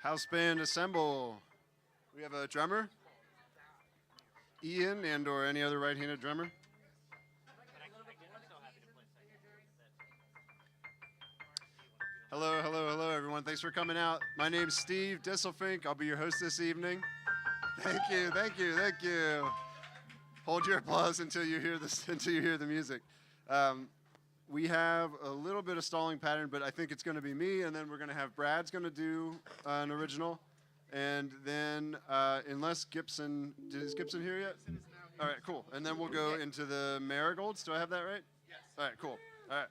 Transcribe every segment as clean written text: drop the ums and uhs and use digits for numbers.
House band assemble. We have a drummer, Ian, and or any other right-handed drummer. Hello, hello, hello, everyone. Thanks for coming out. My name's Steve Distelfink. I'll be your host this evening. Thank you, thank you, thank you. Hold your applause until you hear this, until you hear the music. We have a little bit of stalling pattern, but I think it's going to be me, and then we're going to have Brad's going to do an original, and then unless Gibson, is Gibson here yet? Gibson is now here. All right, cool. And then we'll go into the marigolds. Do I have that right? Yes. All right, cool. All right.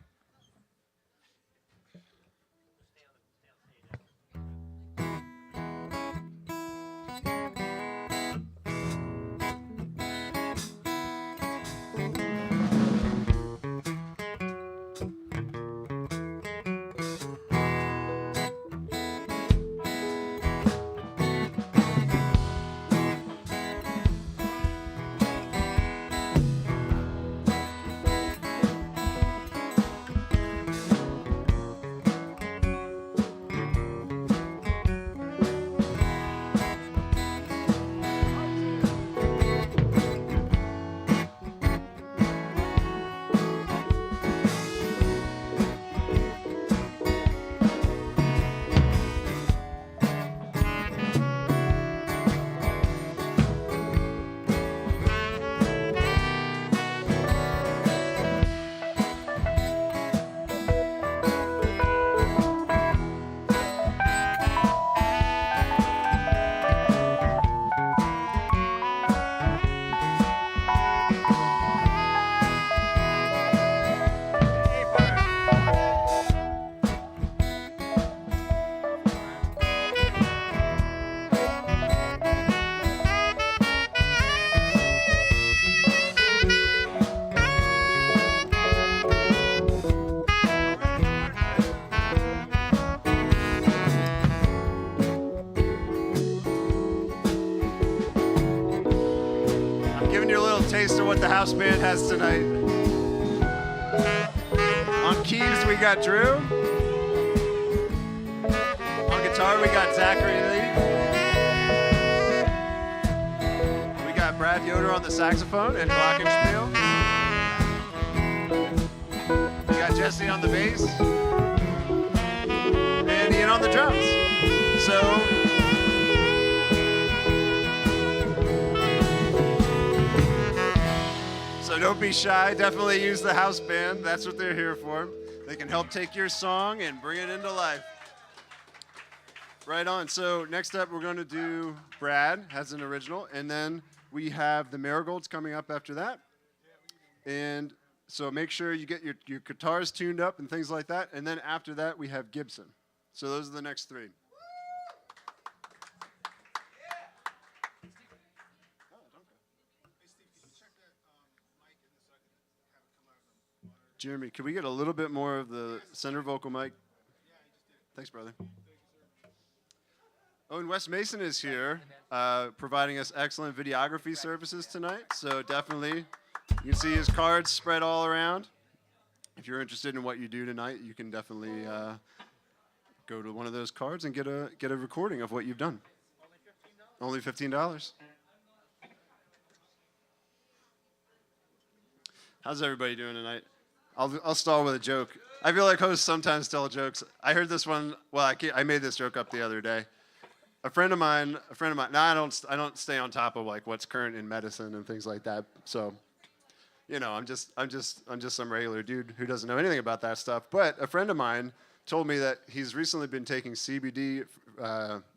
Taste of what the house band has tonight. On keys, we got Drew. On guitar, we got Zachary Lee. We got Brad Yoder on the saxophone and glockenspiel. We got Jesse on the bass. And Ian on the drums. So don't be shy. Definitely use the house band. That's what they're here for. They can help take your song and bring it into life. Right on. So next up, we're going to do Brad has an original, and then we have the marigolds coming up after that. And so make sure you get your guitars tuned up and things like that. And then after that, we have Gibson. So those are the next three. Jeremy, can we get a little bit more of the center vocal mic? Thanks, brother. Oh, and Wes Mason is here, providing us excellent videography services tonight. So definitely, you can see his cards spread all around. If you're interested in what you do tonight, you can definitely go to one of those cards and get a recording of what you've done. Only $15. How's everybody doing tonight? I'll stall with a joke. I feel like hosts sometimes tell jokes. I heard this one. Well, I made this joke up the other day. A friend of mine. Now I don't stay on top of like what's current in medicine and things like that. So, you know, I'm just some regular dude who doesn't know anything about that stuff. But a friend of mine told me that he's recently been taking CBD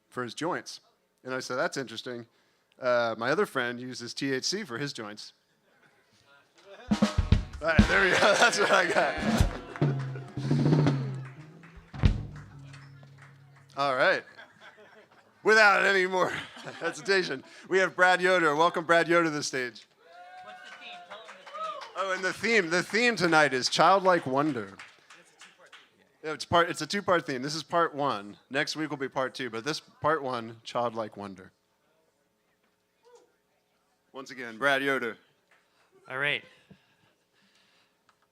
for his joints, and I said that's interesting. My other friend uses THC for his joints. All right, there we go. That's what I got. All right. Without any more hesitation, we have Brad Yoder. Welcome, Brad Yoder, to the stage. What's the theme? Tell them the theme. Oh, and the theme tonight is Childlike Wonder. It's a two-part theme. This is part one. Next week will be part two, but this part one, Childlike Wonder. Once again, Brad Yoder. All right.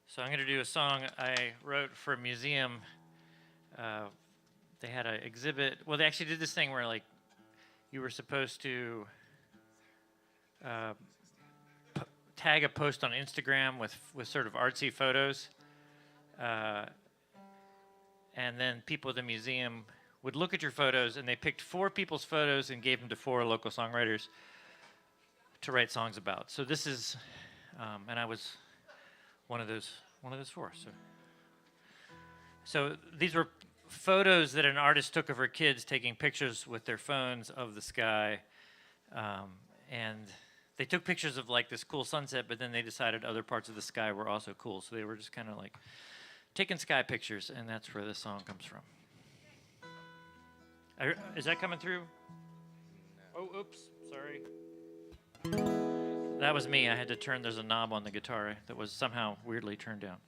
So I'm going to do a song I wrote for a museum. They had an exhibit. Well, they actually did this thing where, like, you were supposed to tag a post on Instagram with sort of artsy photos. And then people at the museum would look at your photos, and they picked 4 people's photos and gave them to 4 local songwriters to write songs about. So this is, and I was one of those 4. So these were photos that an artist took of her kids taking pictures with their phones of the sky, and they took pictures of like this cool sunset, but then they decided other parts of the sky were also cool. So they were just kind of like taking sky pictures, and that's where this song comes from. Is that coming through? Oh, oops, sorry. That was me. I had to turn, there's a knob on the guitar that was somehow weirdly turned down.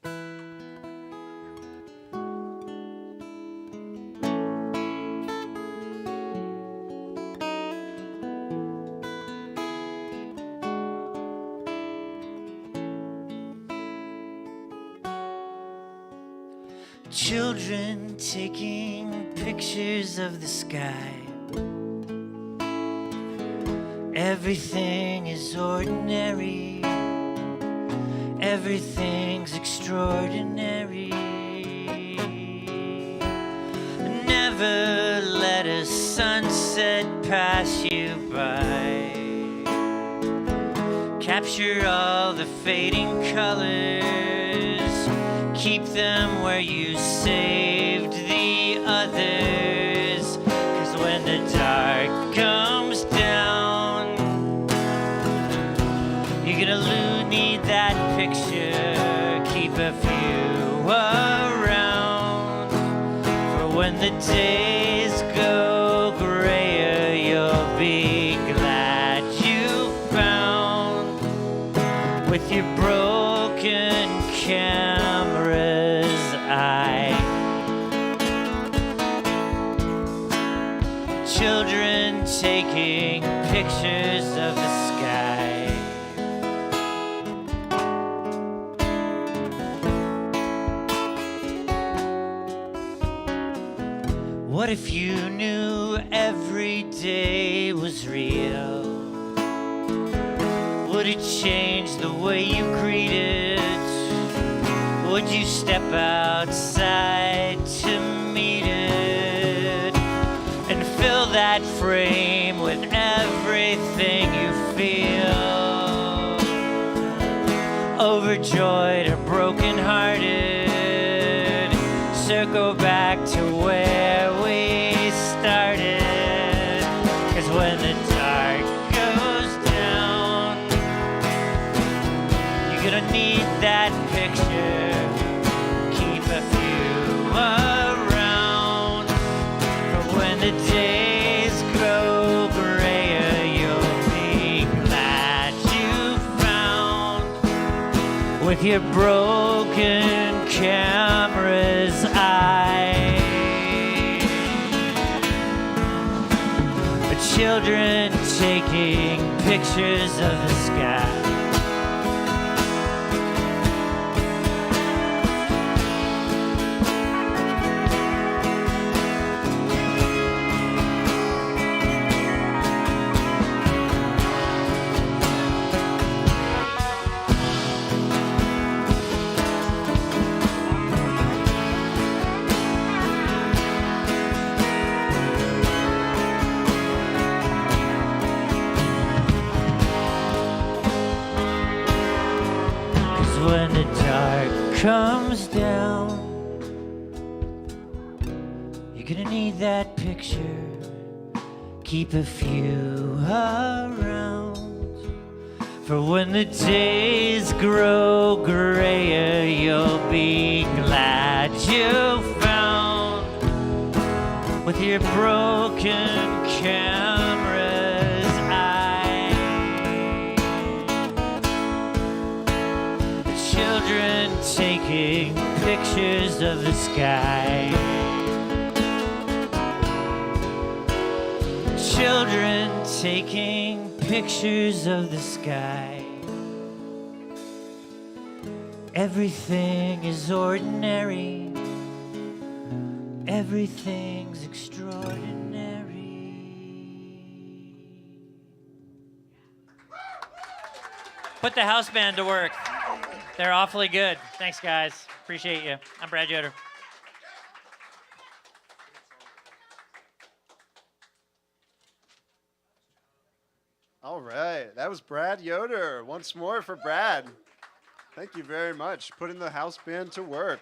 Children taking pictures of the sky. Everything is ordinary. Everything's extraordinary. Never let a sunset pass you by. Capture all the fading colors. Keep them where you saved the others. 'Cause when the dark comes down, you're gonna need that picture. Keep a few around. For when the days go grayer, you'll be glad you found. With your broken camera's eye. Children taking pictures of the sky. What if you knew every day was real? Would it change the way you greet it? Would you step outside to meet it? And fill that frame with everything you feel. Overjoyed or brokenhearted, circle back to where we started. 'Cause when the dark goes down, you're gonna need that picture. Keep a few around. For when the days grow grayer, you'll be glad you found. With your broken camera's eye. Children taking pictures of the sky. When the dark comes down, you're gonna need that picture. Keep a few around. For when the days grow grayer, you'll be glad you found. With your broken camera's eye. Children taking pictures of the sky. Children taking pictures of the sky. Everything is ordinary. Everything's extraordinary. Put the house band to work. They're awfully good. Thanks, guys. Appreciate you. I'm Brad Yoder. All right, that was Brad Yoder. Once more for Brad. Thank you very much. Putting the house band to work.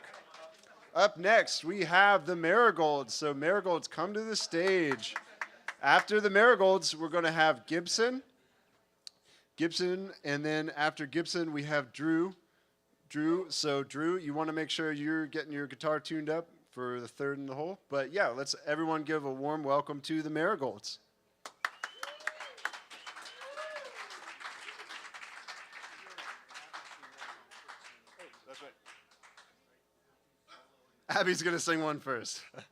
Up next, we have the Marigolds. So Marigolds, come to the stage. After the Marigolds, we're going to have Gibson, and then after Gibson, we have Drew. So Drew, you want to make sure you're getting your guitar tuned up for the third in the hole. But yeah, let's everyone give a warm welcome to the Marigolds. That's right. Abby's going to sing one first. Are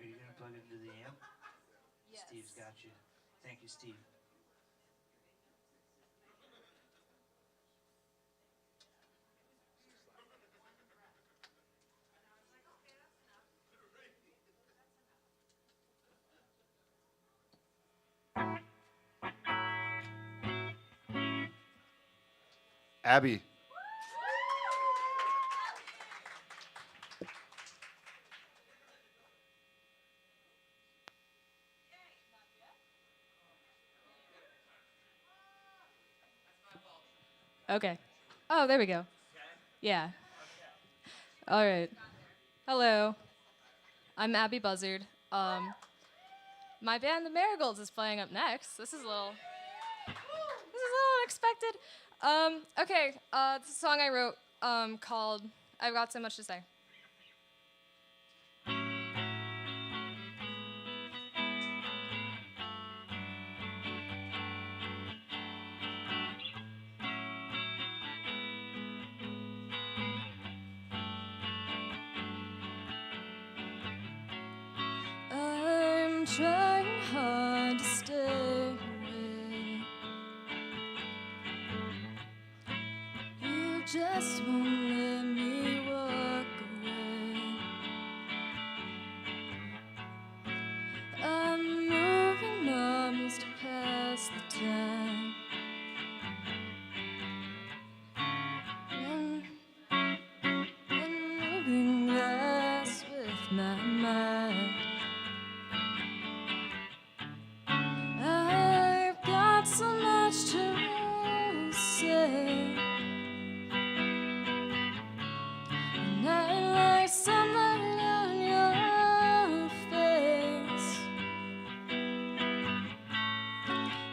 you going to plug into the amp? Yes. Steve's got you. Thank you, Steve. Abby. Okay. Oh, there we go. Yeah. All right. Hello. I'm Abby Buzzard. My band, the Marigolds, is playing up next. This is a little unexpected. Okay. It's a song I wrote called "I've Got So Much to Say." I'm trying hard to stay away. You just won't let me walk away. I'm moving arms to pass the time. And moving glass with my mind. I've got so much to say, and I like sunlight on your face.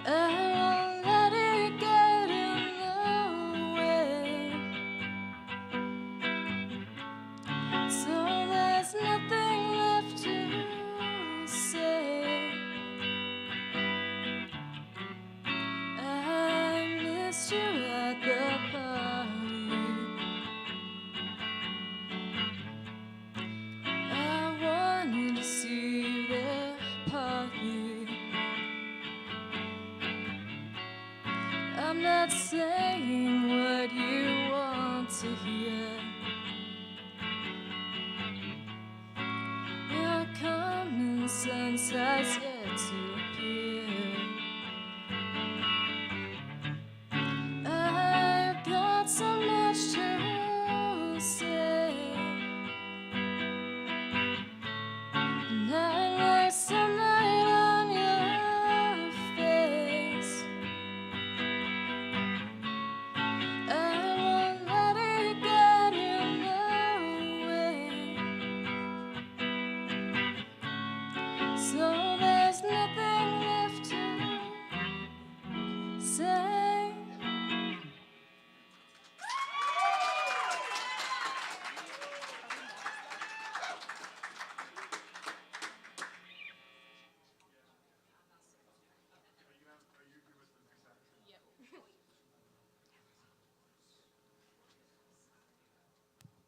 I won't let it get in the way, so there's nothing left to say. I missed you at the party. I wanted to see you there partly. I'm not saying what you want to hear. Your common sense has yet to appear. I've got so much to say, and I like sunlight on your face. I won't let it get in the way, so there's nothing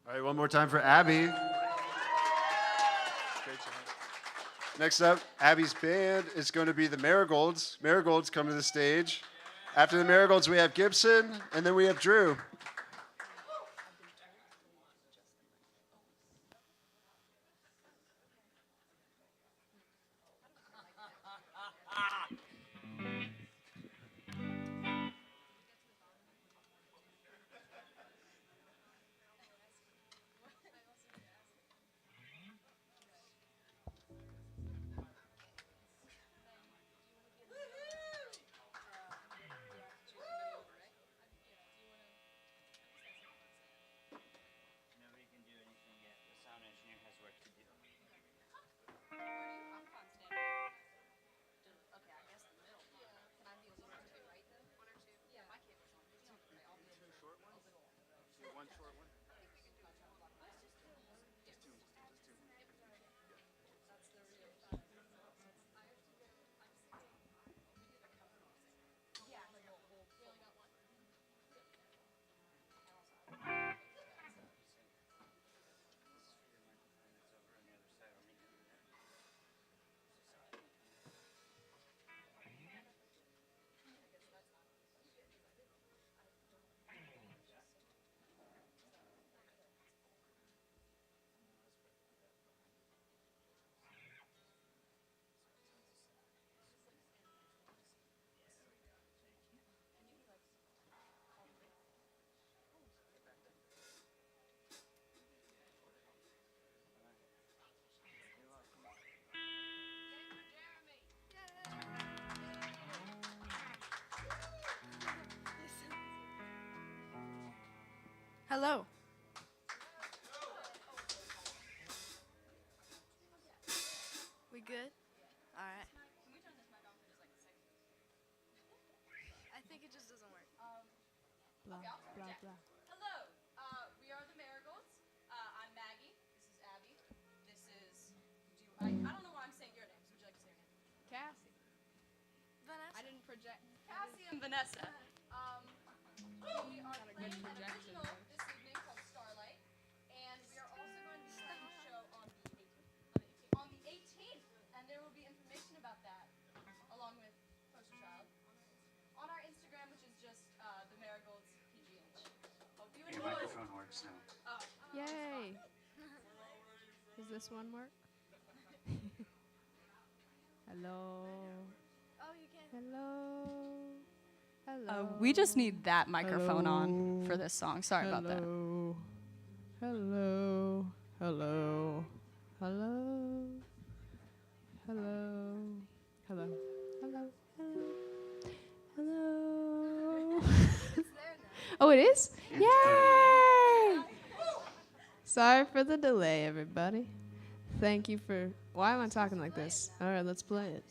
All right, one more time for Abby. Great job. Next up, Abby's band is going to be the Marigolds. Marigolds come to the stage. After the Marigolds, we have Gibson, and then we have Drew. Nobody can do anything yet. The sound engineer has work to do. Hello. We good? All right. I think it just doesn't work. Blah, blah, blah. Hello, we are the Marigolds. I'm Maggie. This is Abby. This is. I don't know why I'm saying your names. Would you like to say your name? Cassie. Vanessa. I didn't project. Cassie and Vanessa. We are playing an projection original there. this evening called Starlight, and we are also going to be playing a show on the 18th, and there will be information about that along with Poster Child on our Instagram, which is just the Marigolds PGH. Hope you Your enjoy. microphone works now. Yay. Does this one work? Hello. Oh, you can. Hello. Hello. We just need that microphone on for this song. Sorry about that. Hello. Hello. Hello. Hello. Hello. Hello. Hello. Hello. Hello. Oh, it is? Yay! Sorry for the delay, everybody. Thank you for. Why am I talking like this? All right, let's play it.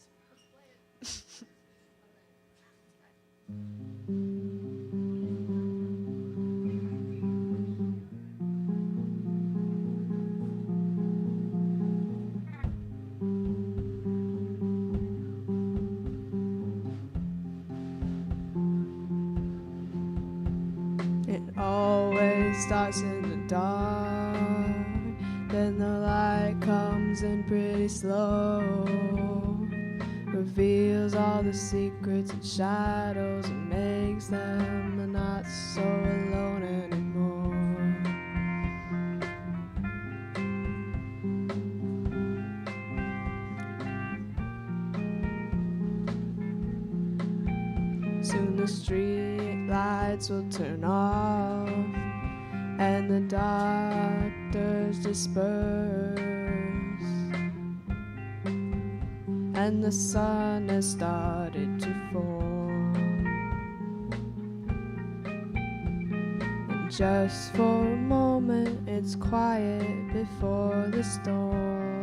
It always starts in the dark, then the light comes in pretty slow, reveals all the secrets and shadows and makes them not so alone anymore. Soon the street lights will turn off and the doctors disperse, and the sun has started to form. And just for a moment it's quiet before the storm.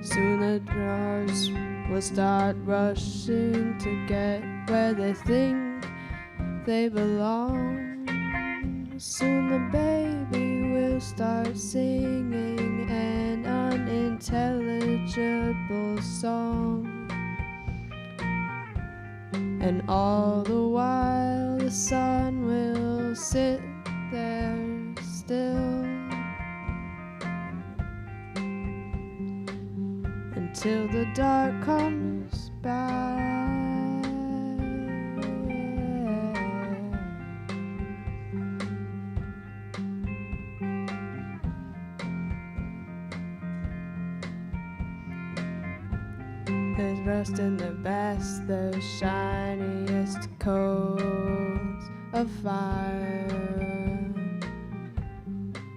Soon the cars will start rushing to get where they think they belong. Soon the baby will start singing, and unintelligent And all the while the sun will sit there still until the dark comes back. There's rust in the best, the shiniest coals of fire.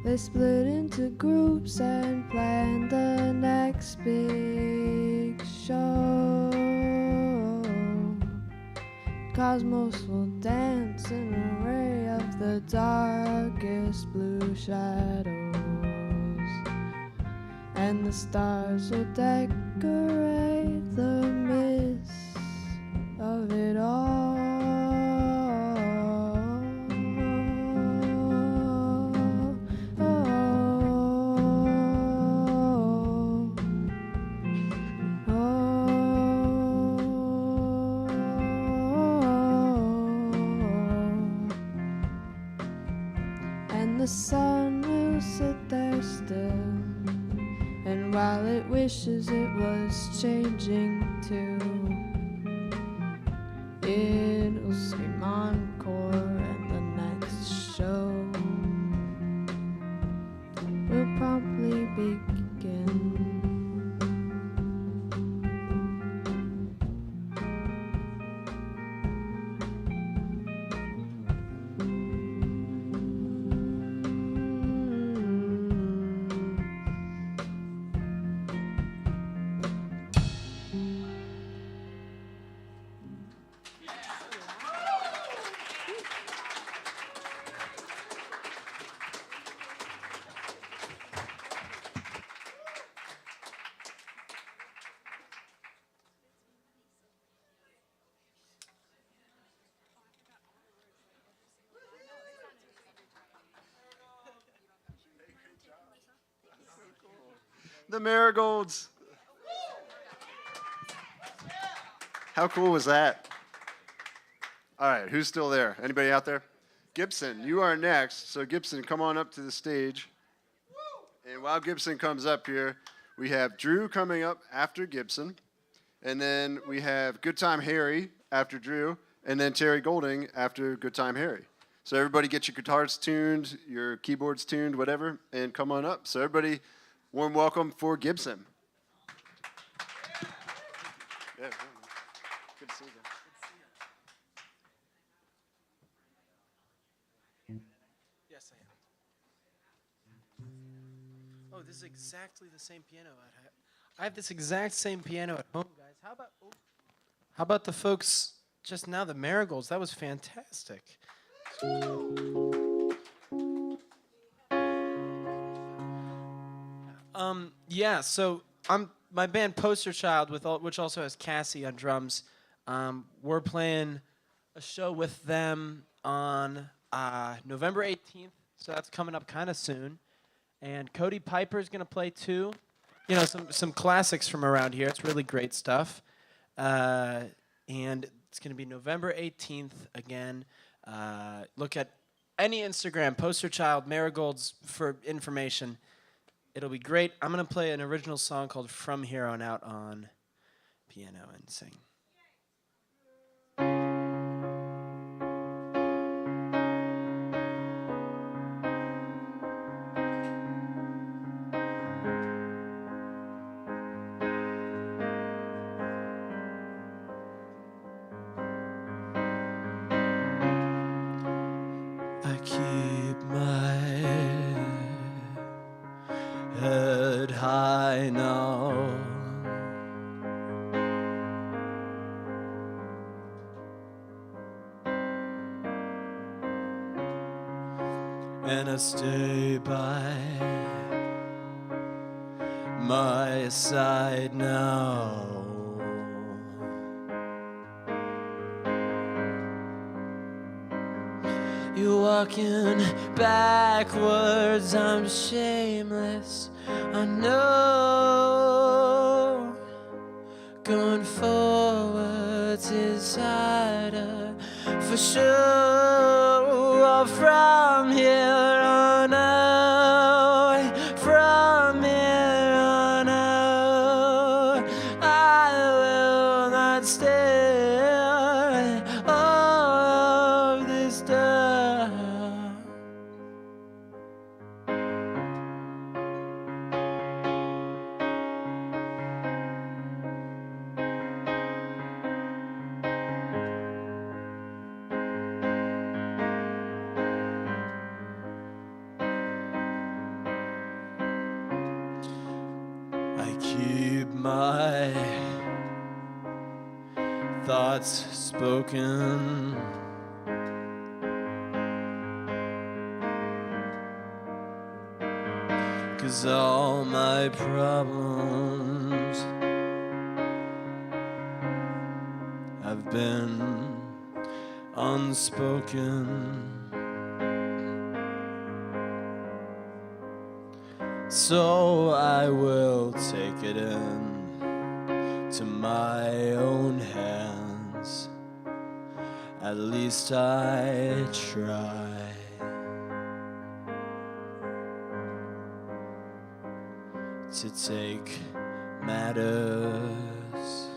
They split into groups and plan the next big show. Cosmos will dance in an array of the darkest blue shadows, and the stars will decorate the midst of it all. And the sun will sit there still, and while it wishes it was changing too, it'll scream encore, and the next show will promptly begin. The Marigolds. How cool was that? All right, who's still there? Anybody out there? Gibson, you are next. So Gibson, come on up to the stage. And while Gibson comes up here, we have Drew coming up after Gibson. And then we have Good Time Harry after Drew. And then Terry Golding after Good Time Harry. So everybody get your guitars tuned, your keyboards tuned, whatever, and come on up. So everybody, warm welcome for Gibson. Yeah, good to see you. Yes, I am. Oh, this is exactly the same piano I have this exact same piano at home, guys. How about the folks just now, the Marigolds? That was fantastic. Yeah, so I'm my band Poster Child, which also has Cassie on drums. We're playing a show with them on November 18th, so that's coming up kind of soon. And Cody Piper's gonna play too. You know, some classics from around here. It's really great stuff. And it's gonna be November 18th again. Look at any Instagram, Poster Child, Marigolds for information. It'll be great. I'm going to play an original song called From Here On Out on piano and sing. I keep my head high now, and I stay by my side now. You're walking backwards, I'm shameless, I know. Going forwards is outsider for sure. From here on out, from here on out, I will not stay all of this time. I keep my thoughts spoken. 'Cause all my problems have been unspoken. So I will take it in to my own hands. At least I try. To take matters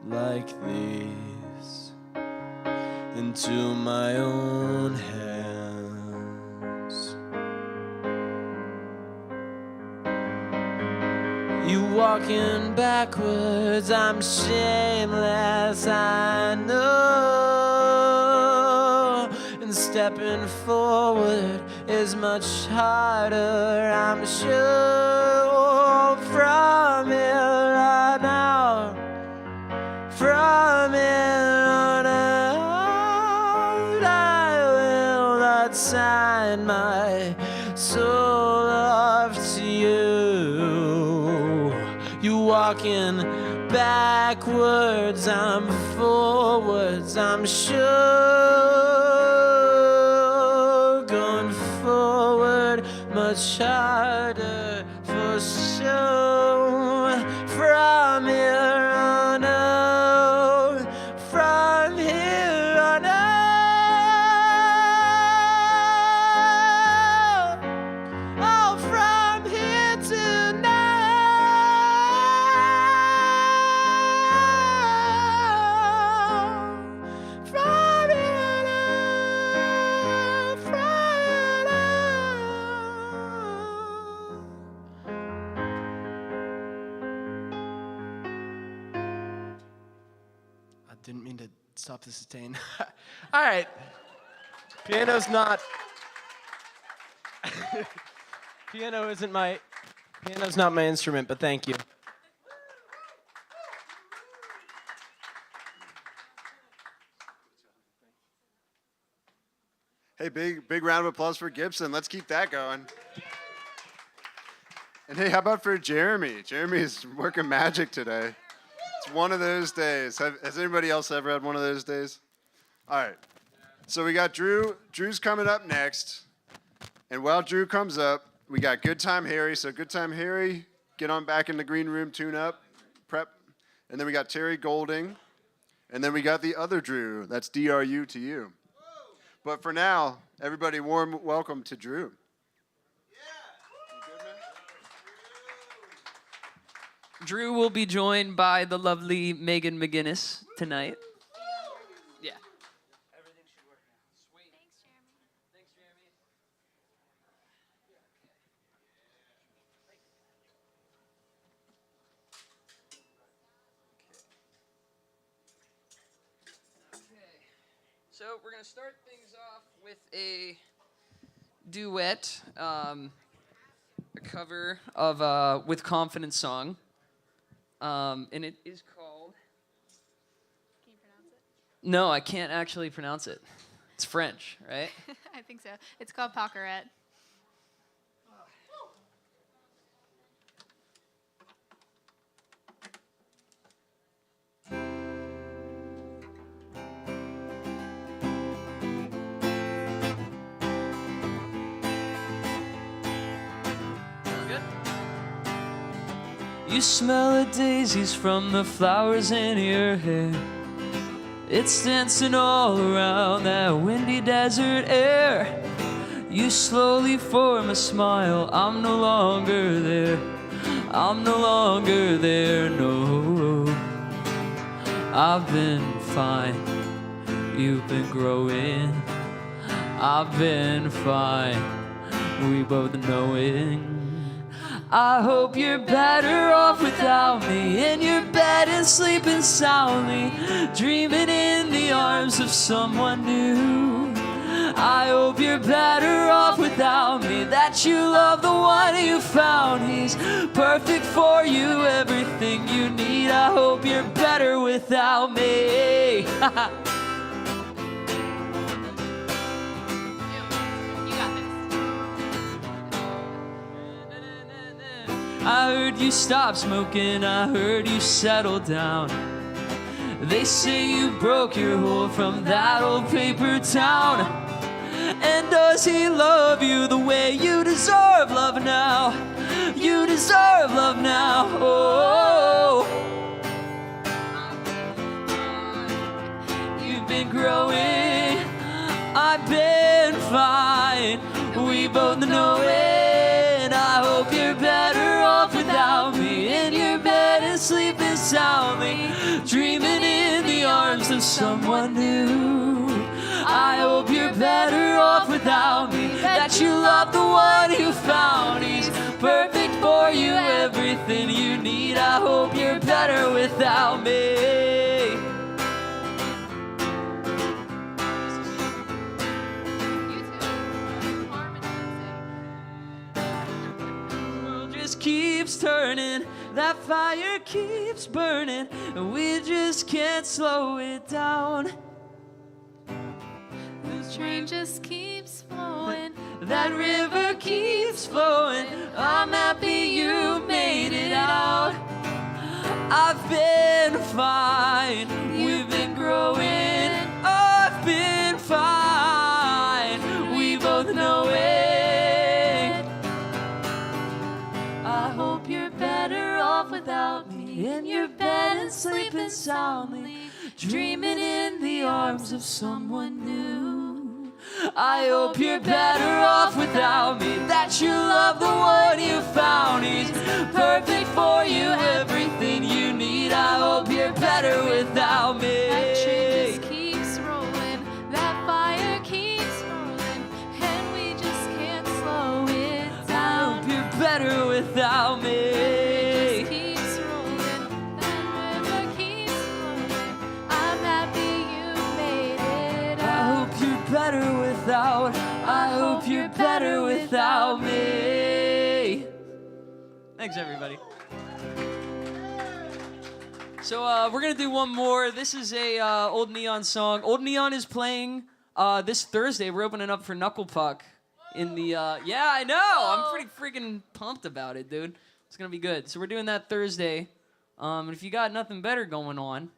like these into my own hands. You walking backwards, I'm shameless, I know. And stepping forward is much harder, I'm sure. From here on out, from here on out, I will not sign my soul off to you. You walking backwards, I'm forwards, I'm sure. Going forward, much harder for sure. From here on out, from here on out, oh, from here tonight, from here on out, from here on out. I didn't mean to stop the sustain. All right. Piano's not. Piano's not my instrument, but thank you. Hey, big round of applause for Gibson. Let's keep that going. And hey, how about for Jeremy? Jeremy's working magic today. It's one of those days. Has anybody else ever had one of those days? All right. So we got Drew. Drew's coming up next. And while Drew comes up, we got Good Time Harry. So Good Time Harry, get on back in the green room, tune up, prep. And then we got Terry Golding. And then we got the other Drew. That's DRU to you. But for now, everybody, warm welcome to Drew. Drew will be joined by the lovely Megan McGinnis tonight. Yeah. Everything should work now. Sweet. Thanks, Jeremy. Thanks, Jeremy. Okay. So we're going to start things off with a duet, a cover of With Confidence song. And it is called... Can you pronounce it? No, I can't actually pronounce it. It's French, right? I think so. It's called Paquerette. Good. You smell the daisies from the flowers in your hair. It's dancing all around that windy desert air. You slowly form a smile. I'm no longer there. I'm no longer there, no. I've been fine. You've been growing. I've been fine. We both know it. I hope you're better off without me, in your bed and sleeping soundly, dreaming in the arms of someone new. I hope you're better off without me, that you love the one you found. He's perfect for you, everything you need. I hope you're better without me. I heard you stop smoking, I heard you settle down. They say you broke your hold from that old paper town. And does he love you the way you deserve love now? You deserve love now, oh. You've been growing, I've been fine. We both know it. I hope you're better off without me, in your bed and sleeping soundly, dreaming in the arms of someone new. I hope you're better off without me, that you love the one you found. He's perfect for you, everything you need. I hope you're better without me. Keeps turning, that fire keeps burning, and we just can't slow it down. The train just keeps flowing. That river keeps flowing. I'm happy you made it out. I've been fine. We've been growing. I've been fine. We both know it. I hope you're better off without me, in your bed and sleeping soundly, dreaming in the arms of someone new. I hope you're better off without me, that you love the one you found. He's perfect for you, everything you need. I hope you're better without me. That train just keeps rolling, that fire keeps rolling, and we just can't slow it I down. hope you're better without me. It just keeps rolling, that river keeps flowing. I'm happy you made it I out. hope you're better without. I hope you're better without me. Thanks, everybody. So we're gonna do one more. This is a Old Neon song. Old Neon is playing this Thursday. We're opening up for Knuckle Puck in the. Yeah, I know. I'm pretty freaking pumped about it, dude. It's gonna be good. So we're doing that Thursday. And if you got nothing better going on,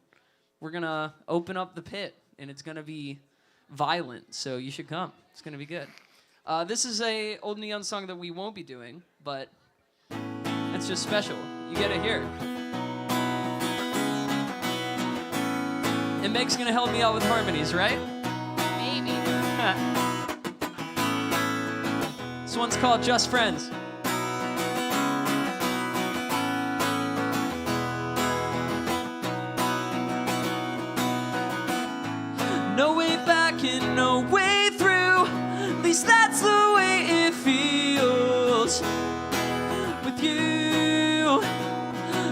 we're gonna open up the pit, and it's gonna be violent. So you should come. It's gonna be good. This is a Old Neon song that we won't be doing, but it's just special. You gotta hear it. And Meg's gonna help me out with harmonies, right? Maybe. This one's called Just Friends. No way back and no way through. At least that's the way it feels with you.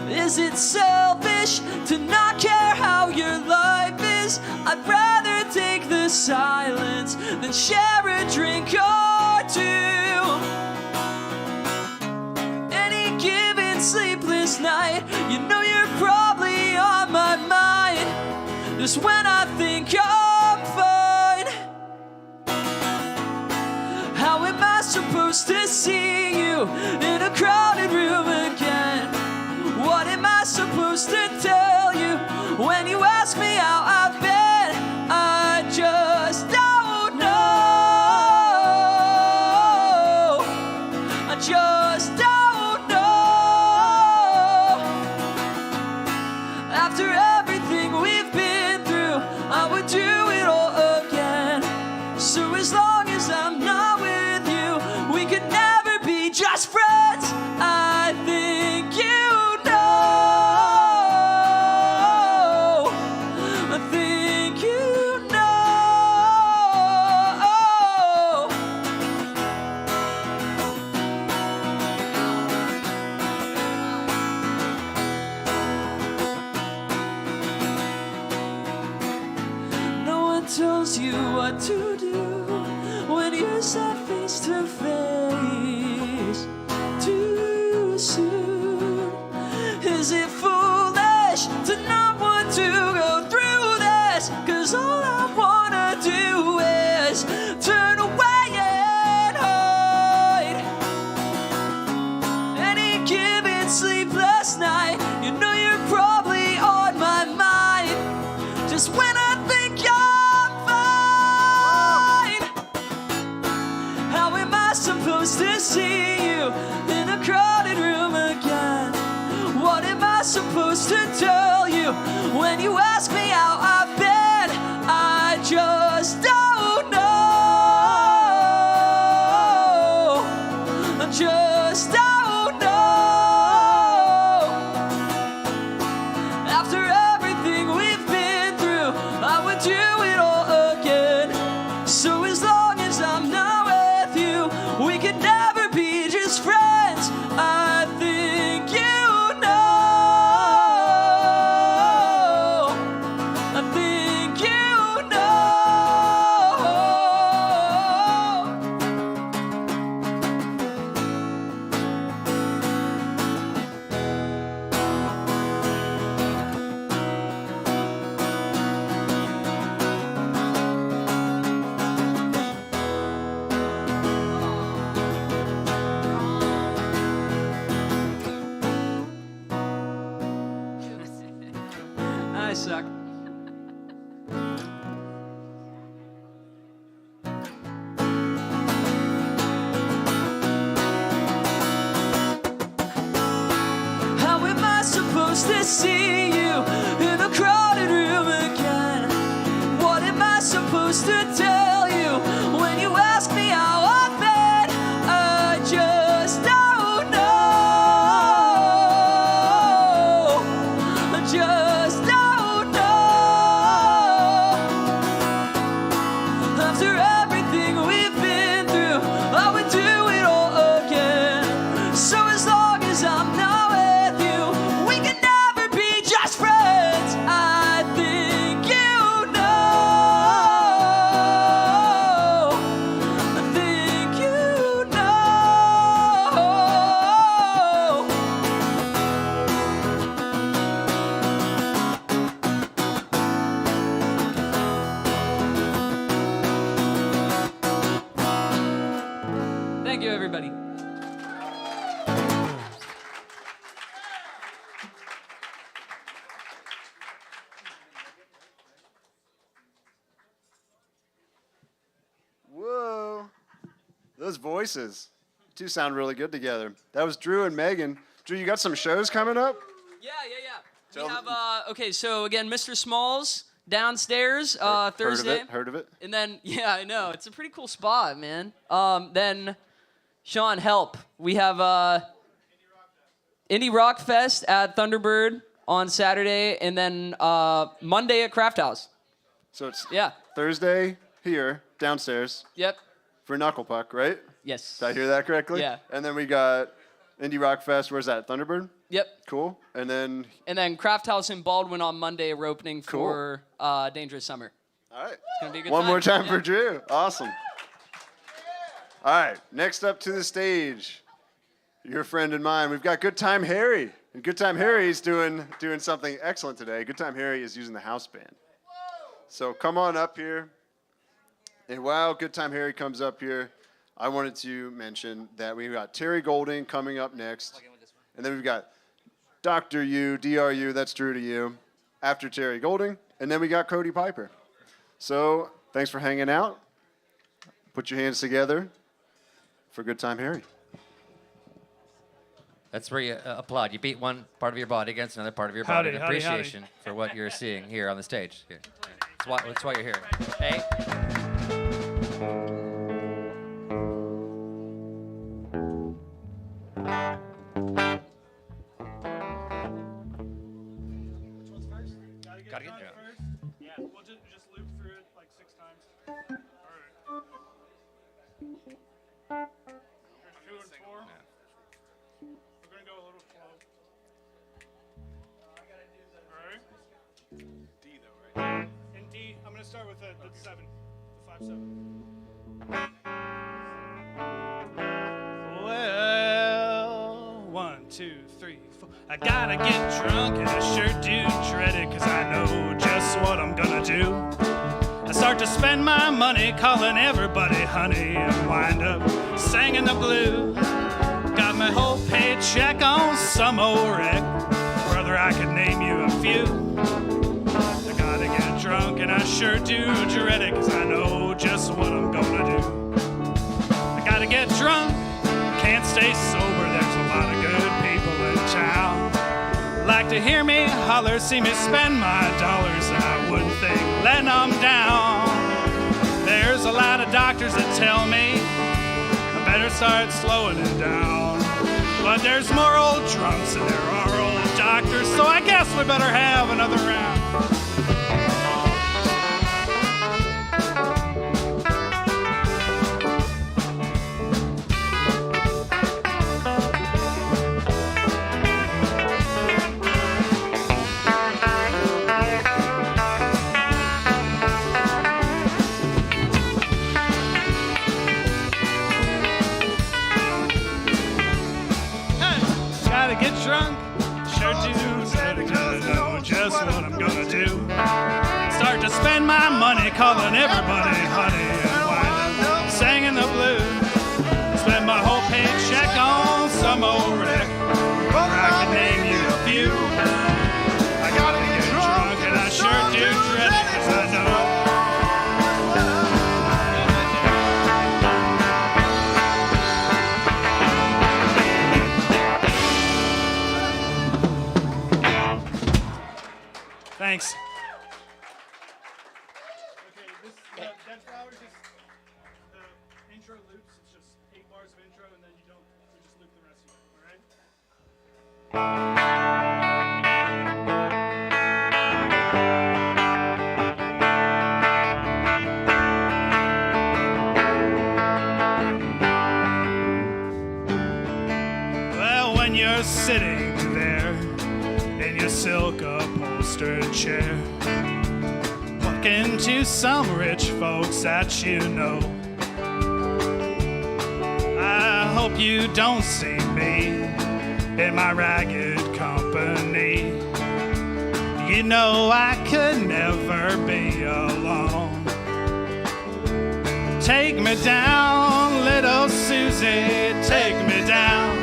Is it selfish to not care how your life is? I'd rather take the silence than share a drink or two. Any given sleepless night, you know you're probably on my mind. Just when I think I'm fine, how am I supposed to see you in a crowded room again? What am I supposed to tell you when you ask me how I've been? I just don't know. I just don't know. After everything we've been through, I you what to do when you're sat face to face too soon. Is it foolish to not want to go through this? 'Cause all I wanna do is turn away and hide. Any given sleepless night, you know you're probably on my mind. Just when I think you're fine, how am I supposed to see you in a crowded room again? What am I supposed to tell you when you ask me how I've been? I just don't know. I just don't know. After everything we've been through, I would do it all again. So as long as I'm not with you, we could never be just friends. I think you know. I think you know. I suck. How am I supposed to see you in a crowded room again? What am I supposed to tell you when you ask me how I've been? I just don't know. I just don't know. After everything we've been through, I would do it all again. So as long as I'm not with you, we can never be just friends. I think you know. I think you know. Thank you, everybody. Whoa. Those voices. You two sound really good together. That was Drew and Megan. Drew, you got some shows coming up? Yeah. Tell We them- have, okay, so again, Mr. Smalls downstairs Thursday. Heard of it? And then, yeah, I know. It's a pretty cool spot, man. Then, Sean, help. We have Indie Rock Fest at Thunderbird on Saturday, and then Monday at Craft House. So it's Yeah. Thursday here, downstairs, Yep. for Knuckle Puck, right? Yes. Did I hear that correctly? Yeah. And then we got Indie Rock Fest. Where's that? Thunderbird? Yep. Cool. And then, And then Craft House in Baldwin on Monday. We're opening Cool. for Dangerous Summer. all right. It's gonna be a good One time. more time Yeah. for Drew. Awesome. All right. Next up to the stage, your friend and mine. We've got Good Time Harry. And Good Time Harry's doing something excellent today. Good Time Harry is using the house band. So come on up here. And while Good Time Harry comes up here, I wanted to mention that we've got Terry Golding coming up next. And then we've got Dr. U, DRU, that's Drew to you, after Terry Golding. And then we got Cody Piper. So thanks for hanging out. Put your hands together for Good Time Harry. That's where you applaud. You beat one part of your body against another part of your body in appreciation for what you're seeing here on the stage. Here. That's why you're here. Hey. Gotta get drunk. Yeah, we'll just loop through it like 6 times. All right. Here's 2 and 4. We're gonna go a little slow. All right. D though, right? In D, I'm gonna start with the 7. Well, 1, 2, 3, 4. I gotta get drunk and I sure do dread it, 'cause I know just what I'm gonna do. I start to spend my money calling everybody honey and wind up singing the blues. Got my whole paycheck on some old wreck. Brother, I could name you a few. I gotta get drunk and I sure do dread it, 'cause I know just what I'm gonna do. I gotta get drunk, can't stay sober, there's a lot of good people in town. Like to hear me holler, see me spend my dollars, and I wouldn't think letting them down. There's a lot of doctors that tell me I better start slowing it down. But there's more old drunks than there are old doctors, so I guess we better have another round. Get drunk, sure do know just what I'm gonna do. Start to spend my money calling everybody honey and wind up singing the blues. Spend my whole paycheck on some old wreck. I can name you a few. I gotta get drunk and I sure do dread it, 'cause I know. Thanks. Okay, Dead Flowers is the intro loops. It's just 8 bars of intro, and then we just loop the rest of it. All right? Well, when you're sitting there in your silk upholstered chair, walking to some rich folks that you know, I hope you don't see me in my ragged company. You know I could never be alone. Take me down, little Susie, take me down.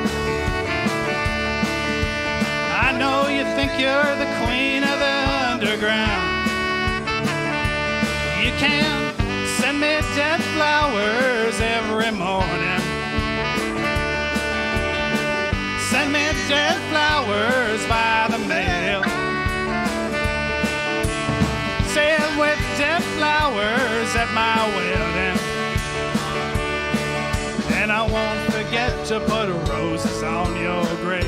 I know you think you're the queen of the underground. You can send me dead flowers every morning. Send me dead flowers by the mail. Say it with dead flowers at my wedding. And I won't forget to put roses on your grave.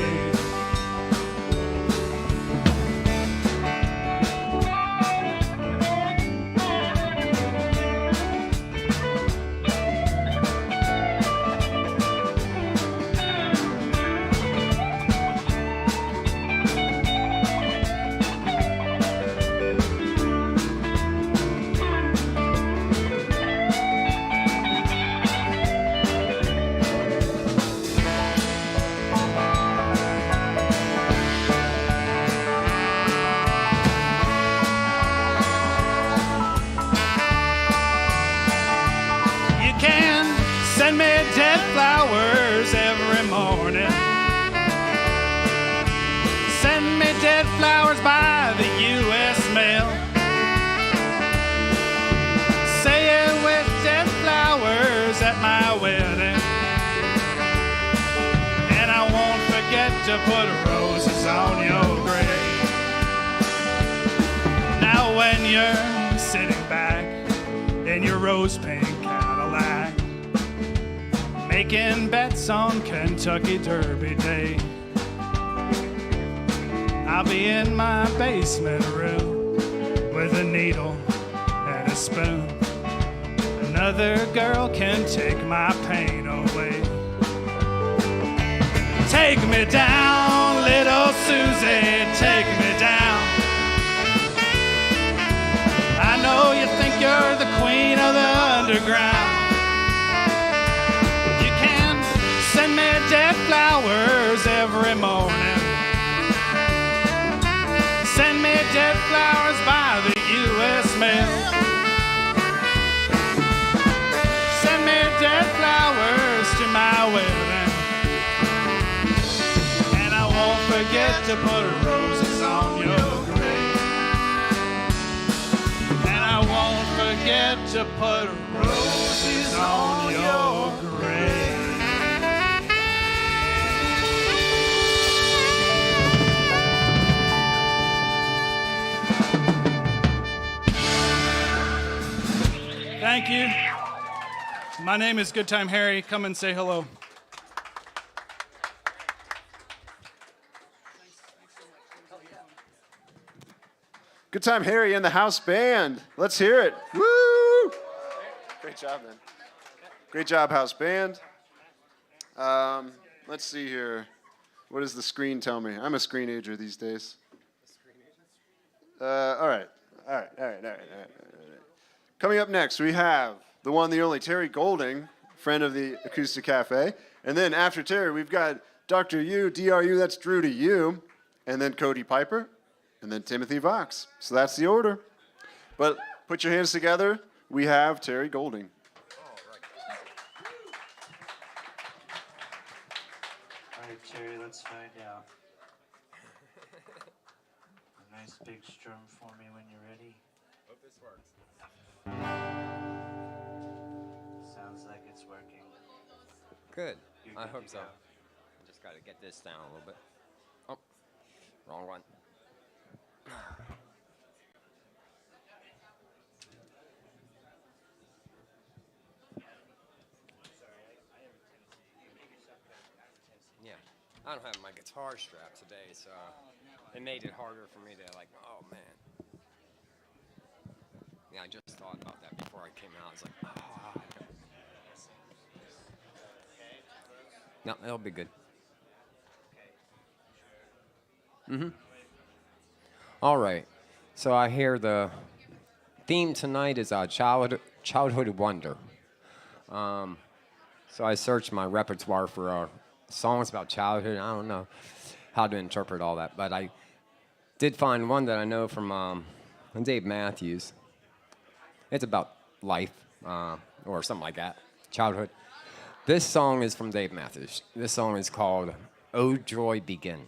Send me dead flowers every morning. Send me dead flowers by the U.S. mail. Say it with dead flowers at my wedding. And I won't forget to put roses on your grave. Now when you're sitting back in your rose pink Cadillac, making bets on Kentucky Derby Day, I'll be in my basement room with a needle and a spoon. Another girl can take my pain away. Take me down, little Susie, take me down. I know you think you're the queen of the ground. You can send me dead flowers every morning. Send me dead flowers by the U.S. mail. Send me dead flowers to my wedding. And I won't forget to put roses on your grave. And I won't forget to put roses on your grave. Thank you. My name is Good Time Harry. Come and say hello. Good Time Harry and the house band. Let's hear it. Woo! Great job, man. Great job, house band. Let's see here. What does the screen tell me? I'm a screenager these days. All right. Coming up next, we have the one, the only, Terry Golding, friend of the Acoustic Cafe. And then after Terry, we've got Dr. U, DRU, that's Drew to you. And then Cody Piper. And then Timothy Vox. So that's the order. But put your hands together. We have Terry Golding. All right, Terry, let's find out. A nice big strum for me when you're ready. Hope this works. Sounds like it's working. Good. You're I good hope to so. go. I just got to get this down a little bit. Oh, wrong one. Yeah, I don't have my guitar strap today, so it made it harder for me to like, oh man. Yeah, I just thought about that before I came out. I was like, oh. No, it'll be good. Mm-hmm. All right. So I hear the theme tonight is childhood wonder. So I searched my repertoire for songs about childhood. I don't know how to interpret all that, but I did find one that I know from Dave Matthews. It's about life or something like that, childhood. This song is from Dave Matthews. This song is called "Oh Joy Begin."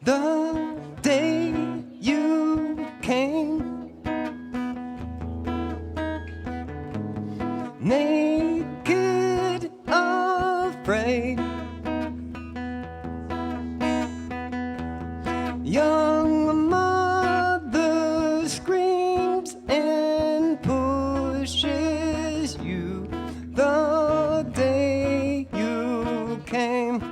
The day you came, naked, afraid, young mother screams and pushes you. The day you came.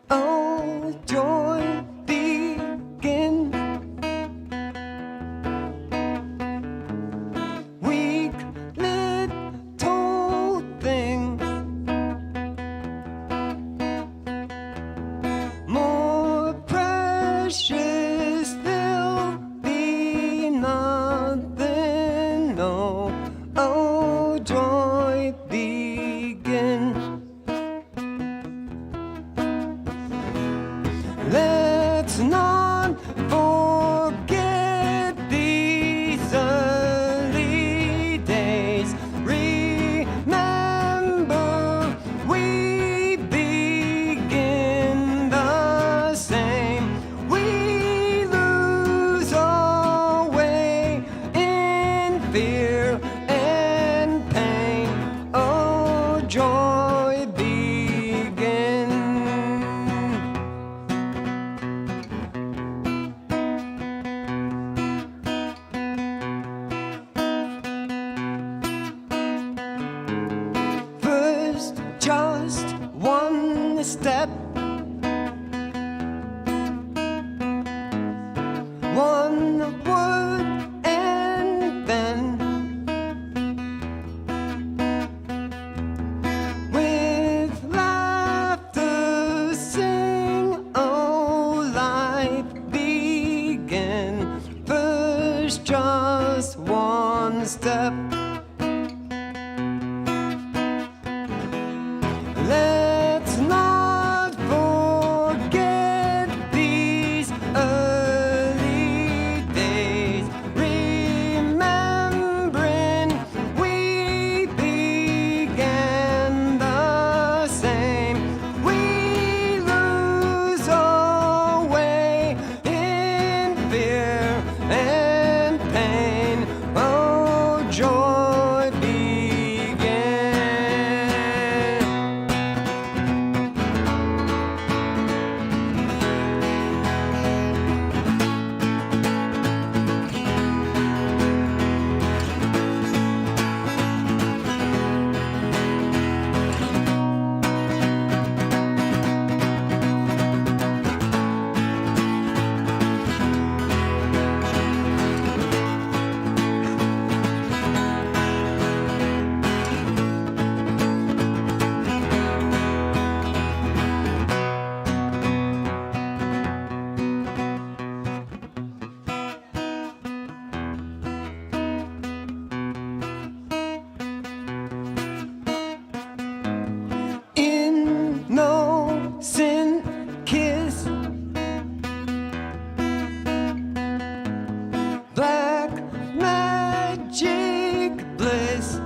Oh, joy begin. Weak little things step. One word and then with laughter sing, oh life begin. First just one step. Let's not forget these early days, remembering we began the same. We lose our way in fear and pain. Oh, joy began. Innocent kiss, black magic bliss.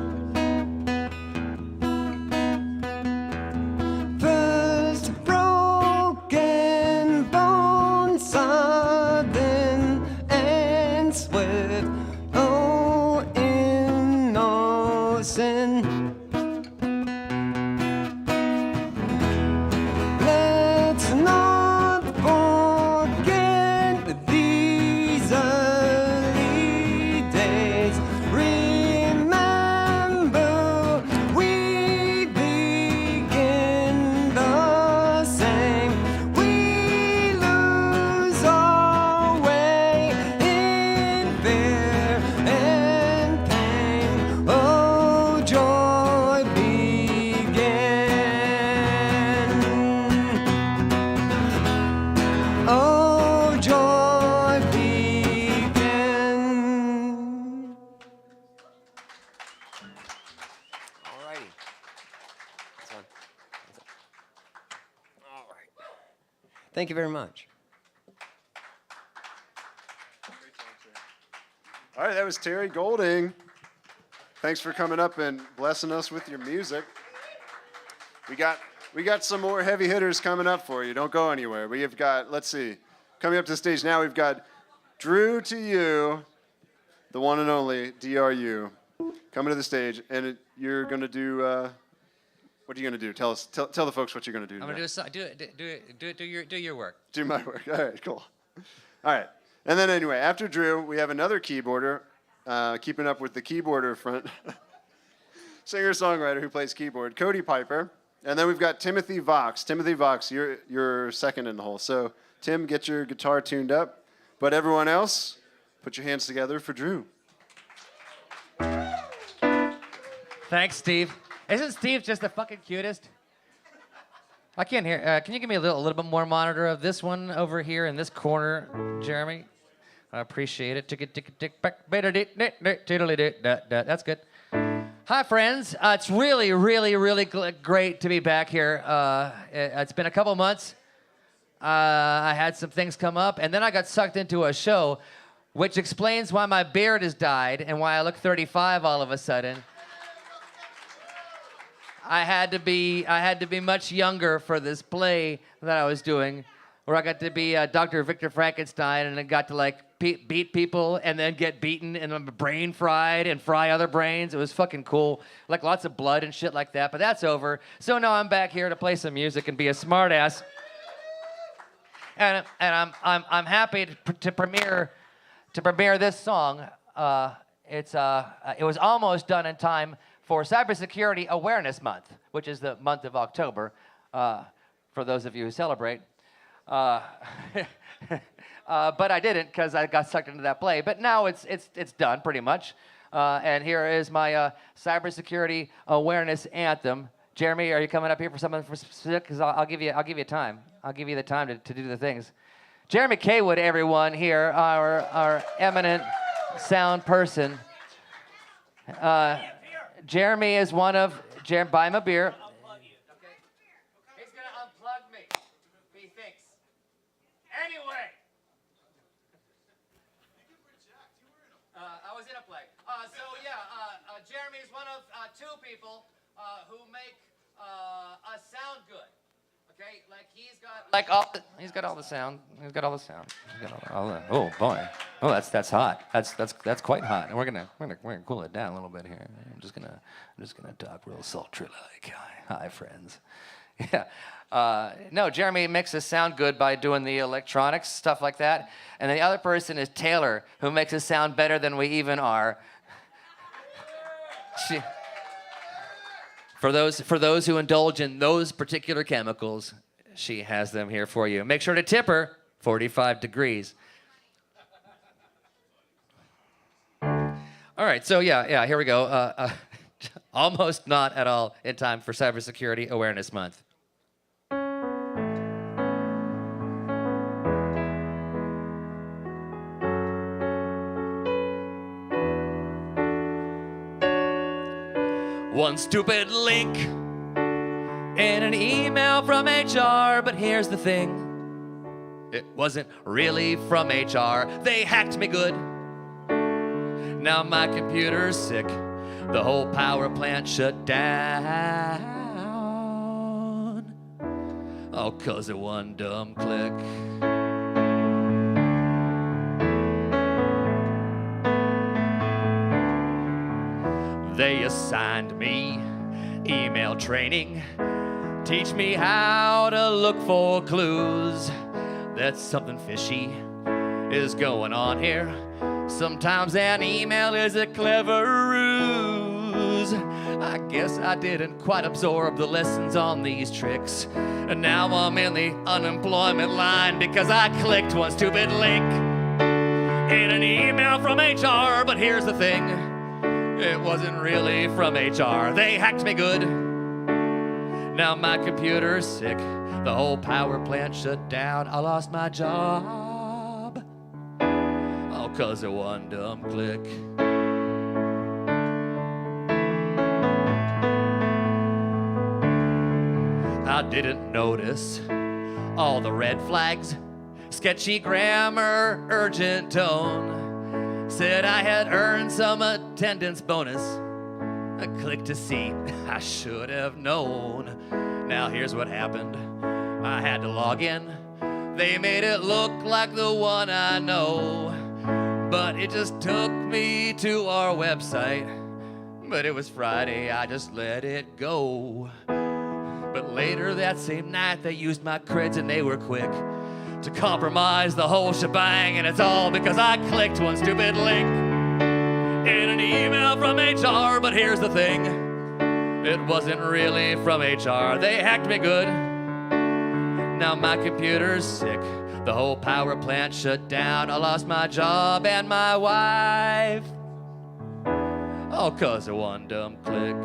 First broken bone, sudden and swift. Oh, innocent. Let's not forget these early days. Remember, we begin the same. We lose our way in fear and pain. Oh, joy began. Oh, joy began. All righty. That's on. All right. Thank you very much. All right, that was Terry Golding. Thanks for coming up and blessing us with your music. We got some more heavy hitters coming up for you. Don't go anywhere. We have got, let's see, coming up to the stage now, we've got Drew to You, the one and only DRU, coming to the stage, and you're gonna do. What are you gonna do? Tell the folks what you're gonna do. I'm gonna today. do your work. Do my work. All right, cool. All right, and then anyway, after Drew, we have another keyboarder, keeping up with the keyboarder front, singer-songwriter who plays keyboard, Cody Piper, and then we've got Timothy Vox. Timothy Vox, you're second in the hole. So Tim, get your guitar tuned up, but everyone else, put your hands together for Drew. Thanks, Steve. Isn't Steve just the fucking cutest? I can't hear. Can you give me a little bit more monitor of this one over here in this corner, Jeremy? I appreciate it. That's good. Hi, friends. It's really, really, really great to be back here. It's been a couple months. I had some things come up, and then I got sucked into a show, which explains why my beard has died and why I look 35 all of a sudden. I had to be much younger for this play that I was doing, where I got to be Dr. Victor Frankenstein, and I got to like beat people and then get beaten and my brain fried and fry other brains. It was fucking cool, like lots of blood and shit like that. But that's over. So now I'm back here to play some music and be a smartass. And I'm happy to premiere this song. It was almost done in time for Cybersecurity Awareness Month, which is the month of October, from for those of you who celebrate. But I didn't because I got sucked into that play. But now it's done pretty much. And here is my cybersecurity awareness anthem. Jeremy, are you coming up here for something specific? Because I'll give you time. I'll give you the time to do the things. Jeremy Kaywood, everyone here, our eminent sound person. Jeremy is one of buy him a beer. He's gonna unplug me. He thinks. Anyway. I was in a play. Jeremy is one of two people who make us sound good. Okay, like he's got all the sound. He's got all the sound. Oh boy. Oh, that's hot. That's quite hot. And we're gonna cool it down a little bit here. I'm just gonna talk real sultry like hi friends. Yeah. No, Jeremy makes us sound good by doing the electronics, stuff like that. And the other person is Taylor, who makes us sound better than we even are. For those who indulge in those particular chemicals, she has them here for you. Make sure to tip her 45 degrees. All right, so yeah, here we go. Almost not at all in time for Cybersecurity Awareness Month. One stupid link in an email from HR, but here's the thing. It wasn't really from HR. They hacked me good. Now my computer's sick. The whole power plant shut down. All 'cause of one dumb click. They assigned me email training. Teach me how to look for clues that something fishy is going on here. Sometimes an email is a clever ruse. I guess I didn't quite absorb the lessons on these tricks. And now I'm in the unemployment line because I clicked one stupid link in an email from HR. But here's the thing, it wasn't really from HR. They hacked me good. Now my computer's sick. The whole power plant shut down. I lost my job. All 'cause of one dumb click. I didn't notice all the red flags. Sketchy grammar, urgent tone. Said I had earned some attendance bonus. I clicked to see, I should have known. Now here's what happened. I had to log in. They made it look like the one I know. But it just took me to our website. But it was Friday, I just let it go. But later that same night, they used my creds and they were quick to compromise the whole shebang. And it's all because I clicked one stupid link in an email from HR. But here's the thing, it wasn't really from HR. They hacked me good. Now my computer's sick. The whole power plant shut down. I lost my job and my wife. All 'cause of one dumb click.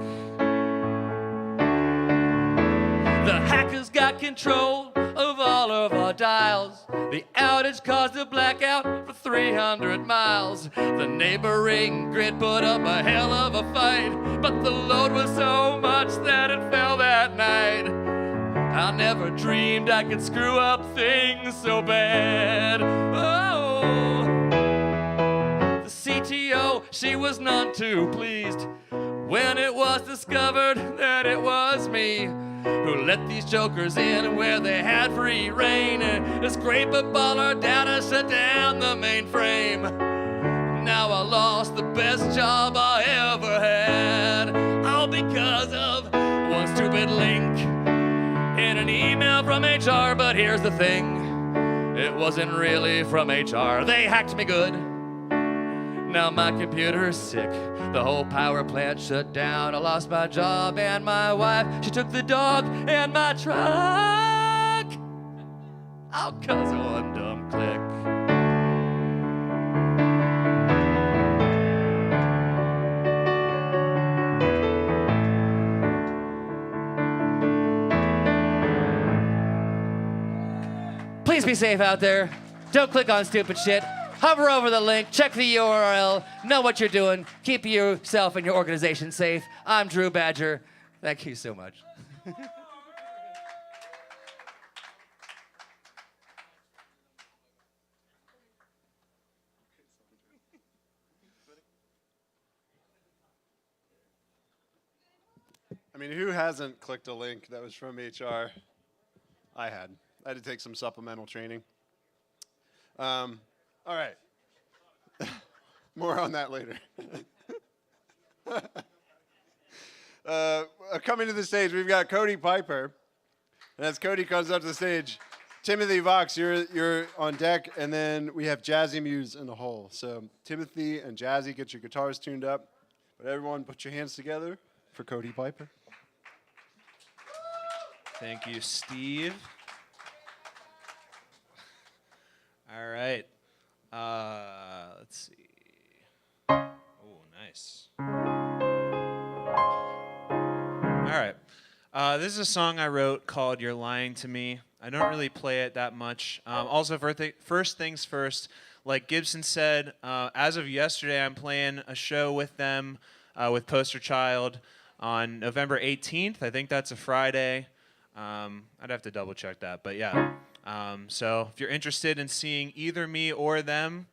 The hackers got control of all of our dials. The outage caused a blackout for 300 miles. The neighboring grid put up a hell of a fight, but the load was so much that it fell that night. I never dreamed I could screw up things so bad. Oh, the CTO, she was none too pleased when it was discovered that it was me who let these jokers in where they had free reign to scrape up all our data, shut down the mainframe. Now I lost the best job I ever had, all because of one stupid link in an email from HR. But here's the thing, it wasn't really from HR. They hacked me good. Now my computer's sick. The whole power plant shut down. I lost my job and my wife. She took the dog and my truck. All 'cause of one dumb click. Please be safe out there. Don't click on stupid shit. Hover over the link, check the URL, know what you're doing, keep yourself and your organization safe. I'm Drew Badger. Thank you so much. I mean, who hasn't clicked a link that was from HR? I had. I had to take some supplemental training. All right. More on that later. Coming to the stage, we've got Cody Piper. And as Cody comes up to the stage, Timothy Vox, you're on deck, and then we have Jazzy Muse in the hole. So Timothy and Jazzy, get your guitars tuned up. But everyone, put your hands together for Cody Piper. Thank you, Steve. All right. Let's see. Oh, nice. All right. This is a song I wrote called You're Lying to Me. I don't really play it that much. Also, first things first, like Gibson said, as of yesterday, I'm playing a show with them, with Poster Child, on November 18th. I think that's a Friday. I'd have to double check that, but yeah. So if you're interested in seeing either me or them,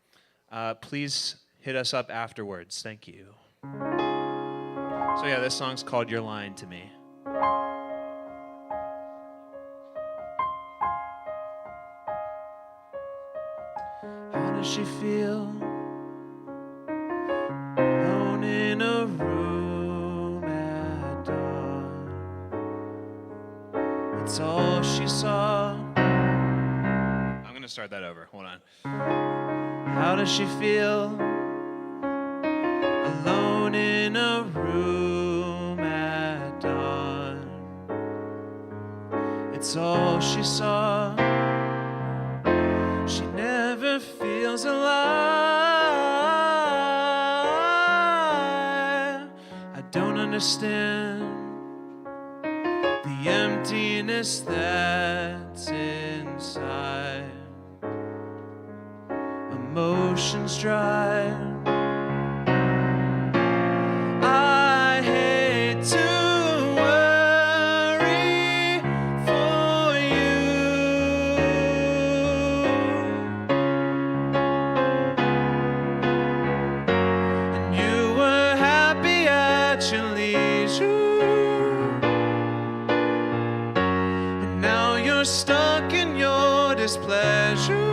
please hit us up afterwards. Thank you. So yeah, this song's called You're Lying to Me. How does she feel? Alone in a room at dawn. It's all she saw. I'm gonna start that over. Hold on. How does she feel? Alone in a room at dawn. It's all she saw. She never feels alive. I don't understand the emptiness that's inside. Emotions dry. I hate to worry for you. And you were happy at your leisure. And now you're stuck in your displeasure.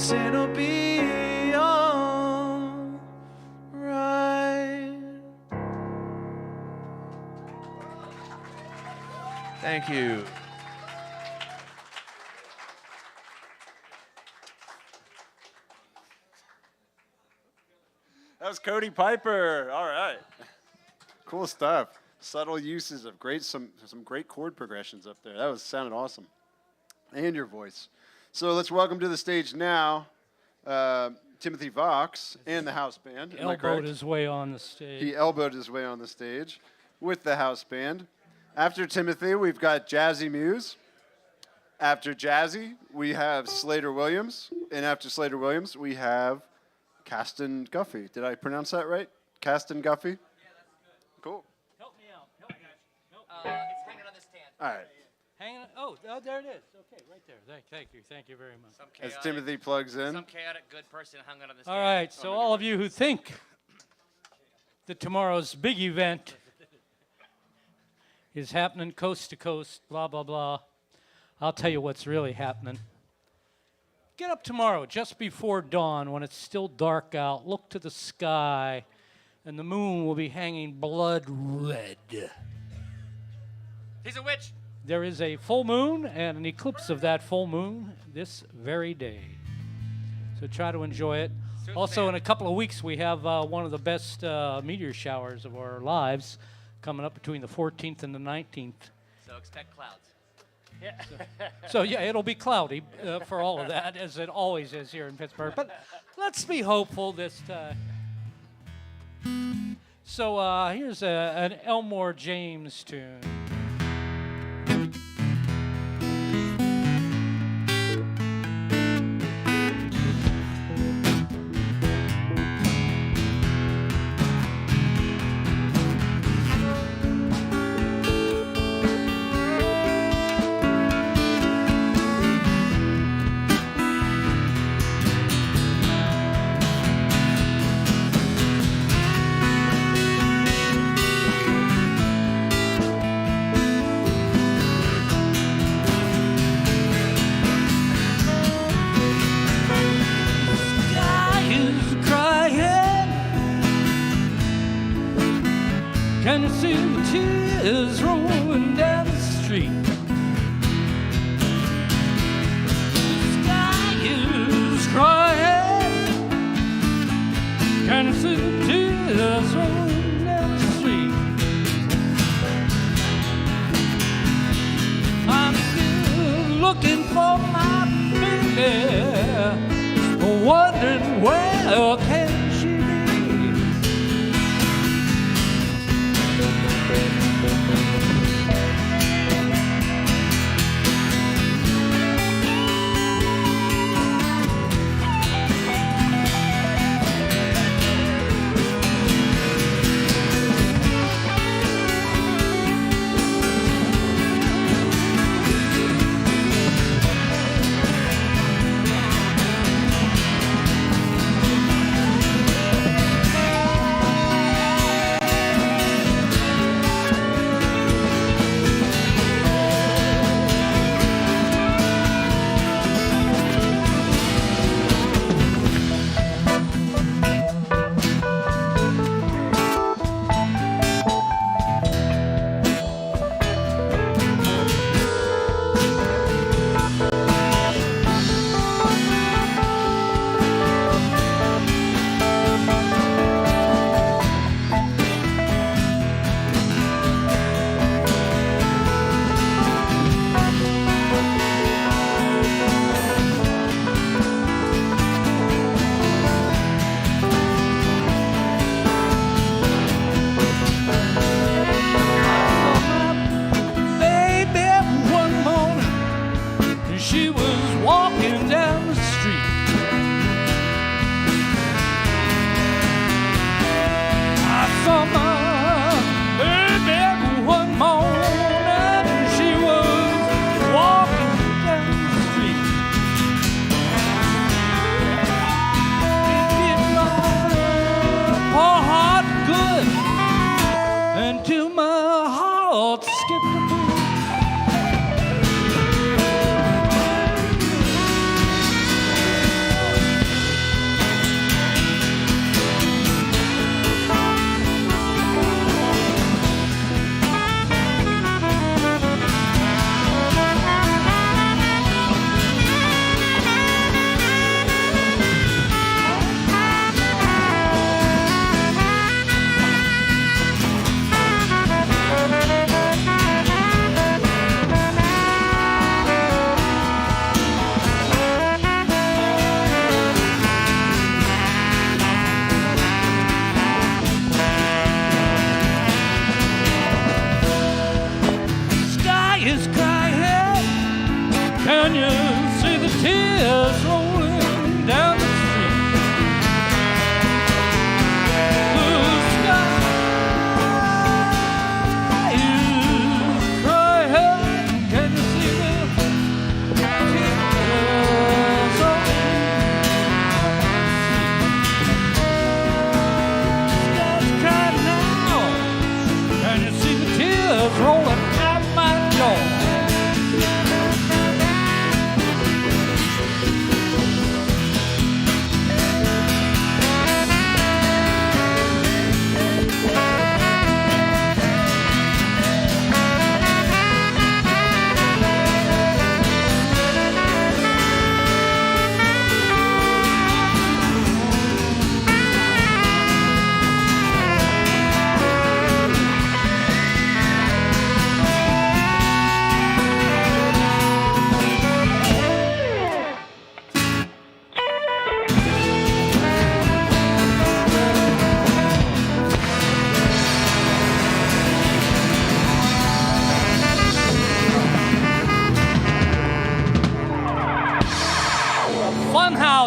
promise it'll be all right. Thank you. That was Cody Piper. All right. Cool stuff. Subtle uses of some great chord progressions up there. That was sounded awesome. And your voice. So let's welcome to the stage now Timothy Vox and the house band. Am I correct? Elbowed his way on the stage. He elbowed his way on the stage with the house band. After Timothy, we've got Jazzy Muse. After Jazzy, we have Slater Williams. And after Slater Williams, we have Caston Guffey. Did I pronounce that right? Caston Guffey? Yeah, that's good. Cool. Help me out. It's hanging on the stand. All right. Hanging. Oh, there it is. Okay, right there. Thank you. Thank you very much. As Timothy plugs in. Some chaotic good person hung it on the stand. All right. So all of you who think that tomorrow's big event is happening coast to coast, blah blah blah, I'll tell you what's really happening. Get up tomorrow just before dawn when it's still dark out. Look to the sky, and the moon will be hanging blood red. He's a witch. There is a full moon and an eclipse of that full moon this very day. So try to enjoy it. Also, in a couple of weeks, we have one of the best meteor showers of our lives coming up between the 14th and the 19th. So expect clouds. Yeah. So yeah, it'll be cloudy for all of that, as it always is here in Pittsburgh. But let's be hopeful this time. So here's an Elmore James tune. Can you see the tears rolling down the street? The sky is crying. Can you see the tears rolling down the street? I'm still looking for my baby, wondering where can she be?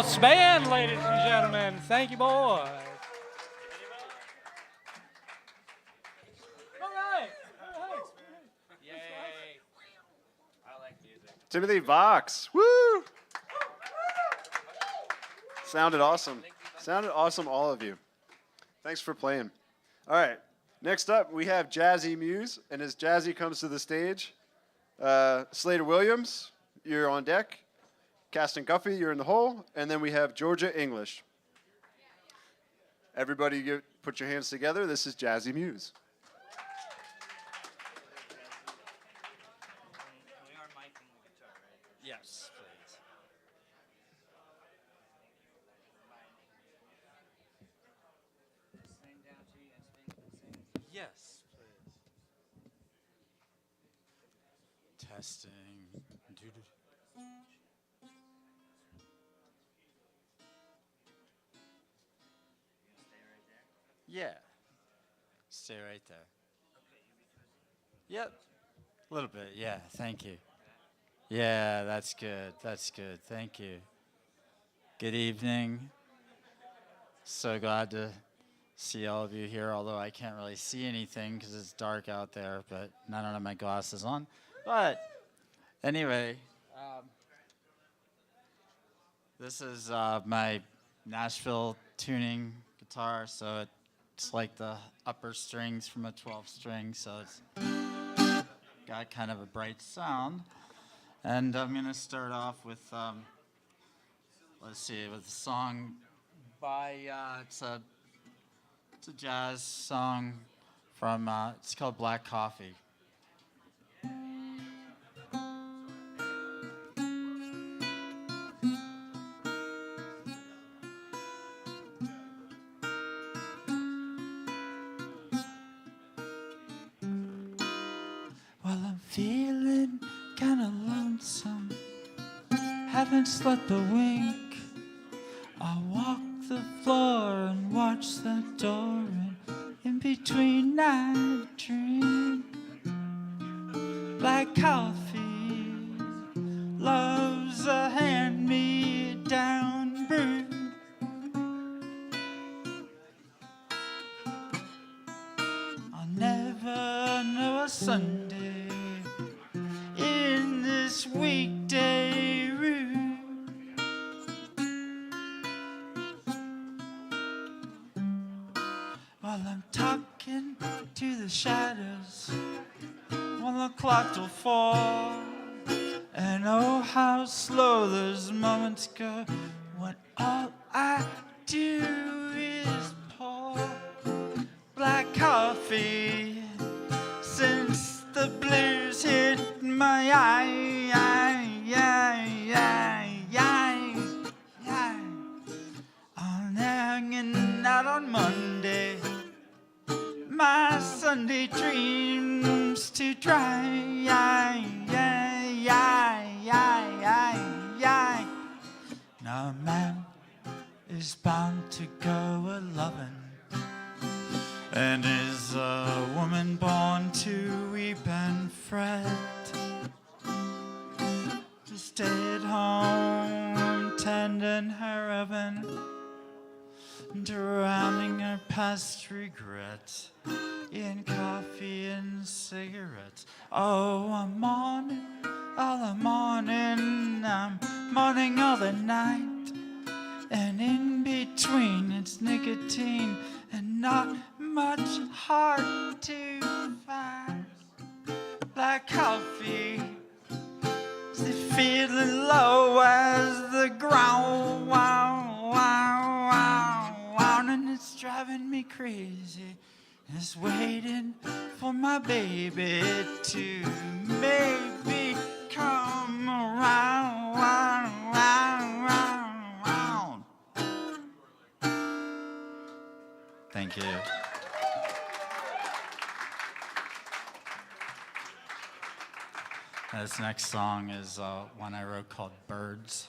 house band, ladies and gentlemen. Thank you, boys. All right. Yay. I like music. Timothy Vox. Woo! Sounded awesome. Sounded awesome, all of you. Thanks for playing. All right. Next up, we have Jazzy Muse. And as Jazzy comes to the stage, Slater Williams, you're on deck. Caston Guffey, you're in the hole. And then we have Georgia English. Everybody put your hands together. This is Jazzy Muse. Yes, please. Yes, please. Testing. Yeah. Stay right there. Yep. A little bit, yeah. Thank you. Yeah, that's good. That's good. Thank you. Good evening. So glad to see all of you here, although I can't really see anything because it's dark out there, but I don't have my glasses on. But anyway, this is my Nashville tuning guitar, so it's like the upper strings from a 12 string, so it's got kind of a bright sound. And I'm going to start off with, let's see, with a song by, it's a jazz song from, it's called Black Coffee. Well, I'm feeling kinda lonesome, haven't slept a wink. I walk the floor and watch the door, and in between I drink black coffee. Love's a hand-me-down brew. I'll never know a Sunday in this weekday room. While I'm talking to the shadows, 1 o'clock till 4, and oh how slow those moments go when all I do is pour black coffee. Since the blues hit my eye, I'm hanging out on Monday, my Sunday dreams to dry. Now a man is bound to go a-lovin', and is a woman born to weep and fret, to stay at home tending her oven, drowning her past regrets in coffee and cigarettes. Oh, I'm mourning all the morning, I'm mourning all the night, and in between it's nicotine and not much heart to find. Black coffee, is feeling low as the ground, and it's driving me crazy. It's waiting for my baby to maybe come around. Thank you. This next song is one I wrote called Birds.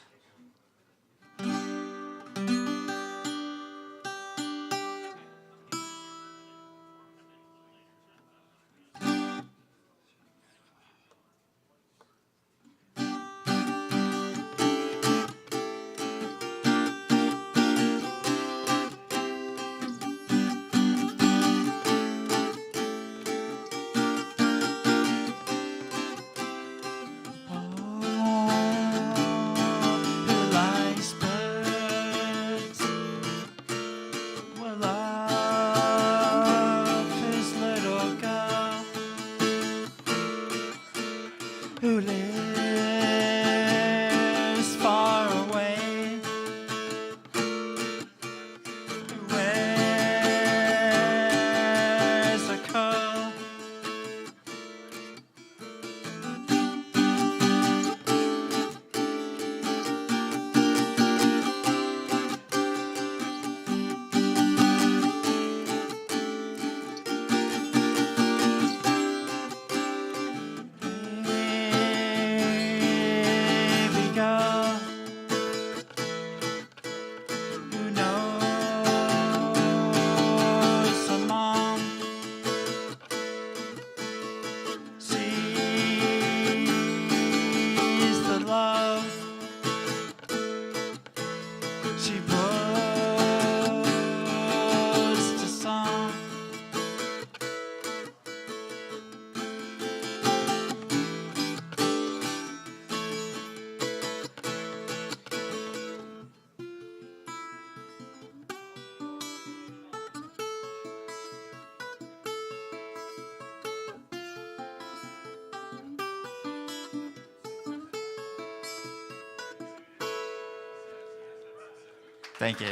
Thank you.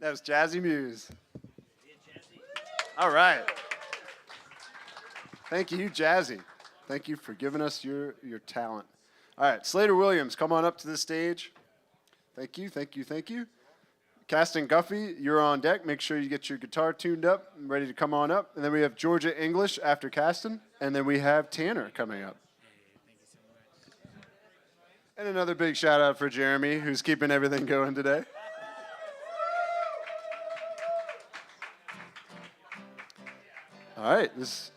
That was Jazzy Muse. All right. Thank you, Jazzy. Thank you for giving us your talent. All right, Slater Williams, come on up to the stage. Thank you, thank you, thank you. Caston Guffey, you're on deck. Make sure you get your guitar tuned up and ready to come on up. And then we have Georgia English after Caston. And then we have Tanner coming up. And another big shout out for Jeremy, who's keeping everything going today. All right, this is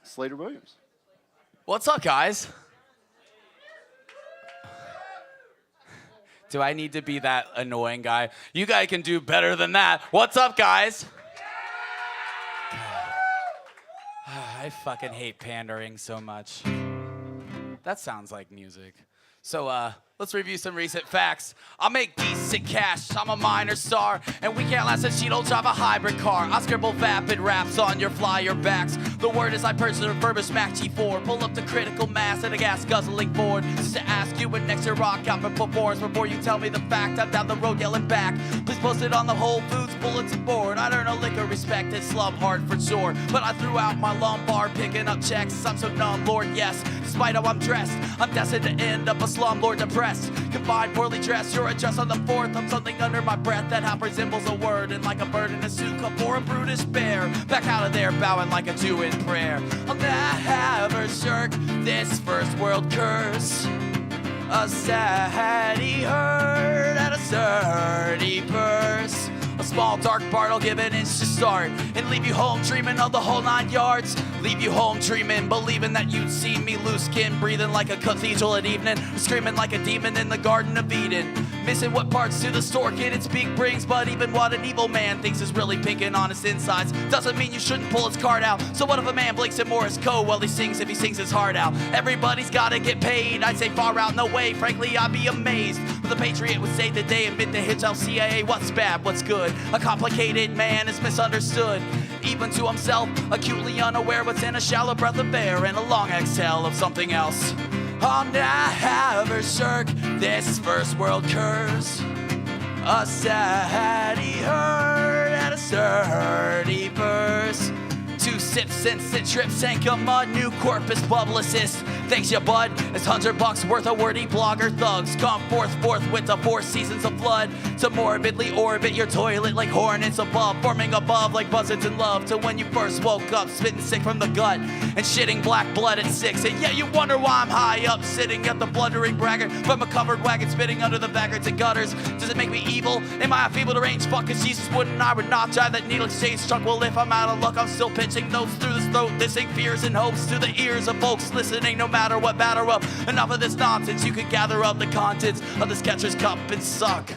Slater Williams. What's up, guys? Do I need to be that annoying guy? You guys can do better than that. What's up, guys? I fucking hate pandering so much. That sounds like music. So, let's review some recent facts. I make decent cash, I'm a minor star, and we can't last a she don't drive a hybrid car. I scribble vapid raps on your flyer backs. The word is I purchased a refurbished Mac G4. Pull up the critical mass and a gas guzzling Ford. Just to ask you when next your rock outfit performs. Before you tell me the fact, I'm down the road yelling back. Please post it on the Whole Foods bulletin board. I'd earn a liquor respect and slum hard for sure. But I threw out my lumbar picking up checks. I'm so numb, Lord, yes. Despite how I'm dressed, I'm destined to end up a slumlord depressed. Confined, poorly dressed, you're a dress on the fourth. I'm something under my breath that half resembles a word. And like a bird in a suit, come for a brutish bear. Back out of there, bowing like a Jew in prayer. I'll never shirk this first world curse. A saddy herd and a sturdy purse. A small dark bart'll give an inch to start and leave you home dreaming of the whole 9 yards. Leave you home dreaming, believing that you'd see me loose skin, breathing like a cathedral at evening, or screaming like a demon in the Garden of Eden. Missing what parts to the stork in its beak brings, but even what an evil man thinks is really pink and on his insides doesn't mean you shouldn't pull his card out. So what if a man blinks at Morris Coe while he sings if he sings his heart out? Everybody's gotta get paid. I'd say far out, no way. Frankly, I'd be amazed. But the Patriot would say the day admit to hitch out CIA. What's bad? What's good? A complicated man is misunderstood. Even to himself, acutely unaware what's in a shallow breath of air and a long exhale of something else. I'll never shirk this first world curse. A saddy herd and a sturdy purse. 2 sips and sit trips sank a mud. New corpus publicist. Thanks ya, bud. It's $100 worth of wordy blogger thugs. Come forth with the 4 seasons of flood. To morbidly orbit your toilet like hornets above. Forming above like buzzards in love. To when you first woke up, spitting sick from the gut. And shitting black blood at 6. And yeah, you wonder why I'm high up, sitting at the blundering braggart. From a covered wagon spitting under the baggards and gutters. Does it make me evil? Am I a feeble to range? Fuck, cause Jesus wouldn't, I would not drive that needle exchange truck. Well, if I'm out of luck, I'm still pitching notes through the throat, dissing fears and hopes to the ears of folks listening, no matter what batter up. Enough of this nonsense, you can gather up the contents of this catcher's cup and suck.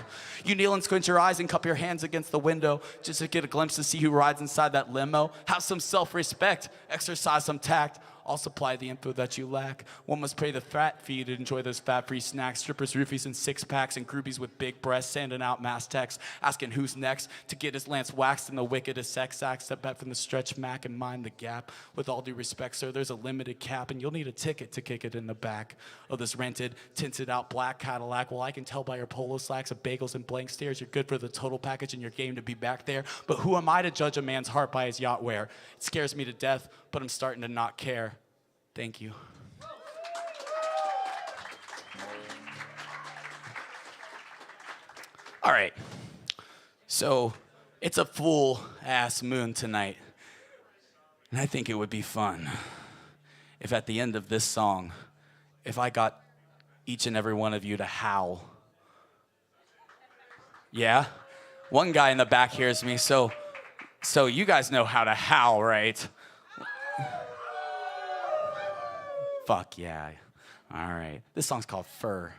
You kneel and squint your eyes and cup your hands against the window just to get a glimpse to see who rides inside that limo. Have some self-respect, exercise some tact. I'll supply the info that you lack. One must pay the fat fee to enjoy those fat-free snacks. Strippers, roofies, and 6-packs, and groupies with big breasts, sanding out mass texts, asking who's next to get his lance waxed in the wickedest sex act. Step back from the stretch Mac and mind the gap. With all due respect, sir, there's a limited cap, and you'll need a ticket to kick it in the back of this rented, tinted out black Cadillac. Well, I can tell by your polo slacks of bagels and blank stares, you're good for the total package and your game to be back there. But who am I to judge a man's heart by his yacht wear? It scares me to death, but I'm starting to not care. Thank you. All right. So it's a full-ass moon tonight. And I think it would be fun if at the end of this song, if I got each and every one of you to howl. Yeah? One guy in the back hears me, so you guys know how to howl, right? Fuck yeah. All right. This song's called Fur.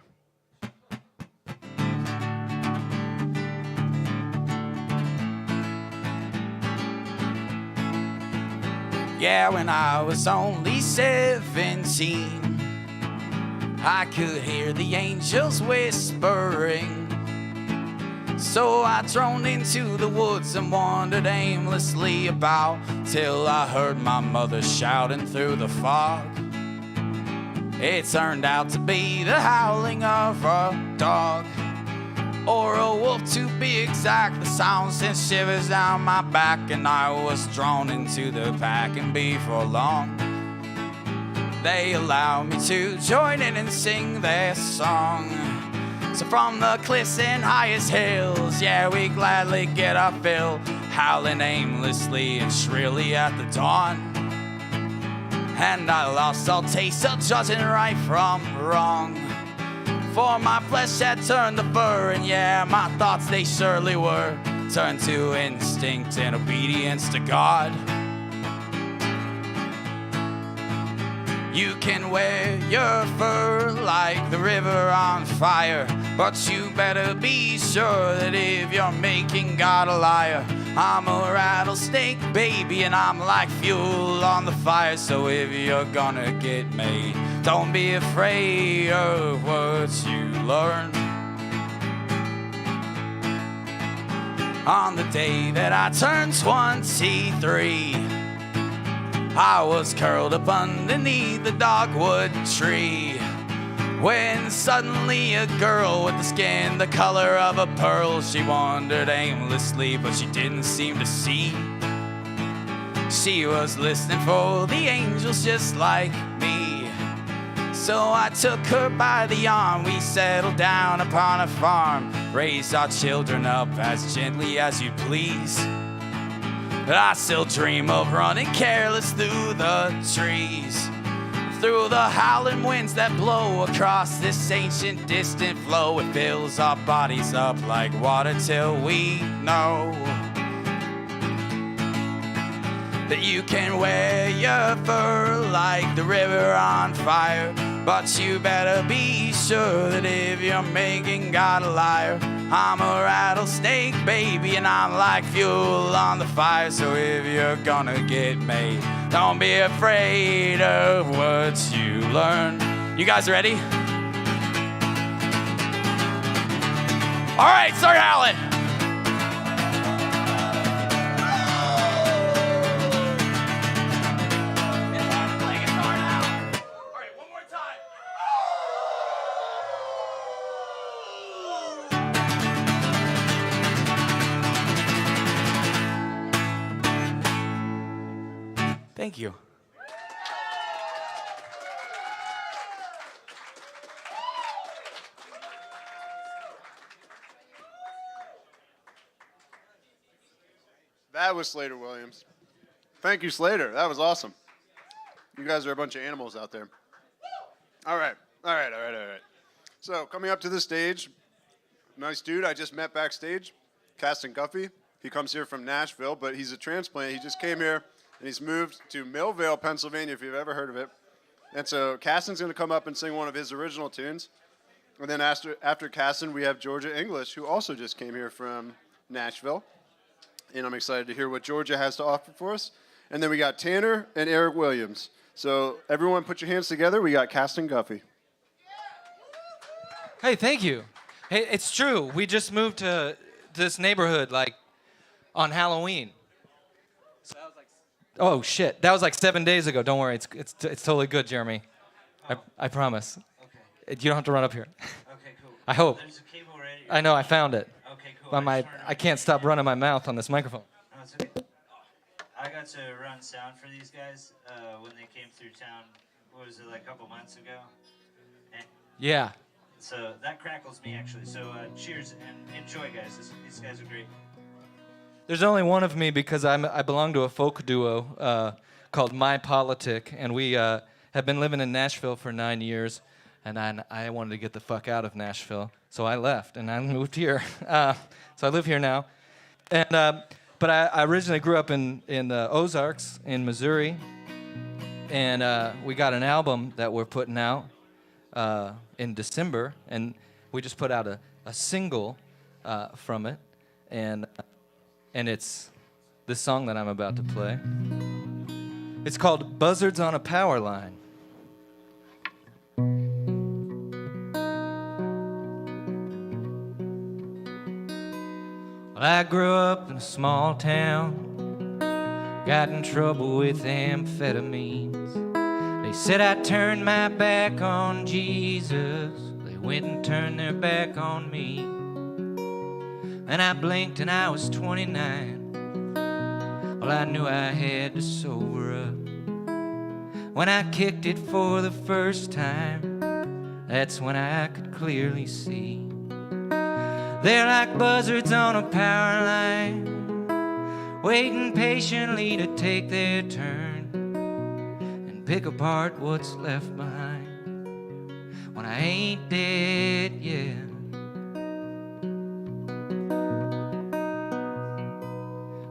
Yeah, when I was only 17, I could hear the angels whispering. So I droned into the woods and wandered aimlessly about till I heard my mother shouting through the fog. It turned out to be the howling of a dog, or a wolf to be exact. The sound sent shivers down my back, and I was drawn into the pack. And before long, they allowed me to join in and sing their song. So from the cliffs and highest hills, yeah, we gladly get our fill, howling aimlessly and shrilly at the dawn. And I lost all taste of judging right from wrong, for my flesh had turned to fur, and yeah, my thoughts they surely were turned to instinct and obedience to God. You can wear your fur like the river on fire, but you better be sure that if you're making God a liar, I'm a rattlesnake, baby, and I'm like fuel on the fire. So if you're gonna get made, don't be afraid of what you learn. On the day that I turned 23, I was curled up underneath the dogwood tree, when suddenly a girl with the skin the color of a pearl, she wandered aimlessly, but she didn't seem to see. She was listening for the angels just like me. So I took her by the arm, we settled down upon a farm, raised our children up as gently as you please. But I still dream of running careless through the trees, through the howling winds that blow across this ancient distant flow. It fills our bodies up like water till we know that you can wear your fur like the river on fire, but you better be sure that if you're making God a liar, I'm a rattlesnake, baby, and I'm like fuel on the fire. So if you're gonna get made, don't be afraid of what you learn. You guys ready? All right, start howling. Thank you. That was Slater Williams. Thank you, Slater. That was awesome. You guys are a bunch of animals out there. All right. So coming up to the stage, nice dude I just met backstage, Caston Guffey. He comes here from Nashville, but he's a transplant. He just came here, and he's moved to Millvale, Pennsylvania, if you've ever heard of it. And so Caston's going to come up and sing one of his original tunes. And then after Caston, we have Georgia English, who also just came here from Nashville. And I'm excited to hear what Georgia has to offer for us. And then we got Tanner and Eric Williams. So everyone put your hands together. We got Caston Guffey. Hey, thank you. Hey, it's true. We just moved to this neighborhood, like, on Halloween. So that was like, oh, shit. That was like 7 days ago. Don't worry. It's totally good, Jeremy. I promise. Okay. You don't have to run up here. Okay, cool. I hope. There's a cable right here. I know. I found it. Okay, cool. But I can't stop running my mouth on this microphone. No, it's okay. I got to run sound for these guys when they came through town, what was it, like a couple months ago? And Yeah. so that crackles me, actually. So cheers and enjoy, guys. These guys are great. There's only one of me because I belong to a folk duo called My Politic, and we have been living in Nashville for 9 years, and I wanted to get the fuck out of Nashville, so I left, and I moved here. So I live here now. And but I originally grew up in the Ozarks in Missouri, and we got an album that we're putting out in December, and we just put out a single from it, and it's this song that I'm about to play. It's called Buzzards on a Power Line. Well, I grew up in a small town, got in trouble with amphetamines. They said I turned my back on Jesus. They went and turned their back on me. And I blinked and I was 29. Well, I knew I had to sober up. When I kicked it for the first time, that's when I could clearly see. They're like buzzards on a power line, waiting patiently to take their turn and pick apart what's left behind when I ain't dead yet.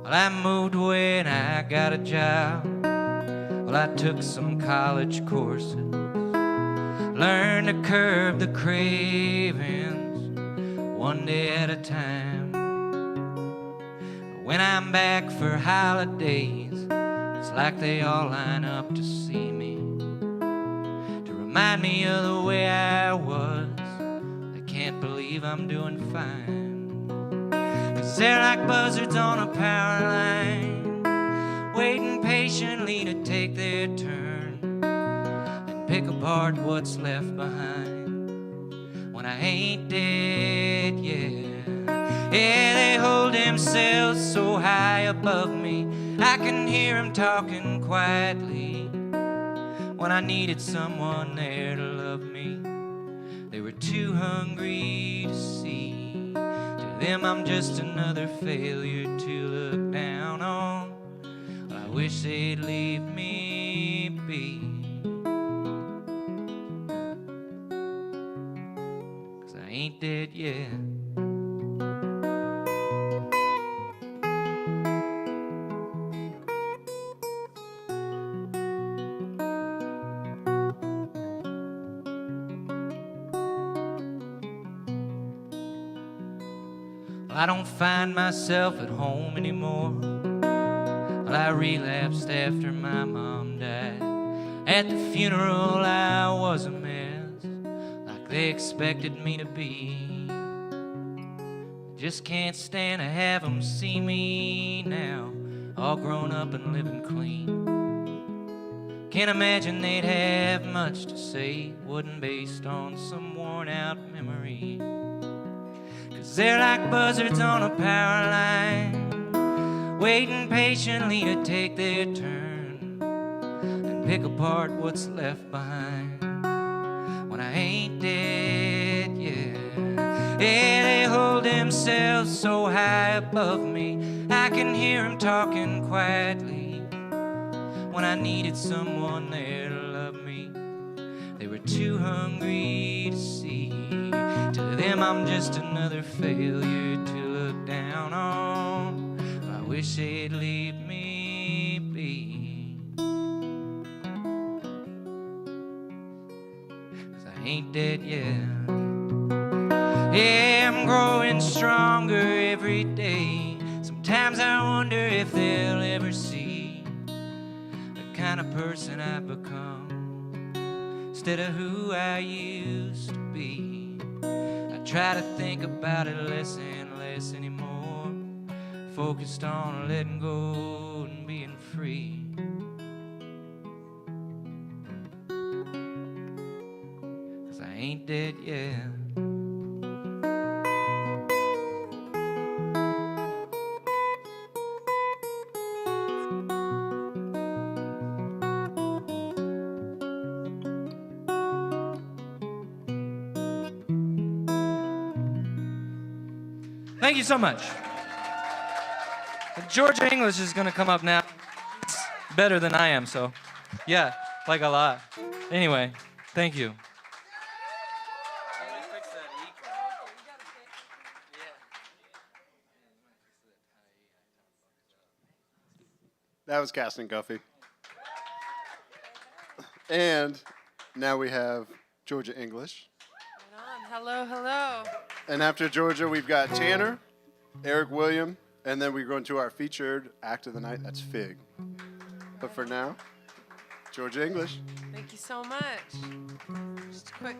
Well, I moved away and I got a job. Well, I took some college courses, learned to curb the cravings one day at a time. When I'm back for holidays, it's like they all line up to see me, to remind me of the way I was. I can't believe I'm doing fine. 'Cause they're like buzzards on a power line, waiting patiently to take their turn and pick apart what's left behind when I ain't dead yet. Yeah, they hold themselves so high above me, I can hear them talking quietly. When I needed someone there to love me, they were too hungry to see. To them I'm just another failure to look down on. I wish they'd leave me be, 'cause I ain't dead yet. I don't find myself at home anymore. Well, I relapsed after my mom died. At the funeral I was a mess, like they expected me to be. I just can't stand to have them see me now, all grown up and living clean. Can't imagine they'd have much to say, wasn't based on some worn out memory. 'Cause they're like buzzards on a power line, waiting patiently to take their turn and pick apart what's left behind when I ain't dead yet. Yeah, they hold themselves so high above me, I can hear them talking quietly. When I needed someone there to love me, they were too hungry to see. To them I'm just another failure to look down on. I wish they'd leave me be, 'cause I ain't dead yet. Yeah, I'm growing stronger every day. Sometimes I wonder if they'll ever see the kind of person I've become instead of who I used to be. I try to think about it less and less anymore, focused on letting go and being free. 'Cause I ain't dead yet. Thank you so much. Georgia English is going to come up now. It's better than I am, so yeah, like a lot. Anyway, thank you. That was Casting Guffey. And now we have Georgia English. Hello, hello. And after Georgia, we've got Tanner, Eric William, and then we're going to our featured act of the night. That's Fig. But for now, Georgia English. Thank you so much. Just quick.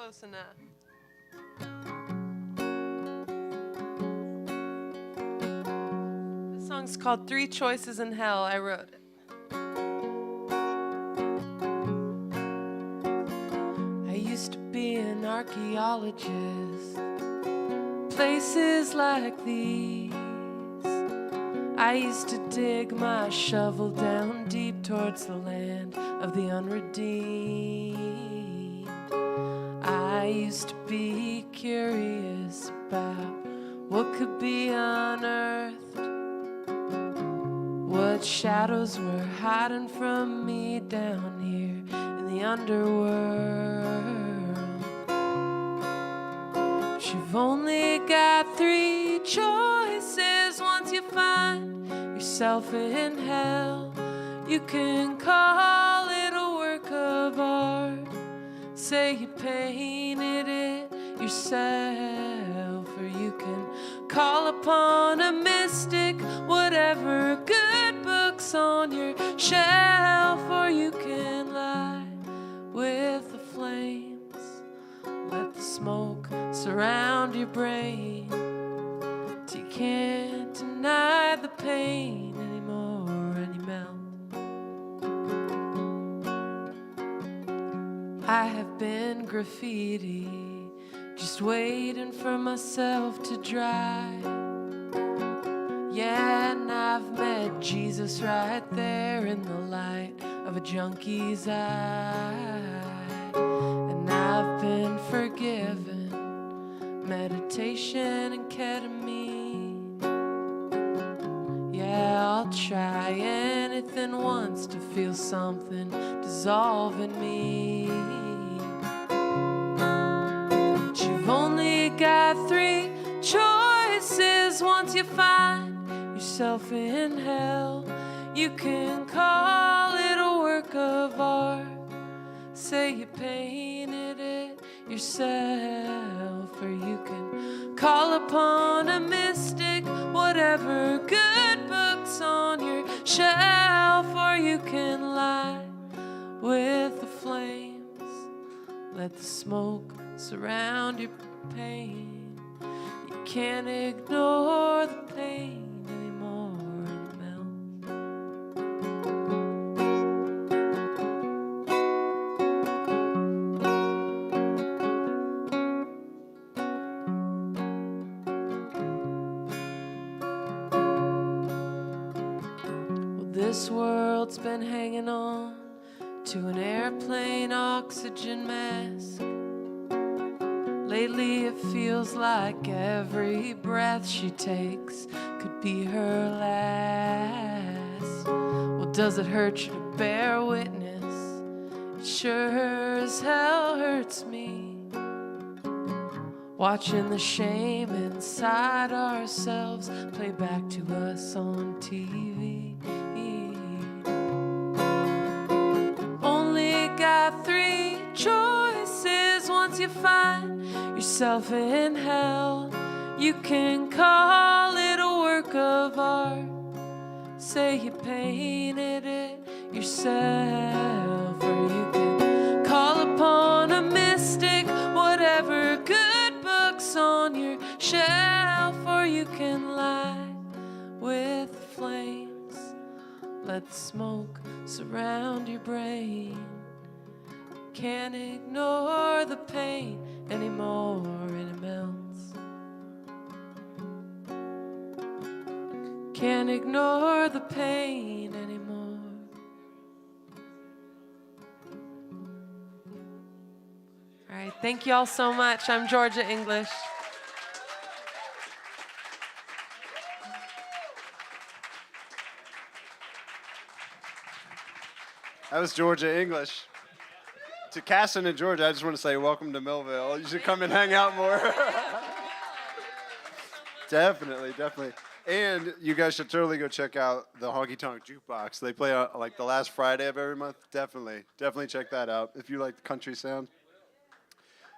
close enough. This song's called Three Choices in Hell. I wrote it. I used to be an archaeologist. Places like these, I used to dig my shovel down deep towards the land of the unredeemed. I used to be curious about what could be unearthed, what shadows were hiding from me down here in the underworld. But you've only got three choices once you find yourself in hell. You can call it a work of art, say you painted it yourself, or you can call upon a mystic, whatever good book's on your shelf, or you can lie with the flames. Let the smoke surround your brain till you can't deny the pain anymore, and you melt. I have been graffiti, just waiting for myself to dry. Yeah, and I've met Jesus right there in the light of a junkie's eye. And I've been forgiven, meditation and ketamine. Yeah, I'll try anything once to feel something dissolve in me. But you've only got three choices once you find yourself in hell. You can call it a work of art, say you painted it yourself, or you can call upon a mystic, whatever good book's on your shelf, or you can lie with the flames. Let the smoke surround your pain. You can't ignore the pain anymore, and it melts. This world's been hanging on to an airplane oxygen mask. Lately it feels like every breath she takes could be her last. Well, does it hurt you to bear witness? It sure as hell hurts me, watching the shame inside ourselves play back to us on TV. Only got three choices once you find yourself in hell. You can call it a work of art, say you painted it yourself, or you can call upon a mystic, whatever good book's on your shelf, or you can lie with flames. Let the smoke surround your brain. Can't ignore the pain anymore, and it melts. Can't ignore the pain anymore. All right, thank you all so much. I'm Georgia English. That was Georgia English. To Casson and Georgia, I just want to say welcome to Millville. You should come and hang out more. Definitely. And you guys should totally go check out the Honky Tonk Jukebox. They play like the last Friday of every month. Definitely check that out if you like country sound.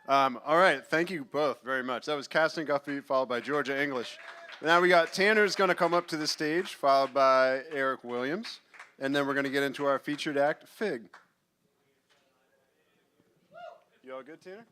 All right, thank you both very much. That was Casson Guffey, followed by Georgia English. Now we got Tanner's going to come up to the stage, followed by Eric Williams. And then we're going to get into our featured act, Fig. You all good, Tanner?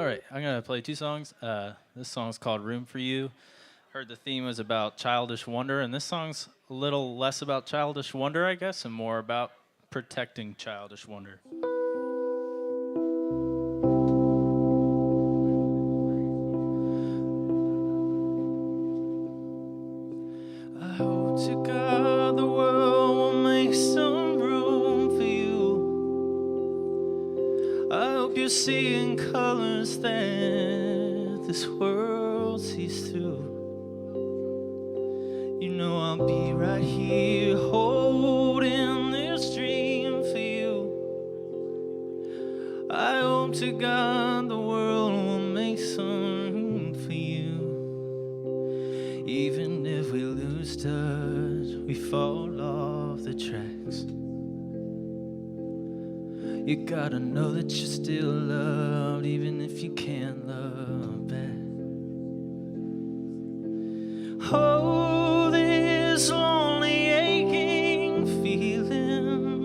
All right, I'm gonna play two songs. This song's called "Room for You." Heard the theme was about childish wonder, and this song's a little less about childish wonder, I guess, and more about protecting childish wonder. I hope to God the world will make some room for you. I hope you're seeing colors that this world sees through. You know I'll be right here holding this dream for you. I hope to God the world will make some room for you. Even if we lose touch, we fall off the tracks. You gotta know that you're still loved, even if you can't love back. Oh, this lonely aching feeling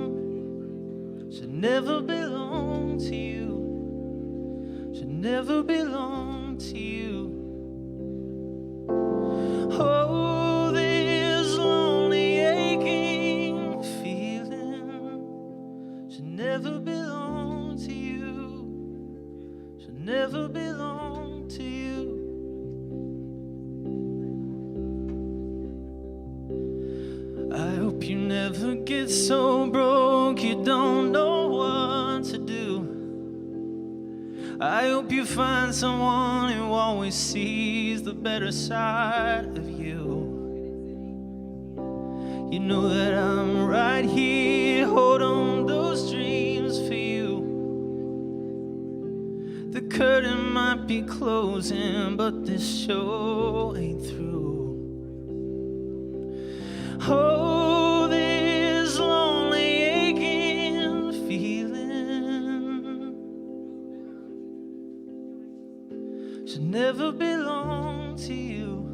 should never belong to you, should never belong to you. Oh, this lonely aching feeling should never belong to you, should never belong to you. I hope you never get so broke you don't know what to do. I hope you find someone who always sees the better side of you. You know that I'm right here, hold on those dreams for you. The curtain might be closing, but this show ain't through. Oh, this lonely aching feeling should never belong to you,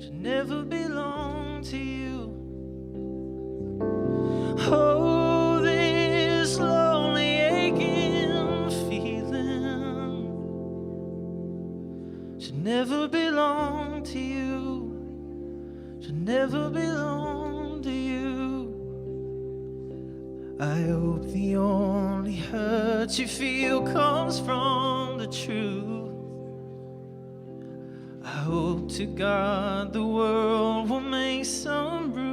should never belong to you. Oh, this lonely aching feeling should never belong to you, should never belong to you. I hope the only hurt you feel comes from the truth. I hope to God the world will make some room.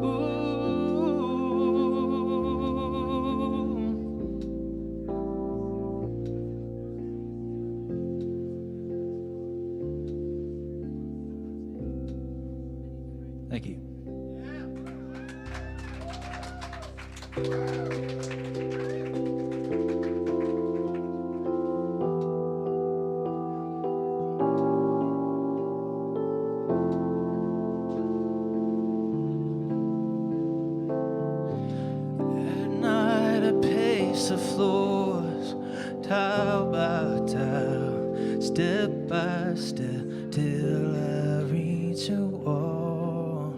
Ooh. Thank you. At night I pace the floors, tile by tile, step by step, till I reach a wall.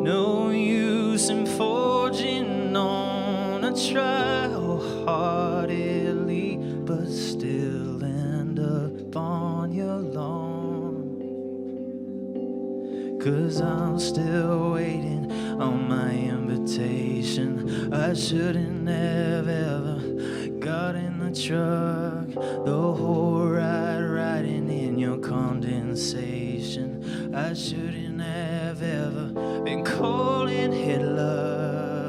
No use in forging on a trial heartedly, but still end up on your lawn. 'Cause I'm still waiting on my invitation. I shouldn't have ever got in the truck, the whole ride riding in your condensation. I shouldn't have ever been calling it love.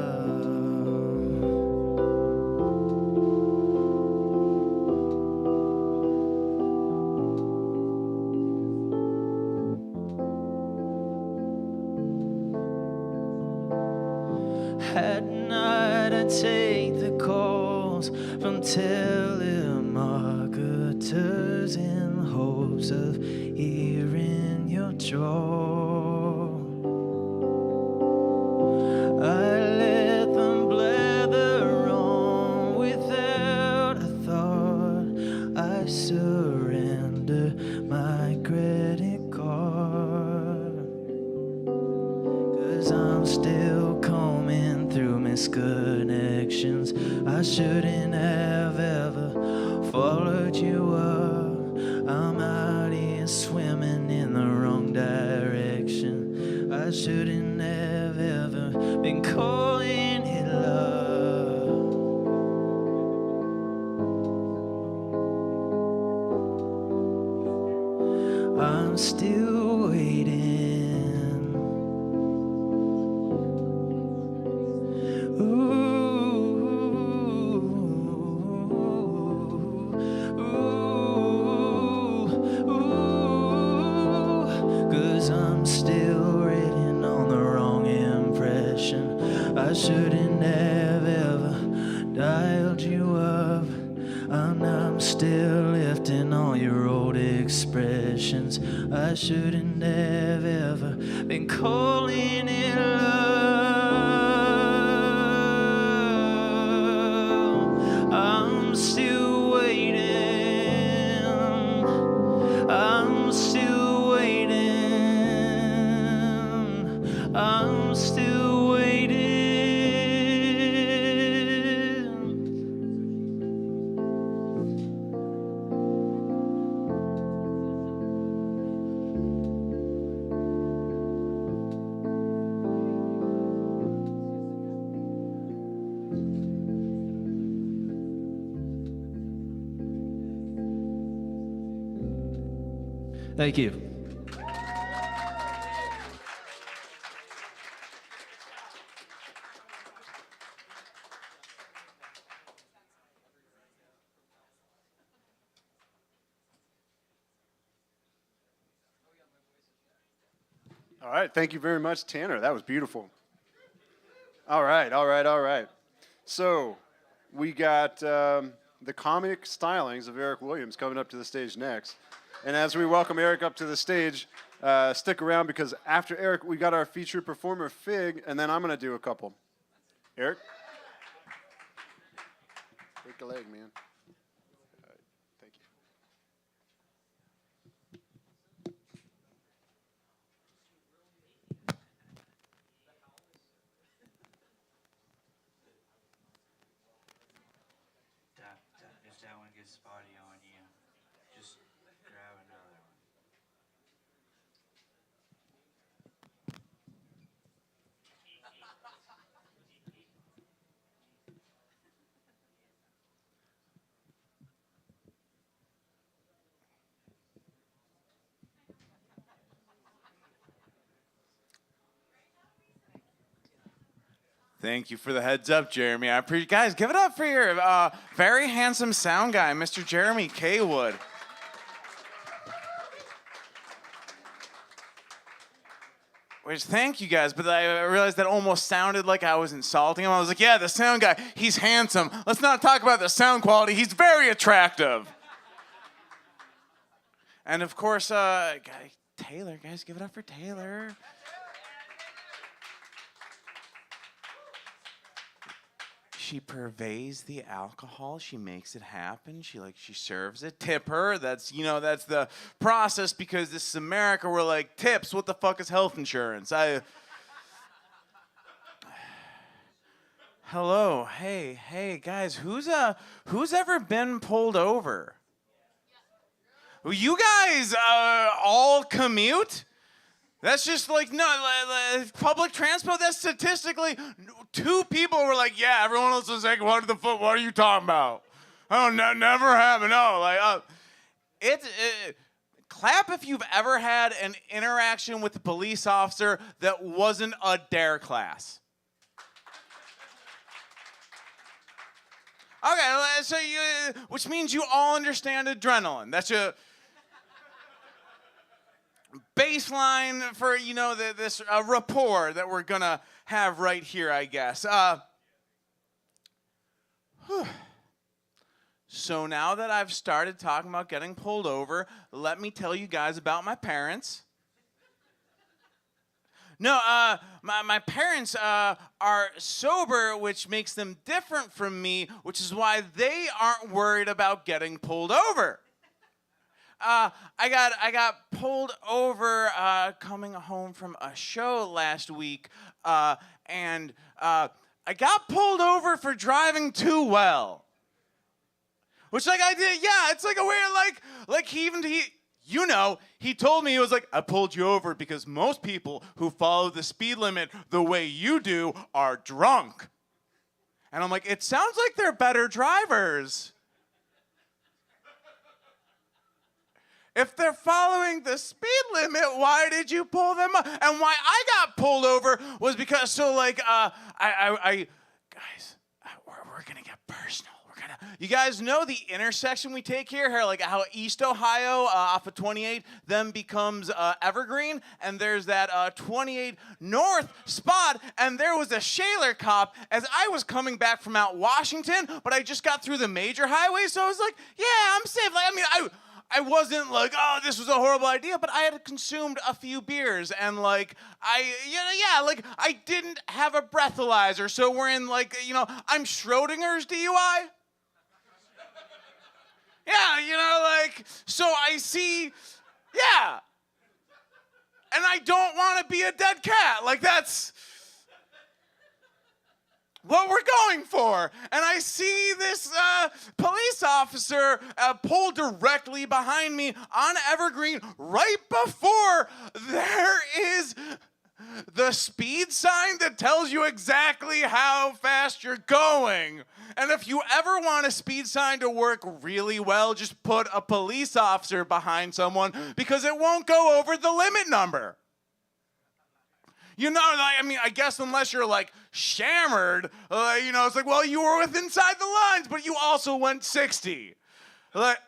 At night I take the calls from telemarketers in hopes of hearing your drawl. I let them blather on without a thought. I surrender my credit card. 'Cause 'cause I'm still combing through misconnections. I shouldn't have ever followed you up. I'm out here swimming in the wrong direction. I shouldn't have ever been calling it love. I'm still waiting. Cause I'm still waiting on the wrong impression. I shouldn't have ever dialed you up. I'm still lifting all your old expressions. I shouldn't have ever been calling it love. I'm still waiting. I'm still waiting. I'm still waiting. Thank you. All right, thank you very much, Tanner. That was beautiful. All right. So we got the comic stylings of Eric Williams coming up to the stage next. And as we welcome Eric up to the stage, stick around because after Eric, we got our featured performer, Fig, and then I'm going to do a couple. Eric? Break a leg, man. All right, thank you. If that one gets spotty on you, just grab another one. Thank you for the heads up, Jeremy. I appreciate. Guys, give it up for your very handsome sound guy, Mr. Jeremy Kaywood. Which, thank you guys, but I realized that almost sounded like I was insulting him. I was like, yeah, the sound guy, he's handsome. Let's not talk about the sound quality. He's very attractive. And of course, Taylor, guys, give it up for Taylor. She purveys the alcohol. She makes it happen. She serves it. Tip her. That's the process because this is America. We're like, tips. What the fuck is health insurance? Hello. Hey, guys. Who's ever been pulled over? You guys all commute? That's just public transport. That's statistically 2 people were like, yeah, everyone else was like, what are you talking about? Oh, never happened. No, clap if you've ever had an interaction with a police officer that wasn't a dare class. Okay, so which means you all understand adrenaline. That's a baseline for, this rapport that we're gonna have right here, I guess. So now that I've started talking about getting pulled over, let me tell you guys about my parents. No, my parents are sober, which makes them different from me, which is why they aren't worried about getting pulled over. I got pulled over coming home from a show last week, and I got pulled over for driving too well. Which, like, I did, yeah, it's like a weird, like he told me, he was like, I pulled you over because most people who follow the speed limit the way you do are drunk. And I'm like, it sounds like they're better drivers. If they're following the speed limit, why did you pull them up? And why I got pulled over was because, so like, guys, we're gonna get personal. You guys know the intersection we take here, like how East Ohio off of 28 then becomes Evergreen, and there's that 28 North spot, and there was a Shaler cop as I was coming back from Mount Washington, but I just got through the major highway, so I was like, yeah, I'm safe. Like, I mean, I wasn't like, oh, this was a horrible idea, but I had consumed a few beers, and like, like, I didn't have a breathalyzer, so we're in like, I'm Schrodinger's DUI. Yeah, like, so I see, yeah. And I don't want to be a dead cat. Like, that's what we're going for. And I see this police officer pull directly behind me on Evergreen right before there is the speed sign that tells you exactly how fast you're going. And if you ever want a speed sign to work really well, just put a police officer behind someone because it won't go over the limit number. I guess unless you're like shammered, it's like, well, you were within inside the lines, but you also went 60. Like,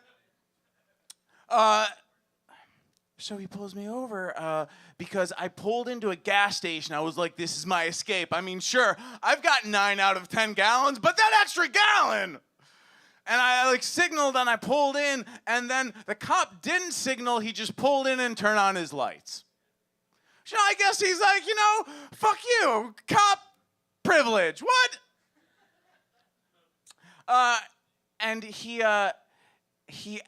so he pulls me over because I pulled into a gas station. I was like, this is my escape. I mean, sure, I've got 9 out of 10 gallons, but that extra gallon. And I like signaled and I pulled in, and then the cop didn't signal. He just pulled in and turned on his lights. So I guess he's like, fuck you, cop privilege. What? And he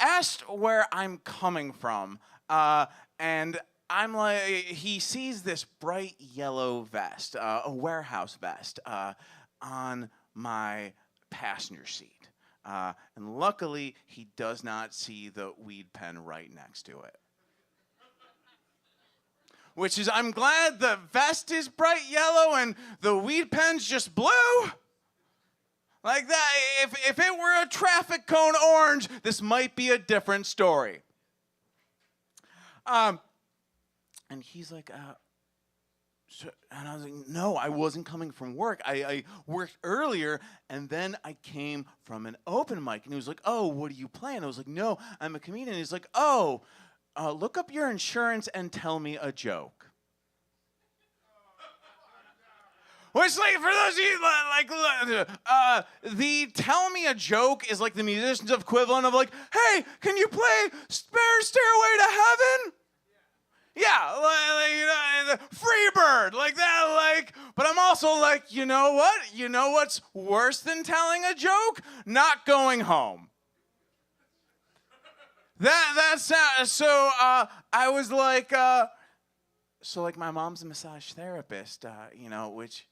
asked where I'm coming from. And I'm like, he sees this bright yellow vest, a warehouse vest, on my passenger seat. And luckily, he does not see the weed pen right next to it. Which is, I'm glad the vest is bright yellow and the weed pen's just blue. Like that, if it were a traffic cone orange, this might be a different story. And he's like, and I was like, no, I wasn't coming from work. I worked earlier, and then I came from an open mic. And he was like, oh, what are you playing? I was like, no, I'm a comedian. And he's like, oh, look up your insurance and tell me a joke. Which, like, for those of you, the tell me a joke is like the musician's equivalent of like, hey, can you play Stairway to Heaven? Yeah, Free Bird, like that, like, but I'm also like, you know what? You know what's worse than telling a joke? Not going home. That's so I was like, so like my mom's a massage therapist, which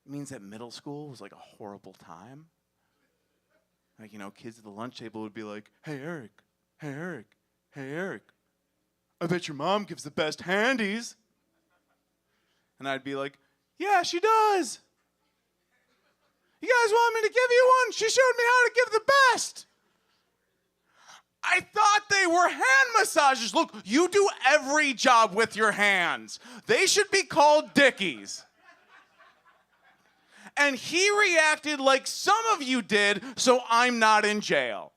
means that middle school was like a horrible time. Like, kids at the lunch table would be like, hey, Eric, hey, Eric, hey, Eric, I bet your mom gives the best handies. And I'd be like, yeah, she does. You guys want me to give you one? She showed me how to give the best. I thought they were hand massagers. Look, you do every job with your hands. They should be called dickies. And he reacted like some of you did, so I'm not in jail.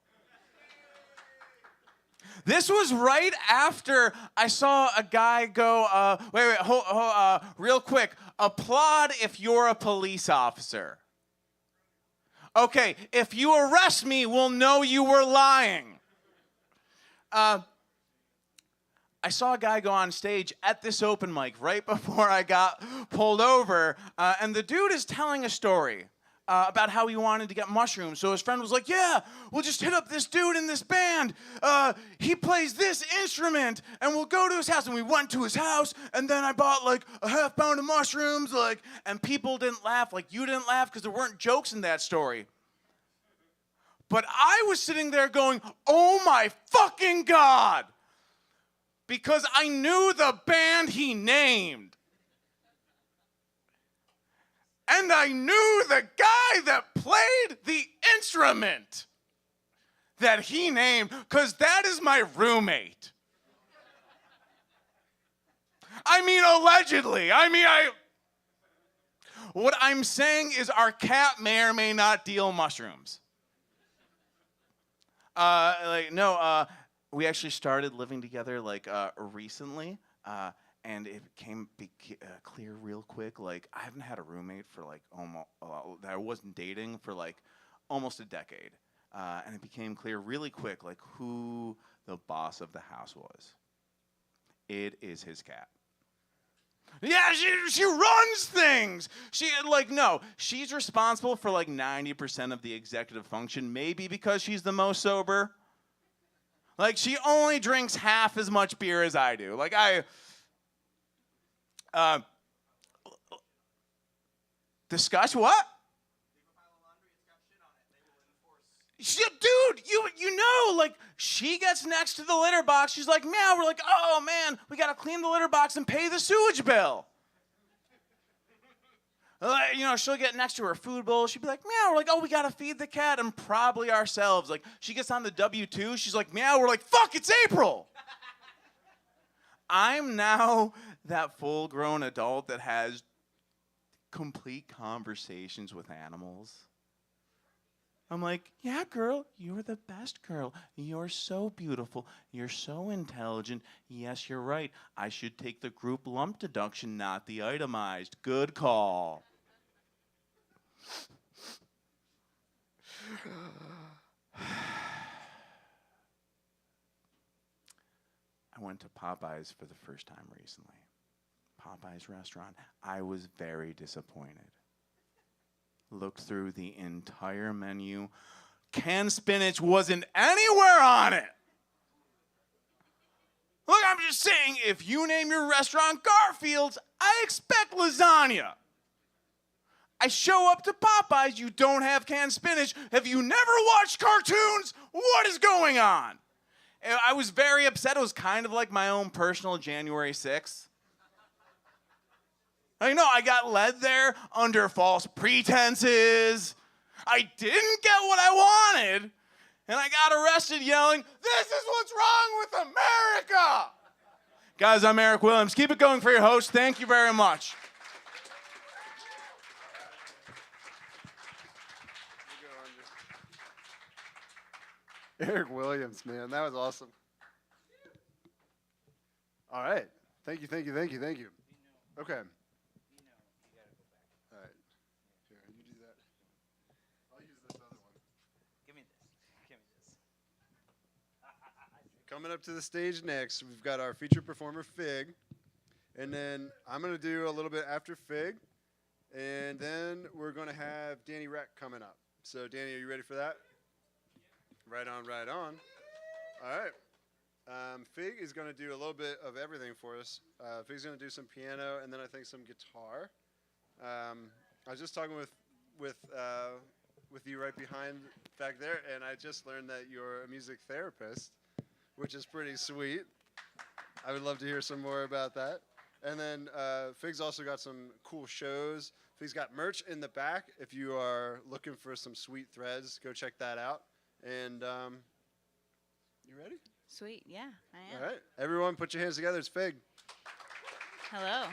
This was right after I saw a guy go, real quick, applaud if you're a police officer. Okay, if you arrest me, we'll know you were lying. I saw a guy go on stage at this open mic right before I got pulled over, and the dude is telling a story about how he wanted to get mushrooms. So his friend was like, yeah, we'll just hit up this dude in this band. He plays this instrument, and we'll go to his house. And we went to his house, and then I bought like a half pound of mushrooms, and people didn't laugh. Like, you didn't laugh because there weren't jokes in that story. But I was sitting there going, oh my fucking God, because I knew the band he named. And I knew the guy that played the instrument that he named, because that is my roommate. I mean, allegedly. What I'm saying is our cat may or may not deal mushrooms. We actually started living together recently. And it became clear real quick. Like, I haven't had a roommate for that I wasn't dating for almost a decade. And it became clear really quick who the boss of the house was. It is his cat. Yeah, she runs things. She's responsible for 90% of the executive function, maybe because she's the most sober. She only drinks half as much beer as I do. Discuss what? Dude, she gets next to the litter box. She's like, meow. We're like, oh man, we gotta clean the litter box and pay the sewage bill. She'll get next to her food bowl. She'd be like, meow. We're like, oh, we gotta feed the cat and probably ourselves. She gets on the W-2. She's like, meow. We're like, fuck, it's April. I'm now that full-grown adult that has complete conversations with animals. I'm like, yeah, girl, you're the best girl. You're so beautiful. You're so intelligent. Yes, you're right. I should take the group lump deduction, not the itemized. Good call. I went to Popeyes for the first time recently. Popeyes restaurant. I was very disappointed. Looked through the entire menu. Canned spinach wasn't anywhere on it. Look, I'm just saying, if you name your restaurant Garfield's, I expect lasagna. I show up to Popeyes, you don't have canned spinach. Have you never watched cartoons? What is going on? I was very upset. It was kind of like my own personal January 6th. I know, I got led there under false pretenses. I didn't get what I wanted, and I got arrested yelling, "This is what's wrong with America!" Guys, I'm Eric Williams. Keep it going for your host. Thank you very much. Eric Williams, man, that was awesome. All right. Thank you. Okay. All right. Here, you do that. I'll use this other one. Give me this. Coming up to the stage next, we've got our featured performer, Fig. And then I'm going to do a little bit after Fig. And then we're going to have Danny Reck coming up. So, Danny, are you ready for that? Right on. All right. Fig is going to do a little bit of everything for us. Fig's going to do some piano and then I think some guitar. I was just talking with you right behind back there, and I just learned that you're a music therapist, which is pretty sweet. I would love to hear some more about that. And then Fig's also got some cool shows. Fig's got merch in the back. If you are looking for some sweet threads, go check that out. And you ready? Sweet, yeah, I am. All right, everyone put your hands together. It's Fig. Hello.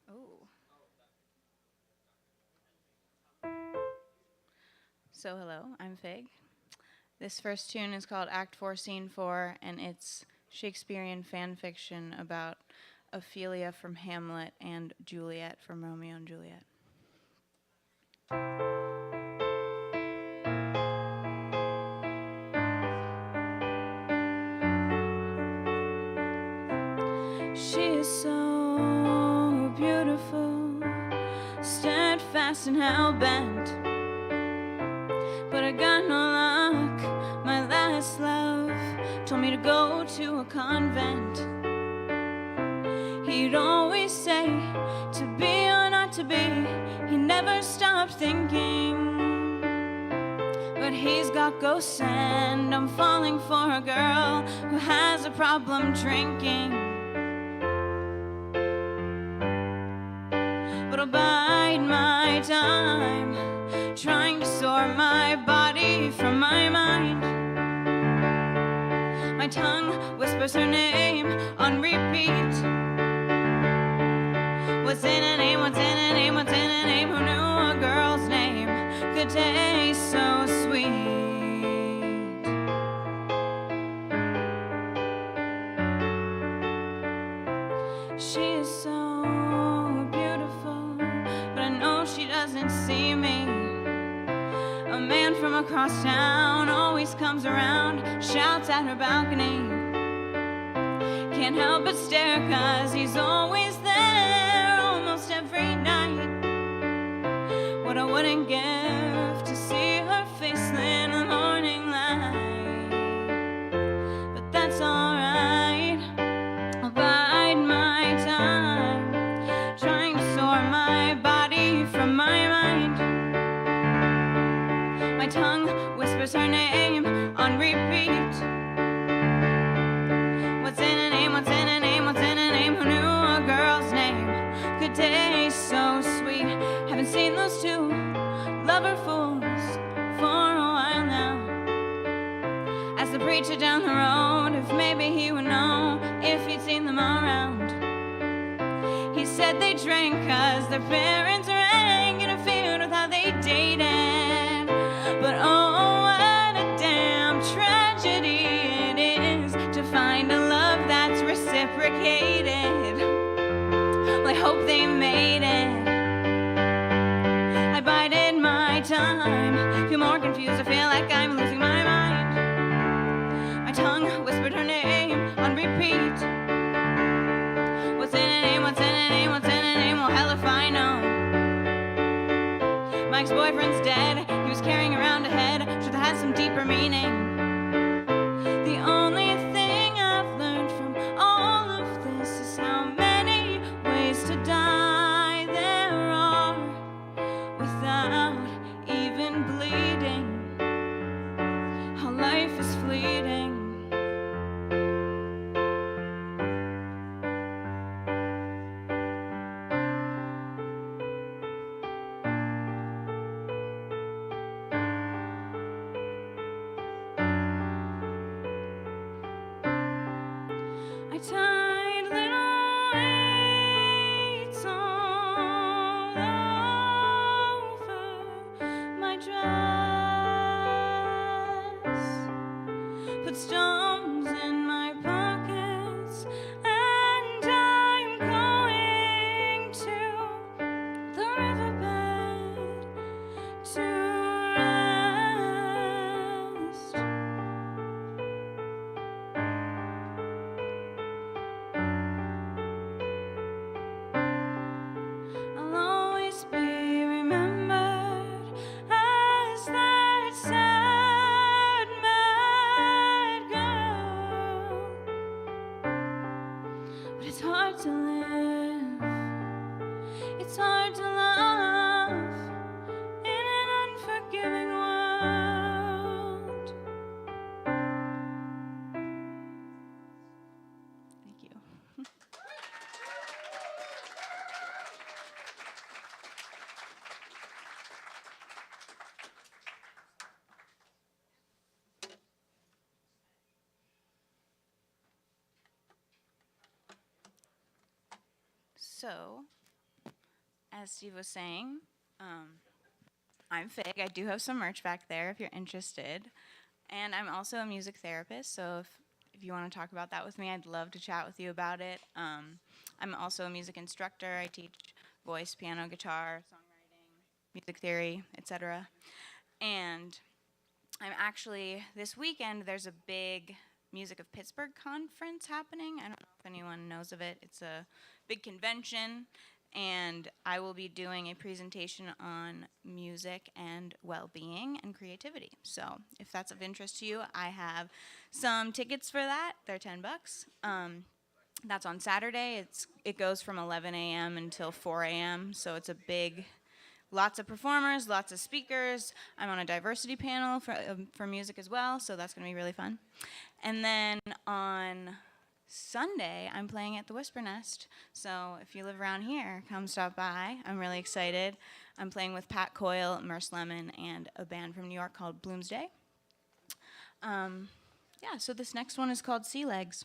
Oh. So hello, I'm Fig. This first tune is called Act 4, Scene 4, and it's Shakespearean fan fiction about Ophelia from Hamlet and Juliet from Romeo and Juliet. She is so beautiful, steadfast and hell-bent. But I got no luck. My last love told me to go to a convent. He'd always say to be or not to be. He never stopped thinking. But he's got ghosts and I'm falling for a girl who has a problem drinking. But I'll bide my time, trying to sort my body from my mind. My tongue whispers her name on repeat. What's in a name, what's in a name, what's in a name? Who knew a girl's name could taste so sweet? She is so beautiful, but I know she doesn't see me. A man from across town always comes around, shouts at her balcony. Can't help but stare 'cause he's always there, almost every night. What I wouldn't give to see her face in the morning light. But that's alright, I'll bide my time, trying to sort my body from my mind. My tongue whispers her name on repeat. What's in a name, what's in a name, what's in a name? Who knew a girl's name could taste so sweet? Haven't seen those two lover fools for a while now. Asked the preacher down the road if maybe he would know if he'd seen them all around. He said they drank 'cause their parents drank, interfered with how they dated. But oh, what a damn tragedy it is to find a love that's reciprocated. Well, I hope they made it. I bided my time, feel more confused, I feel like I'm losing my mind. My tongue whispered her name on repeat. What's in a name, what's in a name, what's in a name? Well, hell if I know. My ex-boyfriend's dead, he was carrying around a head, sure that has some deeper meaning. The only thing I've learned from all of this is how many ways to die there are without even bleeding. How life is fleeting. I tied little weights all over my dress, put stones in my pockets, and I'm going to the riverbed to rest. I'll always be remembered as that sad, mad girl. But it's hard to live, it's hard to love in an unforgiving world. Thank you. So, as Steve was saying, I'm Fig. I do have some merch back there if you're interested. And I'm also a music therapist, so if you want to talk about that with me, I'd love to chat with you about it. I'm also a music instructor. I teach voice, piano, guitar, songwriting, music theory, etc. And I'm actually, this weekend, there's a big Music of Pittsburgh conference happening. I don't know if anyone knows of it. It's a big convention, and I will be doing a presentation on music and well-being and creativity. So if that's of interest to you, I have some tickets for that. They're $10. That's on Saturday. It goes from 11 a.m. until 4 a.m. So it's a big, lots of performers, lots of speakers. I'm on a diversity panel for music as well, so that's going to be really fun. And then on Sunday, I'm playing at the Whisper Nest. So if you live around here, come stop by. I'm really excited. I'm playing with Pat Coyle, Merce Lemon, and a band from New York called Bloomsday. Yeah, so this next one is called Sea Legs.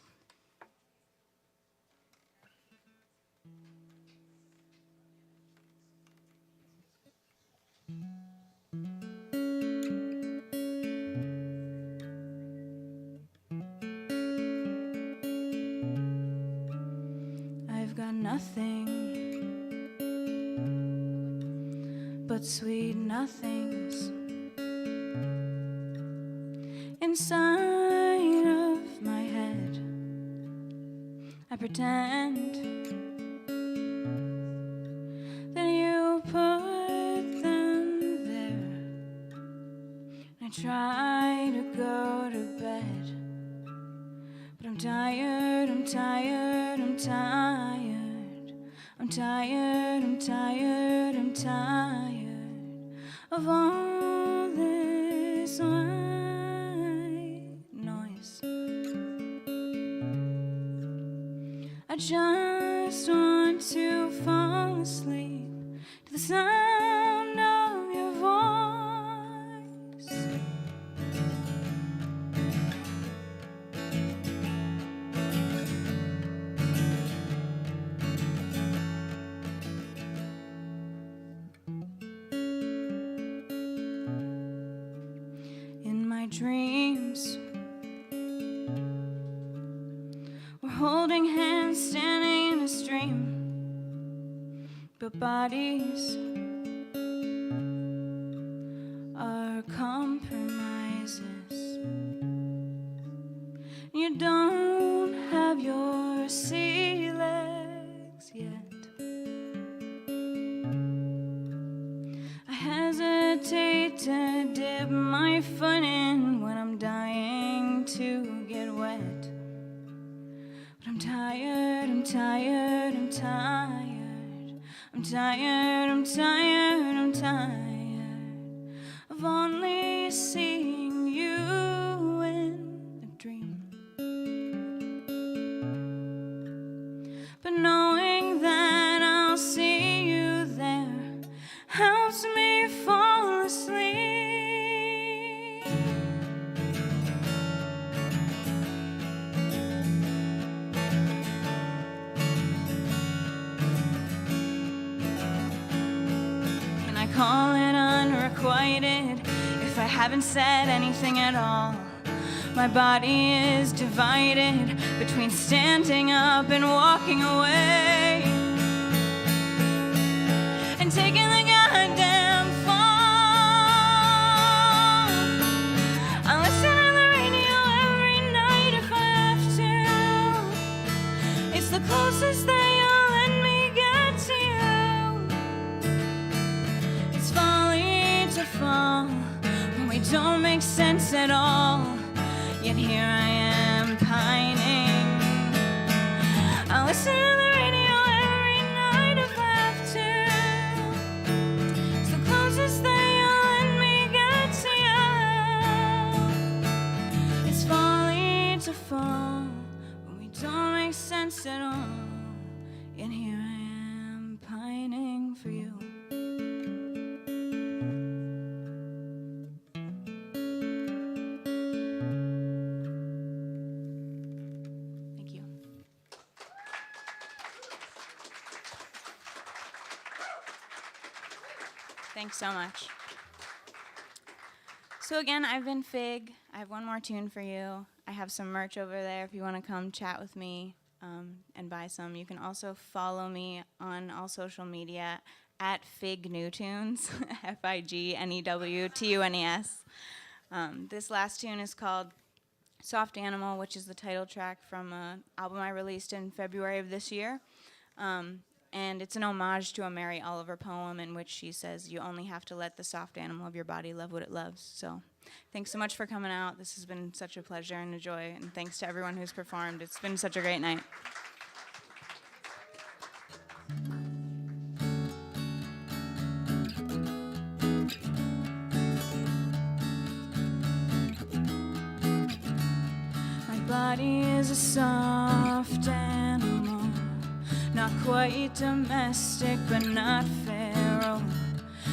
I've got nothing but sweet nothings inside of my head. I pretend that you put them there. I try to go to bed, but I'm tired, I'm tired, I'm tired. I'm tired, I'm tired, I'm tired of all this white noise. I just want to fall asleep to the sound of your voice. In my dreams, we're holding hands, standing in a stream, but bodies are compromises. You don't have your sea legs yet. I hesitate to dip my foot in when I'm dying to get wet. But I'm tired, I'm tired, I'm tired. I'm tired, I'm tired, I'm tired of only seeing you in a dream. But knowing that I'll see you there helps me fall asleep. Can I call it unrequited if I haven't said anything at all? My body is divided between standing up and walking away and taking the goddamn fall. I listen to the radio every night if I have to. It's the closest that you'll let me get to you. It's folly to fall when we don't make sense at all. Yet here I am pining. I listen to the radio every night if I have to. It's the closest that you'll let me get to you. It's folly to fall when we don't make sense at all. Yet here I am pining for you. Thanks so much. So again, I've been Fig. I have one more tune for you. I have some merch over there if you want to come chat with me and buy some. You can also follow me on all social media at Fig New Tunes, FIGNEWTUNES. This last tune is called Soft Animal, which is the title track from an album I released in February of this year. And it's an homage to a Mary Oliver poem in which she says, "You only have to let the soft animal of your body love what it loves." So thanks so much for coming out. This has been such a pleasure and a joy. And thanks to everyone who's performed. It's been such a great night. My body is a soft animal, not quite domestic, but not feral.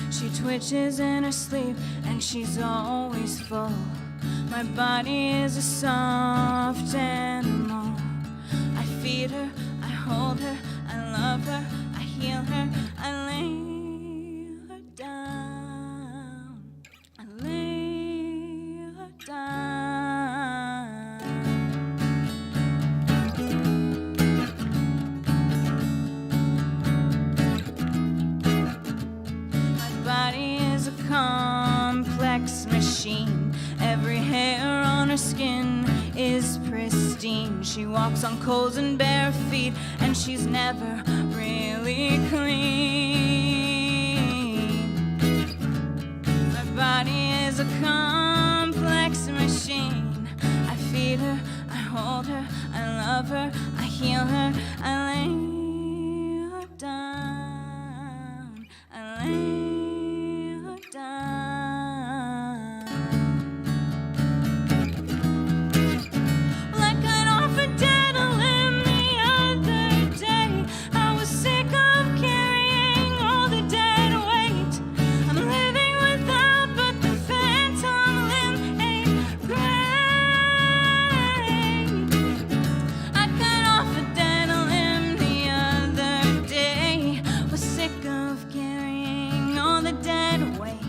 She twitches in her sleep, and she's always full. My body is a soft animal. I feed her, I hold her, I love her, I heal her, I lay her down, I lay her down. Body is a complex machine. Every hair on her skin is pristine. She walks on coals and bare feet, and she's never really clean. My body is a complex machine. I feed her, I hold her, I love her, I heal her, I lay her down, I lay down. Like I'd offered dead a limb the other day. I was sick of carrying all the dead weight. I'm living without, but the phantom limb ain't great. I cut off a dead limb the other day. Was sick of carrying all the dead weight.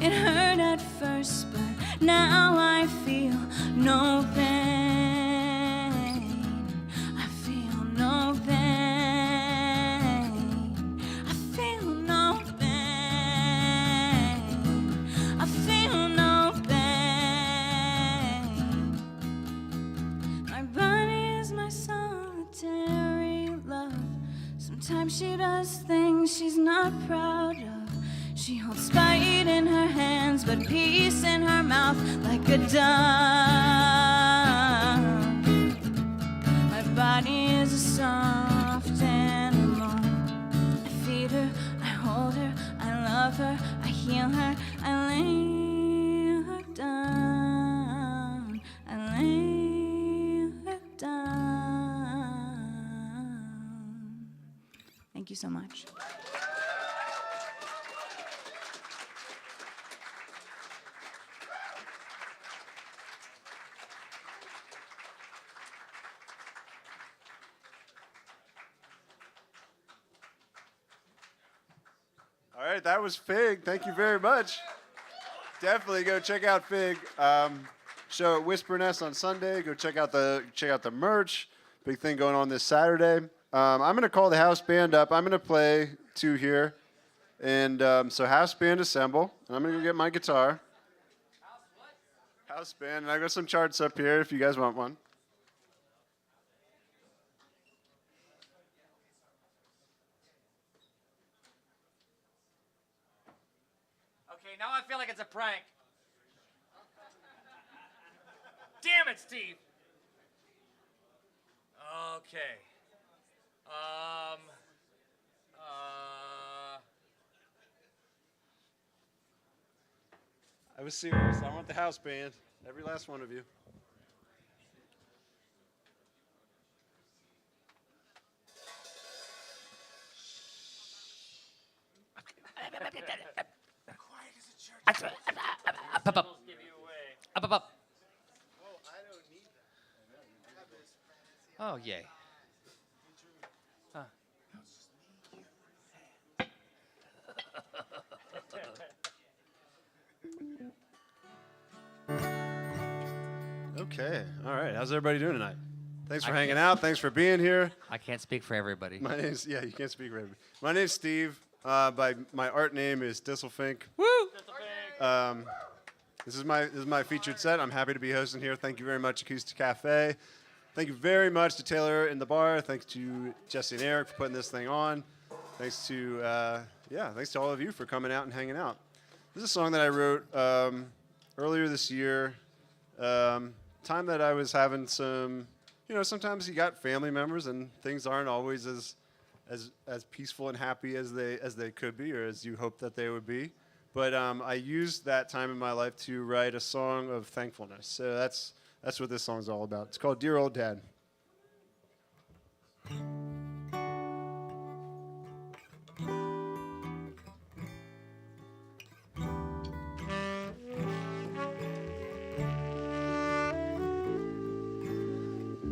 It hurt at first, but now I feel no pain. I feel no pain. I feel no pain. I feel no pain. My body is my solitary love. Sometimes she does things she's not proud of. She holds spite in her hands, but peace in her mouth like a dove. My body is a soft animal. I feed her, I hold her, I love her, I heal her, I lay her down, I lay her down. Thank you so much. All right, that was Fig. Thank you very much. Definitely go check out Fig. Show at Whisper Nest on Sunday. Go check out the merch. Big thing going on this Saturday. I'm gonna call the house band up. I'm gonna play 2 here, and so house band assemble. And I'm gonna go get my guitar. House band, and I got some charts up here if you guys want one. Okay, now I feel like it's a prank. Damn it, Steve. Okay. I was serious. I want the house band. Every last one of you. Up. Oh, yay. Huh. Okay. All right. How's everybody doing tonight? Thanks for hanging out. Thanks for being here. I can't speak for everybody. My name's you can't speak for everybody. My name's Steve. By my art name is Distelfink. Woo! This is my featured set. I'm happy to be hosting here. Thank you very much, AcoustiCafe. Thank you very much to Taylor in the bar. Thanks to Jesse and Eric for putting this thing on. Thanks to thanks to all of you for coming out and hanging out. This is a song that I wrote earlier this year. Time that I was having some, sometimes you got family members and things aren't always as peaceful and happy as they could be or as you hope that they would be. But I used that time in my life to write a song of thankfulness. So that's what this song's all about. It's called Dear Old Dad.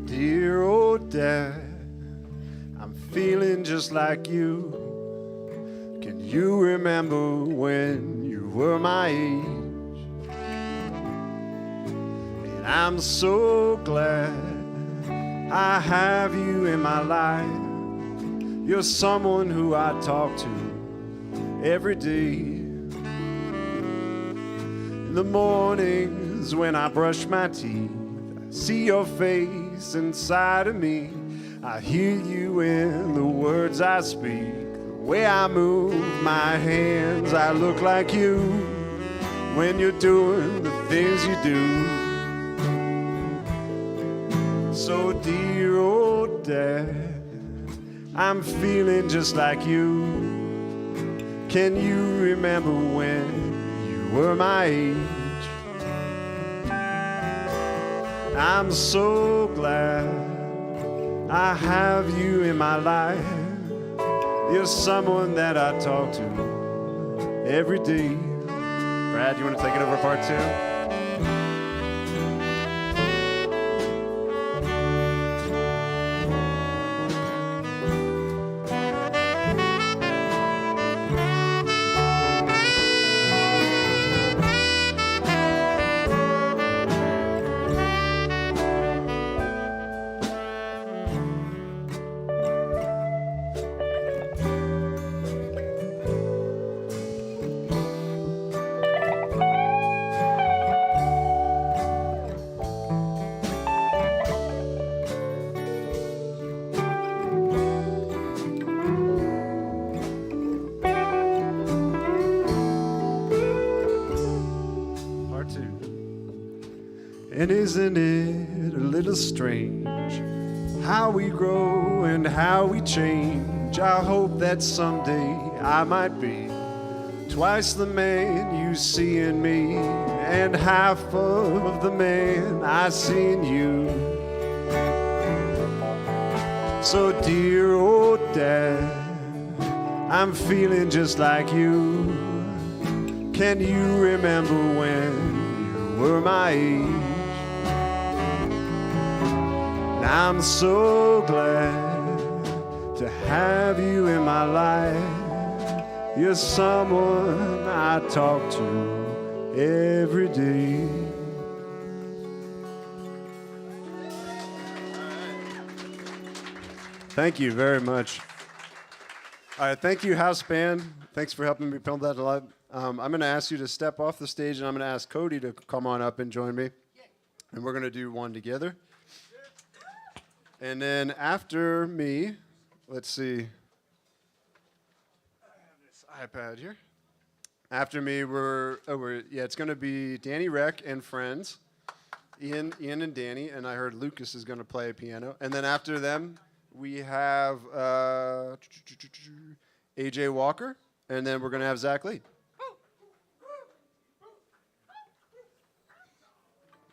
Dear old dad, I'm feeling just like you. Can you remember when you were my age? And I'm so glad I have you in my life. You're someone who I talk to every day. In the mornings when I brush my teeth, I see your face inside of me. I hear you in the words I speak. The way I move my hands, I look like you when you're doing the things you do. So dear old dad, I'm feeling just like you. Can you remember when you were my age? I'm so glad I have you in my life. You're someone that I talk to every day. Brad, you want to take it over part 2? And isn't it a little strange how we grow and how we change? I hope that someday I might be twice the man you see in me and half of the man I see in you. So dear old dad, I'm feeling just like you. Can you remember when you were my age? I'm so glad to have you in my life. You're someone I talk to every day. Thank you very much. All right, thank you, house band. Thanks for helping me build that alive. I'm going to ask you to step off the stage, and I'm going to ask Cody to come on up and join me. And we're going to do one together. And then after me, let's see. I have this iPad here. After me, it's going to be Danny Reck and friends, Ian and Danny, and I heard Lucas is going to play piano. And then after them, we have AJ Walker, and then we're going to have Zach Lee.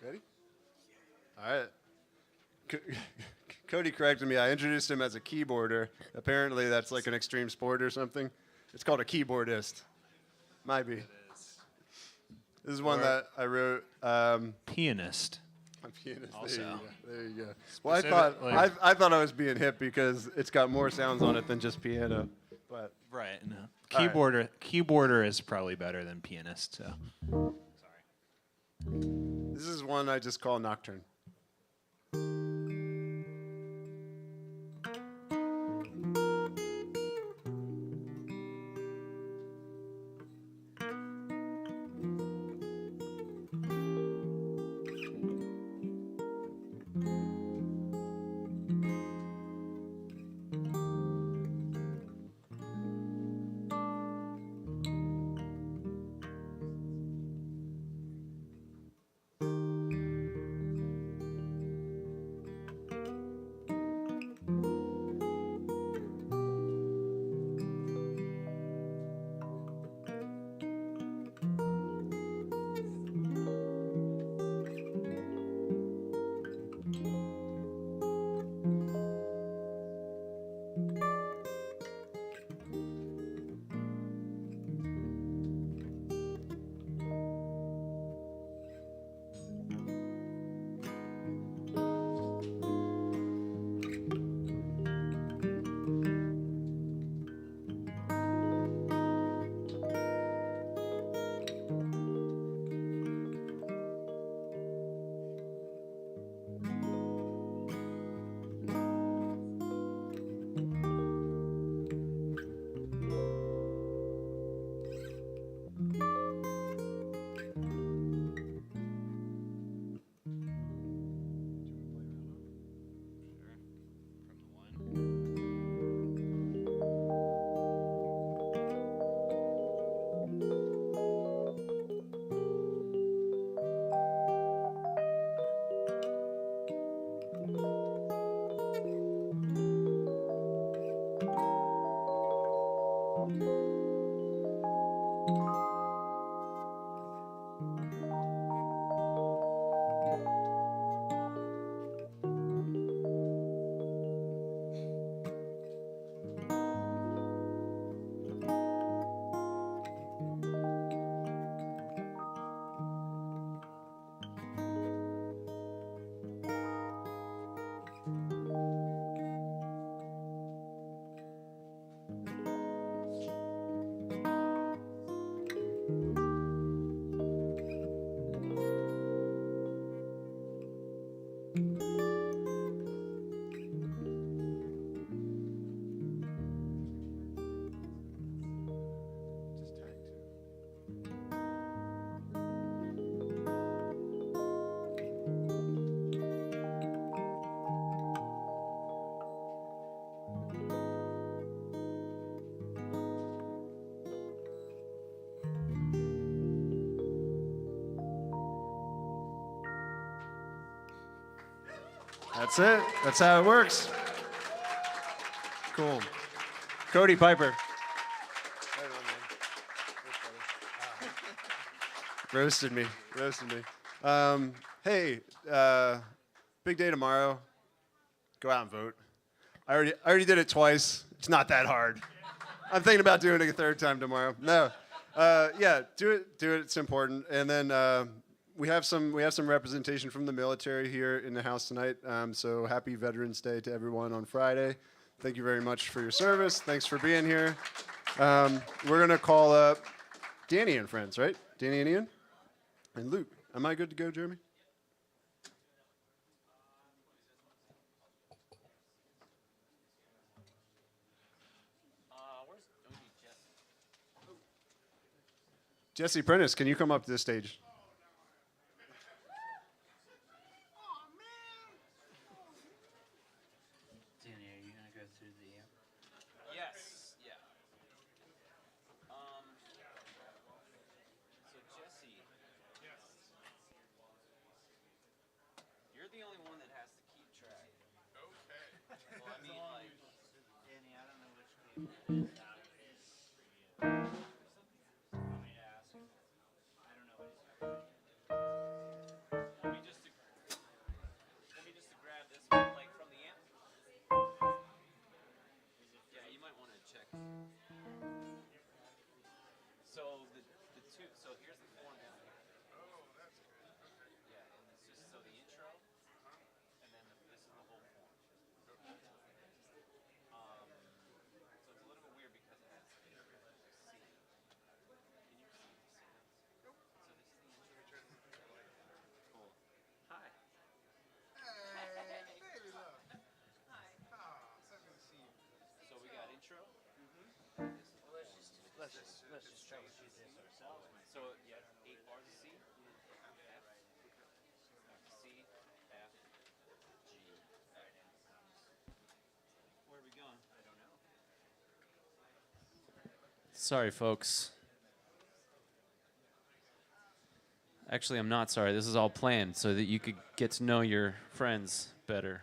Ready? All right. Cody corrected me. I introduced him as a keyboarder. Apparently, that's like an extreme sport or something. It's called a keyboardist. Might be. This is one that I wrote. Pianist. A pianist. Also. There you go. Well, I thought I was being hip because it's got more sounds on it than just piano. But right. No. All Keyboarder is probably better than pianist. So. Sorry. This is one I just call Nocturne. That's it. That's how it works. Cool. Cody Piper. Roasted me. Hey, big day tomorrow. Go out and vote. I already did it twice. It's not that hard. I'm thinking about doing it a third time tomorrow. No. Yeah, do it. It's important. And then we have some representation from the military here in the house tonight. So happy Veterans Day to everyone on Friday. Thank you very much for your service. Thanks for being here. We're gonna call up Danny and friends, right? Danny and Ian and Luke. Am I good to go, Jeremy? Jesse Prentice, can you come up to the stage? Danny, are you gonna go through the amp? Yes. Yeah. So Jesse. Yes. You're the only one that has to keep track. Okay. Well, I mean, like. Danny, I don't know which key. So here's the formula. Oh, that's good. Okay. Yeah, and it's just so the intro, and then this is the whole form. So it's a little bit weird because it has C. Can you see? Nope. So this is the intro. Cool. Hi. Hey, baby love. Hi. Oh, so good to see you. So we got intro. Let's just troubleshoot this ourselves. So yeah, 8 bars of C, F, C, F, G. Where are we going? I don't know. Sorry, folks. Actually, I'm not sorry. This is all planned so that you could get to know your friends better.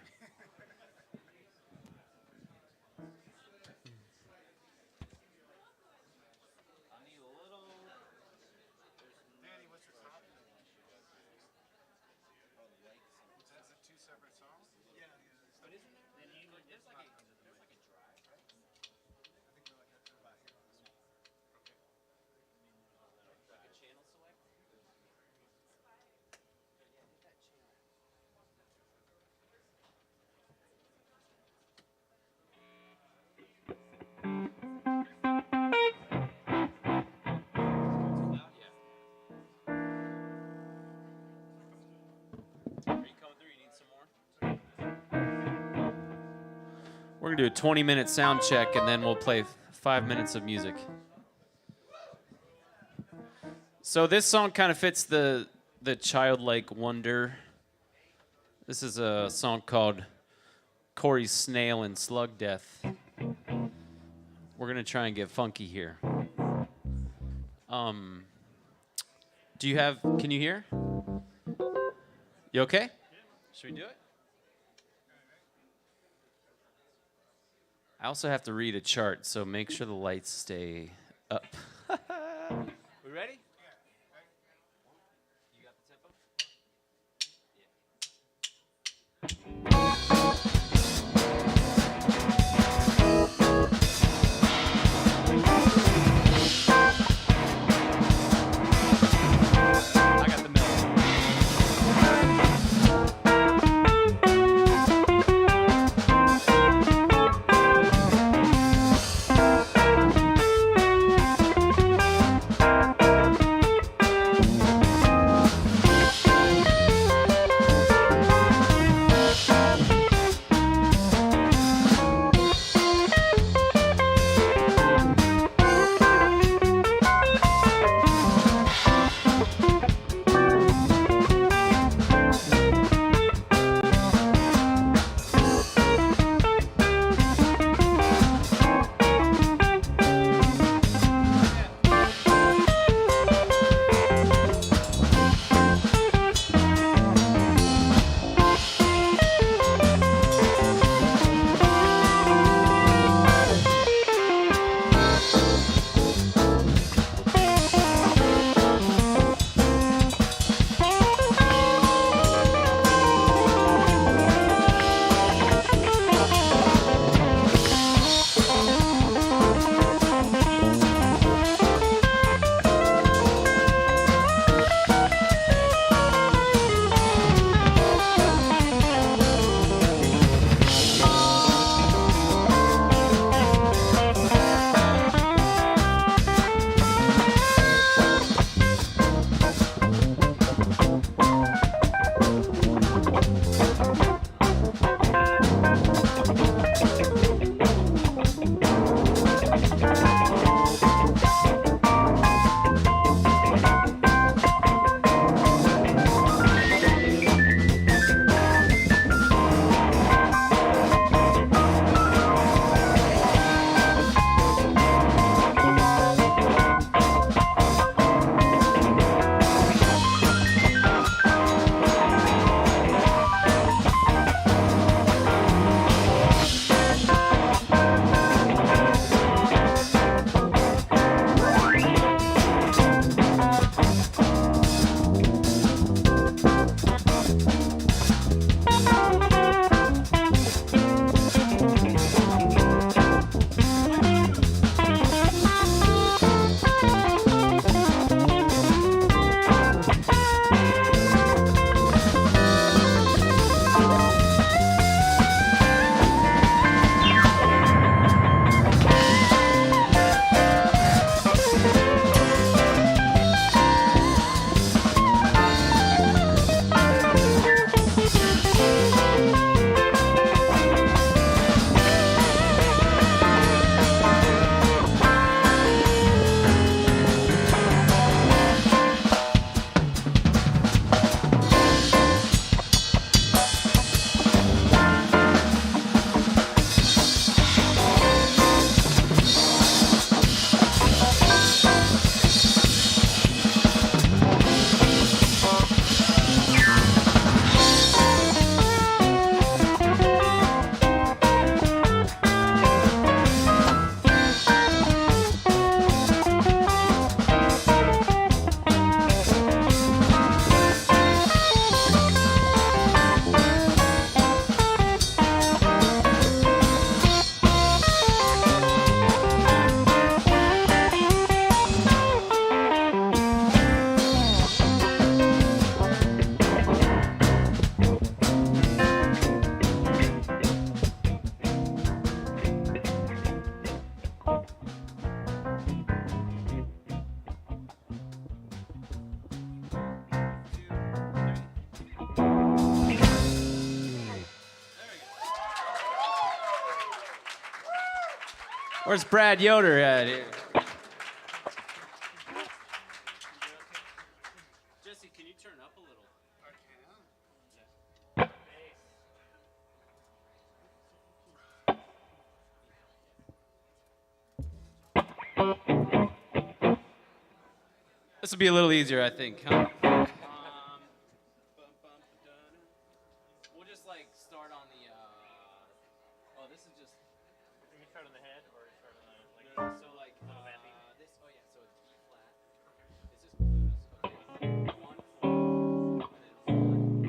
We're gonna do a 20-minute sound check, and then we'll play 5 minutes of music. So this song kind of fits the Childlike Wonder. This is a song called Corey's Snail and Slug Death. We're gonna try and get funky here. Do you have? Can you hear? You okay? Should we do it? I also have to read a chart, so make sure the lights stay up. We ready? You got the tempo? I got the melody. Where's Brad Yoder at here? Jesse, can you turn up a little? This will be a little easier, I think, huh? We'll just like start on the. Oh, this is just. You can start on the head or start on the like. So like this. Oh yeah. So it's B flat. It's just blues. Okay. 1 4 and then 1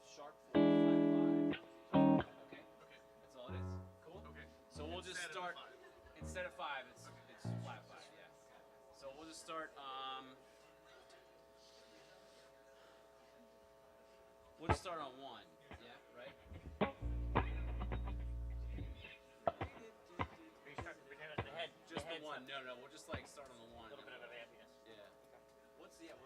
sharp 4 flat 5. Okay. That's all it is. Cool. Okay. So we'll just start instead of 5. It's flat 5. Yeah. So we'll just start. We'll just start on 1. Yeah. Right. The head. Just the 1. No. We'll just like start on the 1. A little bit of ambient. Yeah. What's heavy like?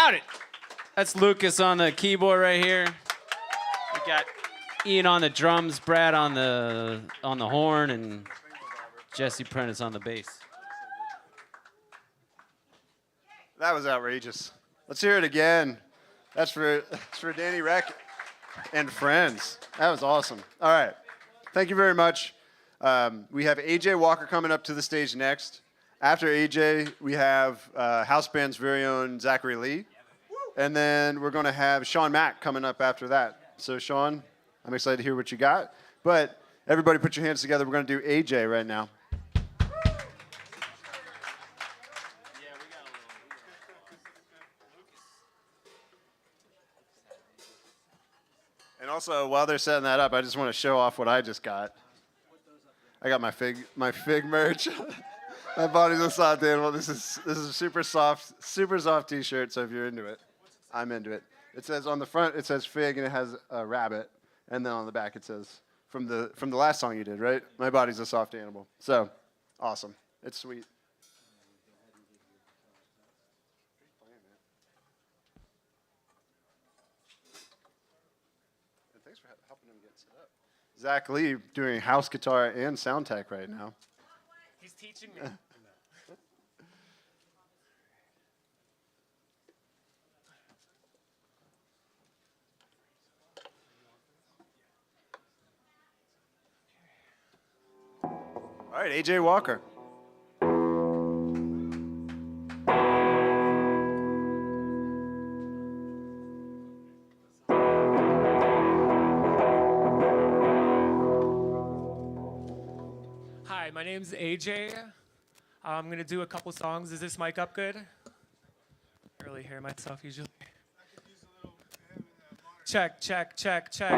about it? That's Lucas on the keyboard right here. We got Ian on the drums, Brad on the horn, and Jesse Prentice on the bass. That was outrageous. Let's hear it again. That's for Danny Reck and friends. That was awesome. All right. Thank you very much. We have AJ Walker coming up to the stage next. After AJ, we have house band's very own Zachary Lee. And then we're going to have Sean Mack coming up after that. So, Sean, I'm excited to hear what you got. But everybody put your hands together. We're going to do AJ right now. And also, while they're setting that up, I just want to show off what I just got. I got my fig merch. My body's a soft animal. This is a super soft T-shirt. So if you're into it, I'm into it. It says on the front, it says fig, and it has a rabbit, and then on the back it says from the last song you did, right? My body's a soft animal. So awesome. It's sweet. And thanks for helping him get set up. Zach Lee doing house guitar and sound tech right now. He's teaching me. All right, AJ Walker. Hi, my name's AJ. I'm going to do a couple songs. Is this mic up good? I really hear myself usually. Check, check, check, check.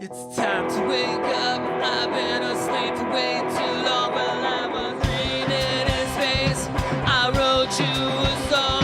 It's time to wake up. I've been asleep for way too long. While I was dreaming in space, I wrote you a song.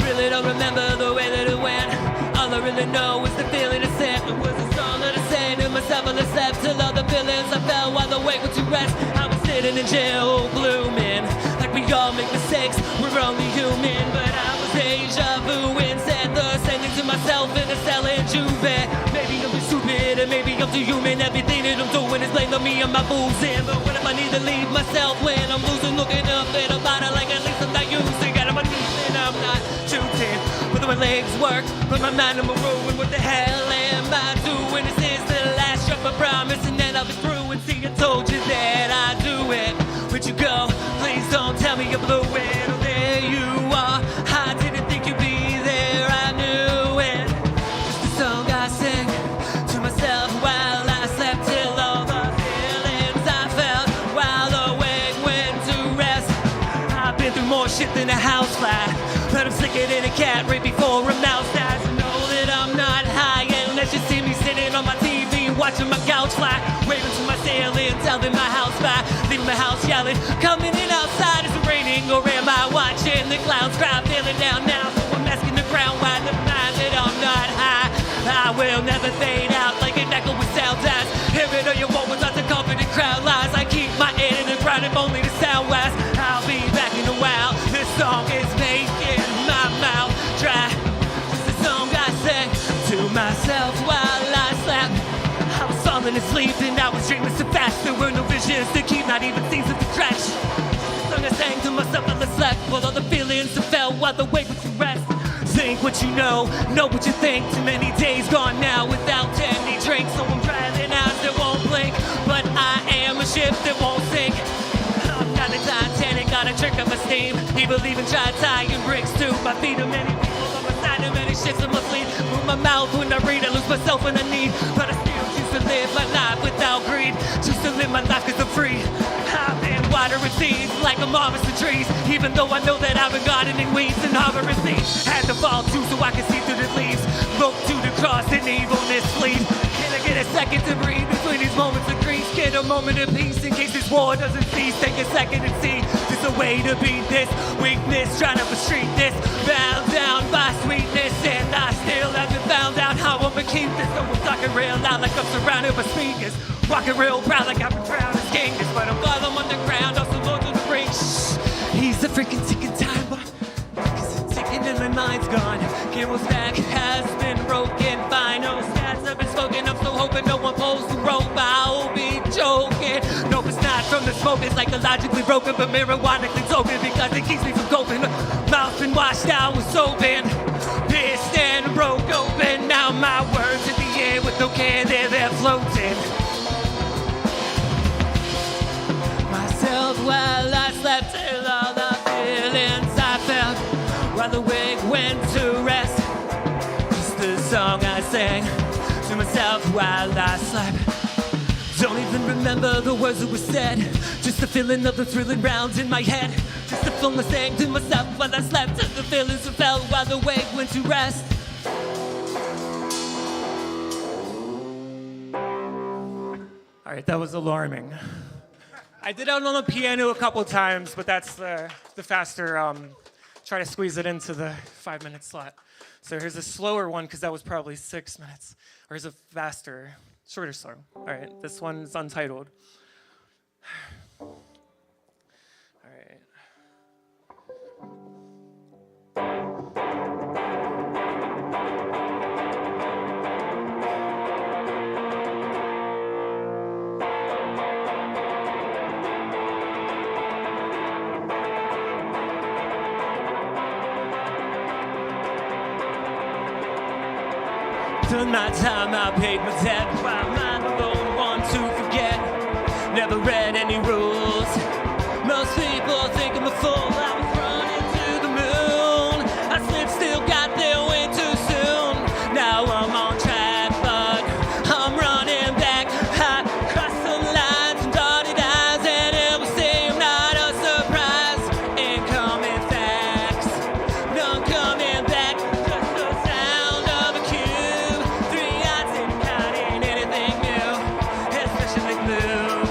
Really don't remember the way that it went. All I really know is the feeling I sent. It was a song that I sang to myself and I slept till all the feelings I felt while awake were to rest. I was sitting in jail, glooming, like we all make mistakes. We're only human, but I was deja vu and said the same thing to myself in a cell in Juve. Maybe I'm too stupid and maybe I'm too human. Everything that I'm doing is blamed on me and my boozing. But what if I need to leave myself when I'm losing? Looking up at a bottle like at least I'm not using. Got on my knees and I'm not shooting. Whether my legs work, but my mind I'm a ruin. What the hell am I doing? This is the last drop I promise, and then I'll be through. And see, I told you that I do it. Where'd you go? Please don't tell me you blew it. Oh, there you are. I didn't think you'd be there. I knew it. Just a song I sing to myself while I slept till all the feelings I felt while awake went to rest. I've been through more shit than a house fly, but I'm slicker than a cat right before a mouse dies. I know that I'm not high unless you see me sitting on my TV watching my couch fly, waving to my ceiling, telling my house by, leaving my house yelling, coming in outside, is it raining or am I watching the clouds cry, feeling down now, so I'm asking the ground why the mind that I'm not high. I will never fade out like an echo with sound dies. Hear it or you won't without the confident crowd lies. I keep my head in the ground if only the sound wise. I'll be back in a while. This song is making my mouth dry. Just a song I sang to myself while I slept. I was falling asleep and I was dreaming so fast. There were no visions to keep, not even scenes of distraction. The song I sang to myself while I slept. With all the feelings I felt while the weight was to rest. Think what you know what you think. Too many days gone now without any drinks. So I'm driving eyes that won't blink, but I am a ship that won't sink. I'm not a Titanic, got a trick of my steam. People even try tying bricks to my feet. Of many people on my side of many ships in my sleep. Move my mouth when I read, I lose myself when I need. But I still choose to live my life without greed. Choose to live my life cause I'm free. I've been watering seeds like I'm harvesting trees. Even though I know that I've been gardening weeds and harboring seeds. Had to fall too so I can see through the leaves. Look to the cross and evilness flees. Can I get a second to breathe between these moments of grief? Can a moment of peace in case this war doesn't cease. Take a second and see there's a way to beat this weakness, trying to retreat this, bound down by sweetness, and I still haven't found out how I'm gonna keep this. So I'm talking real loud like I'm surrounded by speakers, walking real proud like I'm proud as king. But I'm glad I'm underground, also Lord of the Rings. He's a freaking ticking time bomb, ticking and my mind's gone. Camel's back has been broken, final stats have been spoken. I'm still hoping no one pulls the rope. I'll be joking. Nope, it's not from the smoke, it's psychologically broken, but marijuanically token because it keeps me from coping. Mouth been washed out with soap and pissed and broke open. Now my words in the air with no can, they're floating. Myself while I slept till all the feelings I felt while the wig went to rest. It's the song I sang to myself while I slept. Don't even remember the words that were said, just the feeling of the thrilling rounds in my head. Just the film I sang to myself while I slept, just the feelings I felt while the wig went to rest. All right, that was alarming. I did it on the piano a couple times, but that's the faster, try to squeeze it into the 5-minute slot. So here's a slower one, because that was probably 6 minutes. Or here's a faster, shorter song. All right, this one's untitled. All right. Done my time, I paid my debt. While I'm the only one to forget. Never read any rules. Most people think I'm a fool. I was running to the moon. I slipped, still got there way too soon. Now I'm on track, but I'm running back. I crossed some lines and dotted eyes, and it will seem not a surprise. Incoming facts, none coming back. Just the sound of a cube. 3 odds and not in anything new, especially blue.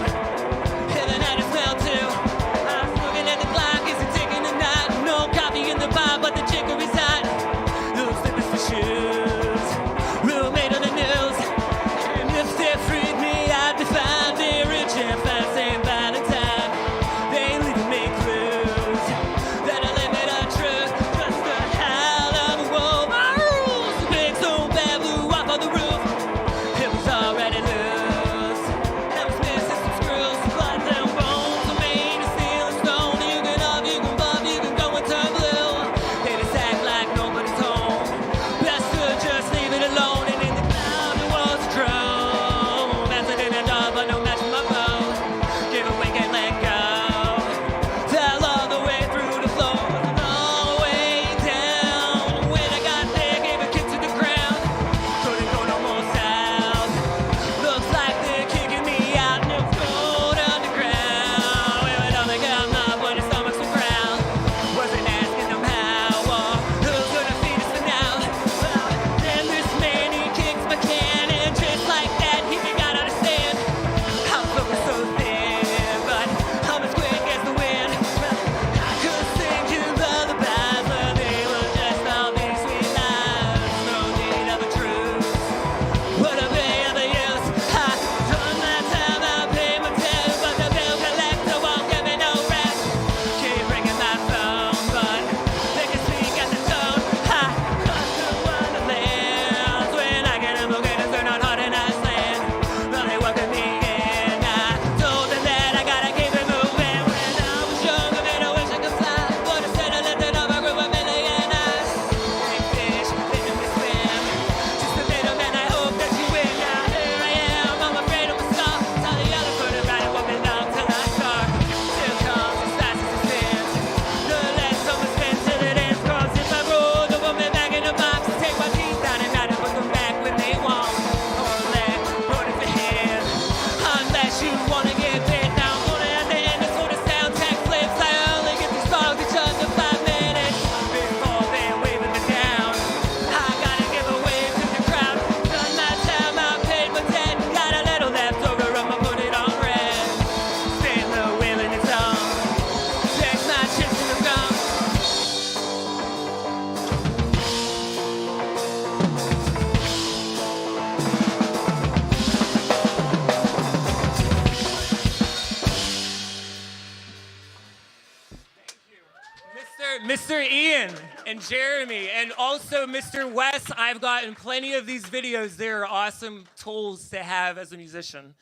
Mr. Ian and Jeremy, and also Mr. Wes. I've gotten plenty of these videos. They're awesome tools to have as a musician,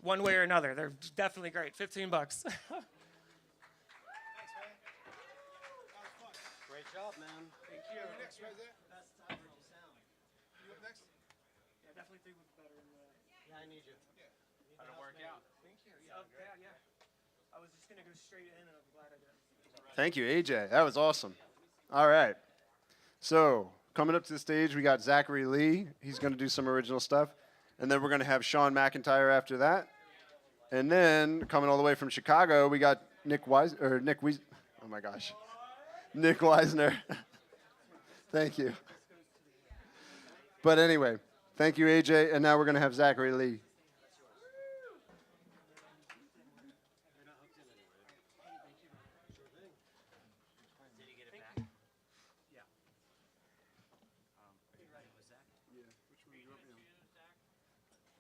one way or another. They're definitely great. $15. Great job, man. Thank you. Next, right there. Best time sound. You up next? Yeah, definitely think it's better. Yeah, I need you. How to work out? Thank you. Yeah. I was just gonna go straight in, and I'm glad I did. Thank you, AJ. That was awesome. All right. So coming up to the stage, we got Zachary Lee. He's going to do some original stuff. And then we're going to have Sean McIntyre after that. And then coming all the way from Chicago, we got Nick Wisner. Thank you. But anyway, thank you, AJ. And now we're going to have Zachary Lee.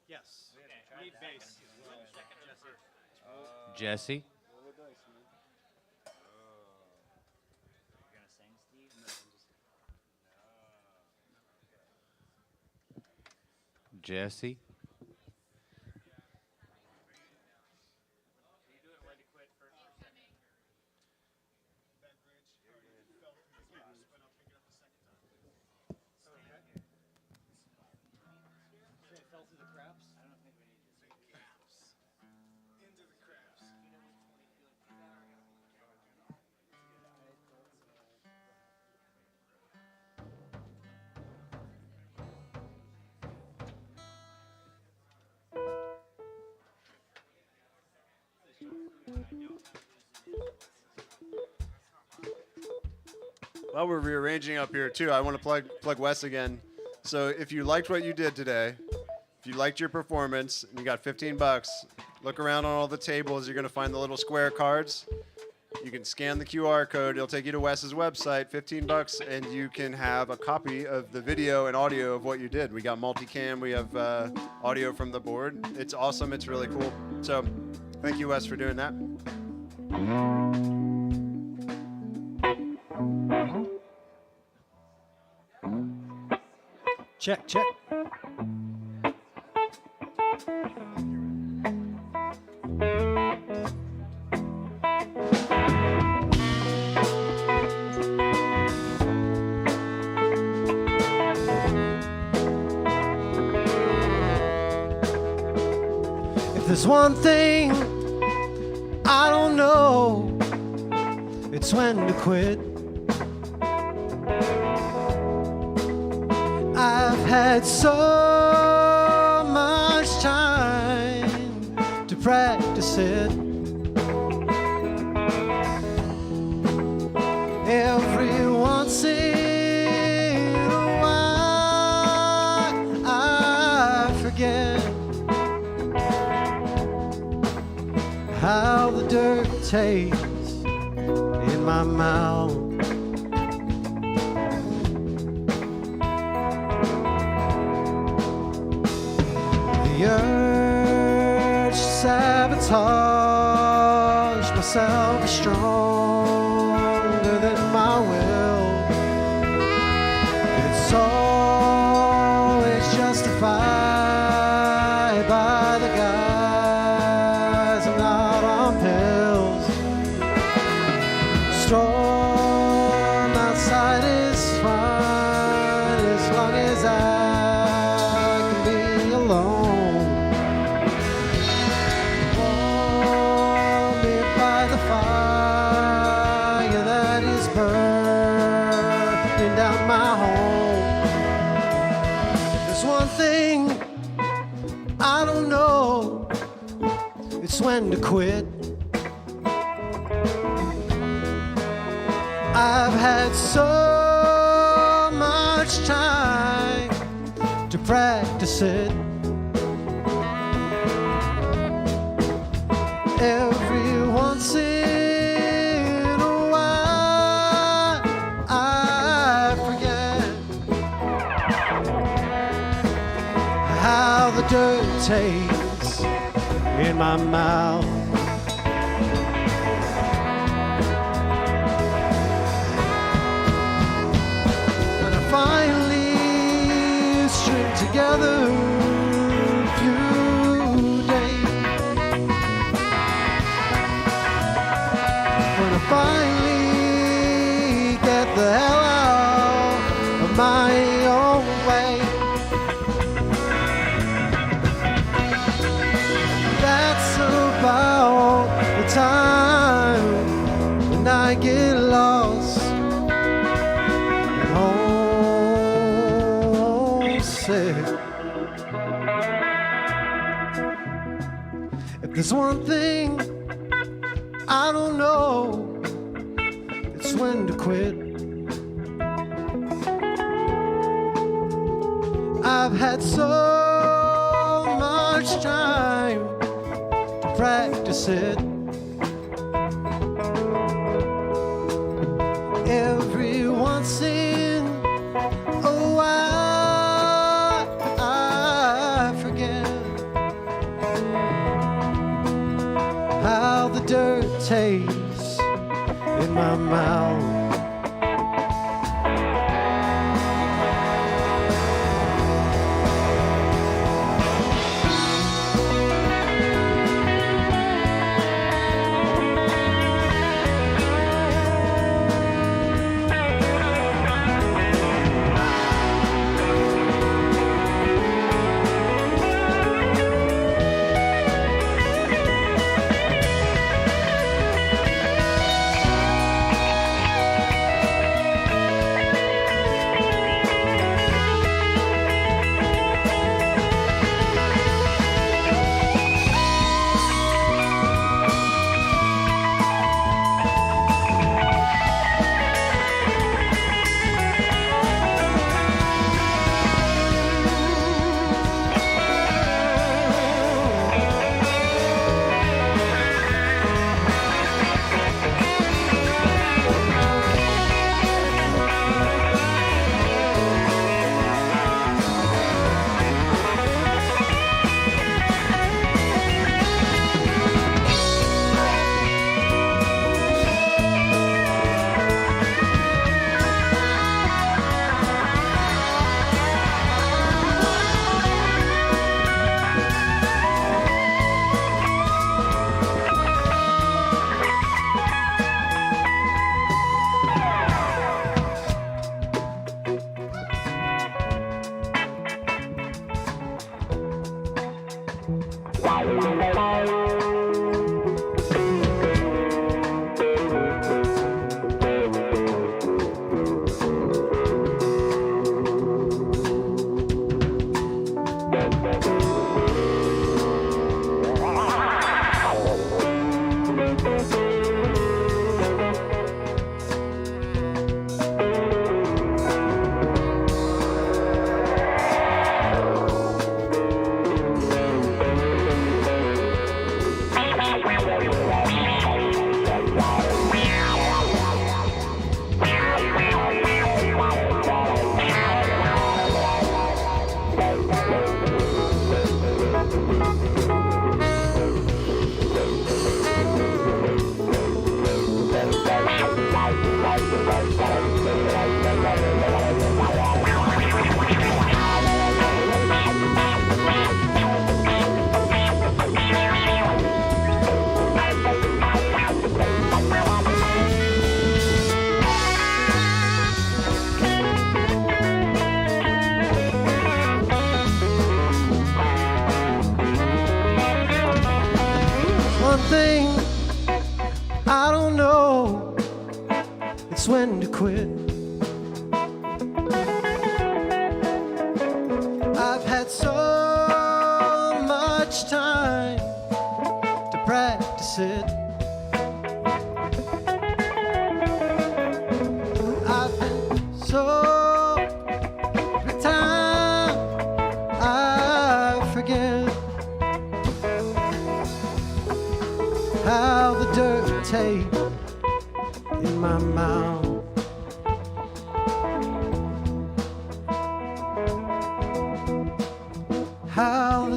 Yes. Need bass. Jesse. Jesse. While we're rearranging up here too, I want to plug Wes again. So if you liked what you did today, if you liked your performance and you got $15, look around on all the tables. You're going to find the little square cards. You can scan the QR code. It'll take you to Wes's website, $15, and you can have a copy of the video and audio of what you did. We got multicam. We have audio from the board. It's awesome. It's really cool. So thank you, Wes, for doing that. Check, check. If there's one thing I don't know, it's when to quit. I've had so much time to practice it. Every once in a while I forget how the dirt tastes in my mouth. The urge to sabotage myself is stronger than my will. It's always justified by the guys I'm not on pills. Storm outside is fine as long as I can be alone. Warm me by the fire that is burning down my home. There's one thing I don't know, it's when to quit. I've had so much time to practice it. Every once in a while I forget how the dirt tastes in my mouth. When I finally string together a few days, when I finally get the hell out of my own way, that's about the time when I get lost and homesick. If there's one thing I don't know, it's when to quit. I've had so much time to practice it. Every once in a while I forget how the dirt tastes in my mouth.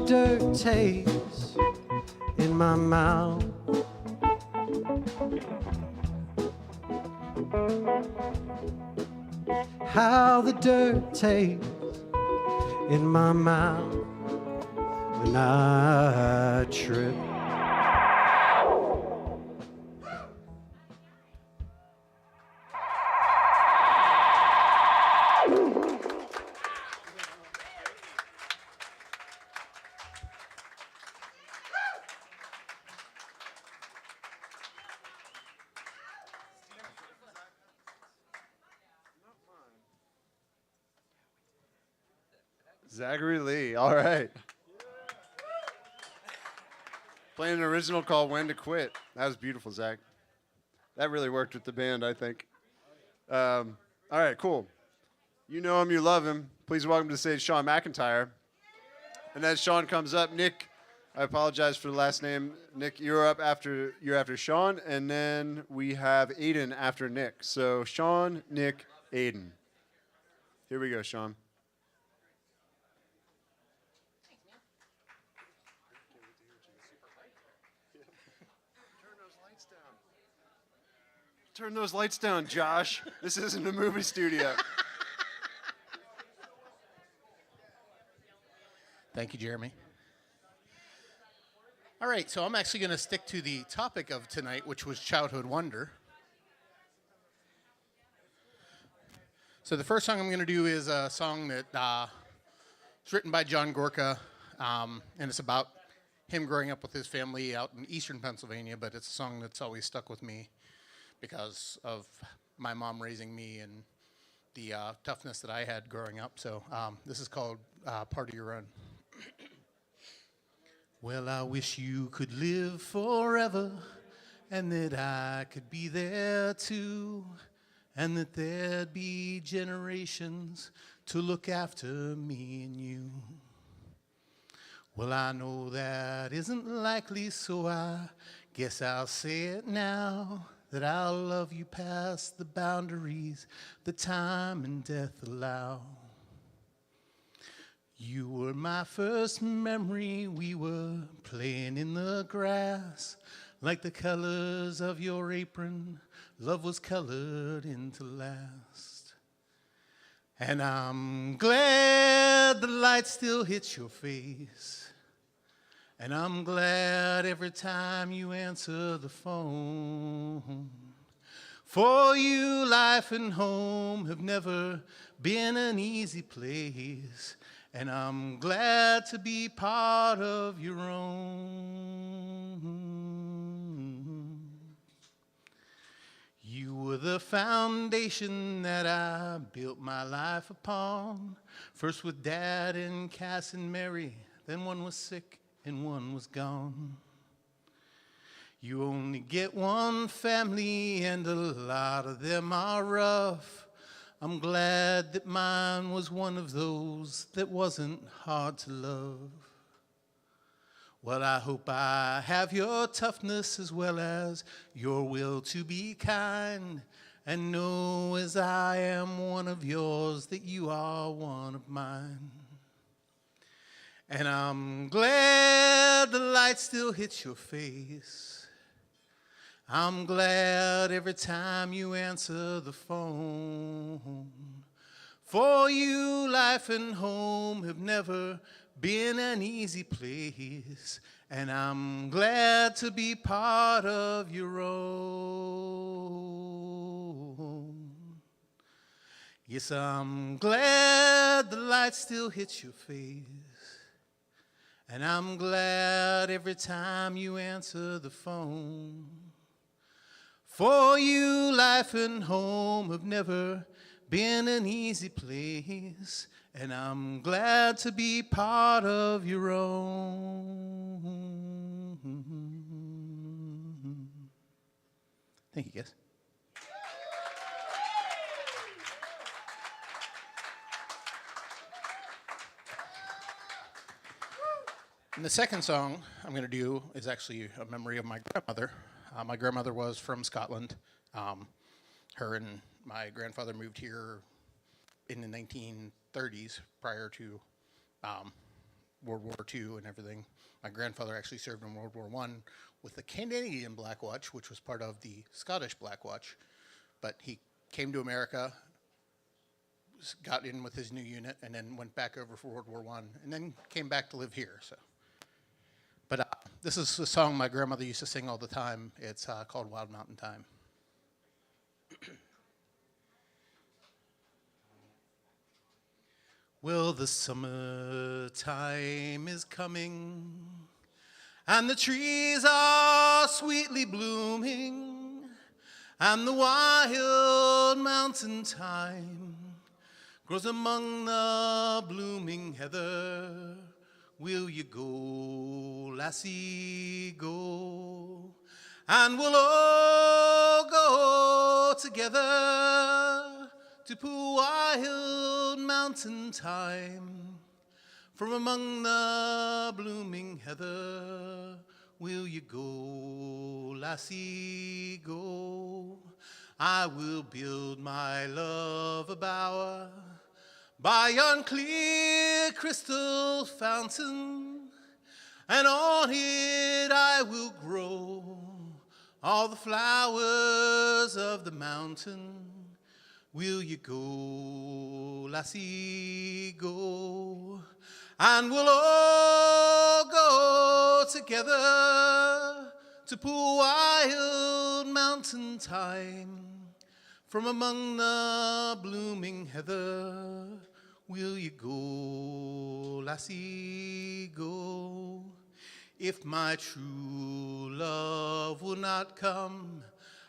dirt tastes in my mouth. How the dirt tastes in my mouth when I trip. Zachary Lee. All right. Playing an original called When to Quit. That was beautiful, Zach. That really worked with the band, I think. All right, cool. You know him, you love him. Please welcome to the stage Sean McIntyre. And as Sean comes up, Nick, I apologize for the last name. Nick, you're after Sean, and then we have Aiden after Nick. So Sean, Nick, Aiden. Here we go, Sean. Turn those lights down, Josh. This isn't a movie studio. Thank you, Jeremy. All right, so I'm actually going to stick to the topic of tonight, which was childhood wonder. So the first song I'm going to do is a song that it's written by John Gorka, and it's about him growing up with his family out in eastern Pennsylvania, but it's a song that's always stuck with me because of my mom raising me and the toughness that I had growing up. So this is called Part of Your Run. Well, I wish you could live forever and that I could be there too, and that there'd be generations to look after me and you. Well, I know that isn't likely, so I guess I'll say it now, that I'll love you past the boundaries that time and death allow. You were my first memory, we were playing in the grass, like the colors of your apron, love was colored into last. And I'm glad the light still hits your face, and I'm glad every time you answer the phone. For you, life and home have never been an easy place, and I'm glad to be part of your own. You were the foundation that I built my life upon, first with Dad and Cass and Mary, then one was sick and one was gone. You only get one family and a lot of them are rough. I'm glad that mine was one of those that wasn't hard to love. Well, I hope I have your toughness as well as your will to be kind, and know as I am one of yours that you are one of mine. And I'm glad the light still hits your face. I'm glad every time you answer the phone. For you, life and home have never been an easy place, and I'm glad to be part of your own. Yes, I'm glad the light still hits your face, and I'm glad every time you answer the phone. For you, life and home have never been an easy place, and I'm glad to be part of your own. Thank you, guys. And the second song I'm going to do is actually a memory of my grandmother. My grandmother was from Scotland. Her and my grandfather moved here in the 1930s prior to World War II and everything. My grandfather actually served in World War I with the Canadian Black Watch, which was part of the Scottish Black Watch. But he came to America, got in with his new unit, and then went back over for World War I, and then came back to live here. So, but this is a song my grandmother used to sing all the time. It's called Wild Mountain Time. Well, the summertime is coming, and the trees are sweetly blooming, and the wild mountain thyme grows among the blooming heather. Will you go, lassie, go? And we'll all go together to pull wild mountain thyme from among the blooming heather. Will you go, lassie, go? I will build my love a bower by yon clear crystal fountain, and on it I will grow all the flowers of the mountain. Will you go, lassie, go? And we'll all go together to pull wild mountain thyme from among the blooming heather. Will you go, lassie, go? If my true love will not come,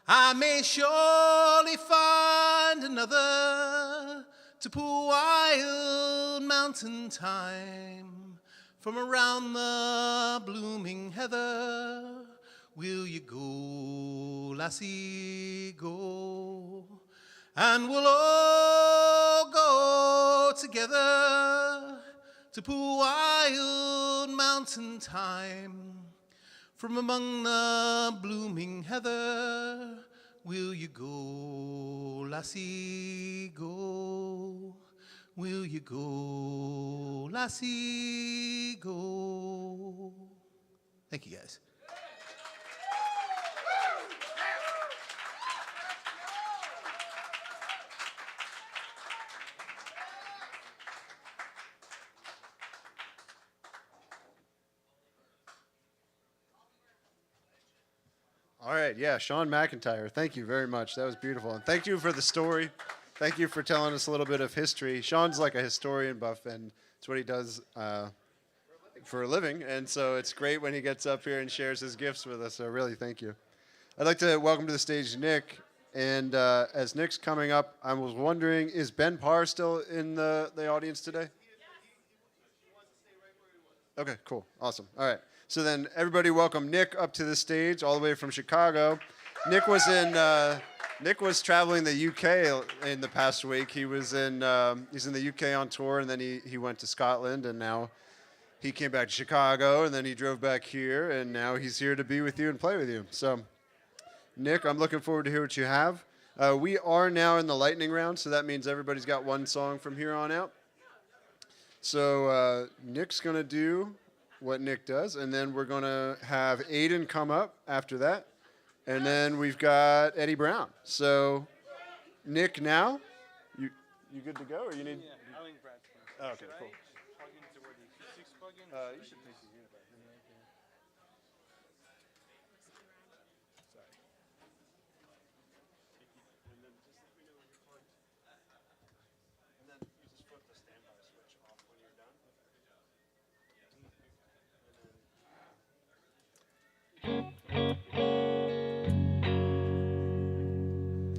I may surely find another to pull wild mountain thyme from around the blooming heather. Will you go, lassie, go? And we'll all go together to pull wild mountain thyme from among the blooming heather. Will you go, lassie, go? Will you go, lassie, go? Thank you, guys. All right, yeah, Sean McIntyre, thank you very much. That was beautiful. And thank you for the story. Thank you for telling us a little bit of history. Sean's like a historian buff, and it's what he does for a living. And so it's great when he gets up here and shares his gifts with us. So really, thank you. I'd like to welcome to the stage Nick. And as Nick's coming up, I was wondering, is Ben Parr still in the audience today? Okay, cool. Awesome. All right. So then everybody welcome Nick up to the stage all the way from Chicago. Nick was traveling the UK in the past week. He's in the UK on tour, and then he went to Scotland, and now he came back to Chicago, and then he drove back here, and now he's here to be with you and play with you. So Nick, I'm looking forward to hear what you have. We are now in the lightning round, so that means everybody's got one song from here on out. So Nick's going to do what Nick does, and then we're going to have Aiden come up after that, and then we've got Eddie Brown. So Nick, now, you good to go, or you need? Yeah, I think Brad's fine. Oh, okay, cool. Plug into where the acoustics plug in? You should take the unit back. Sorry. And then just let me know when you're plugged. And then you just flip the standby switch off when you're done.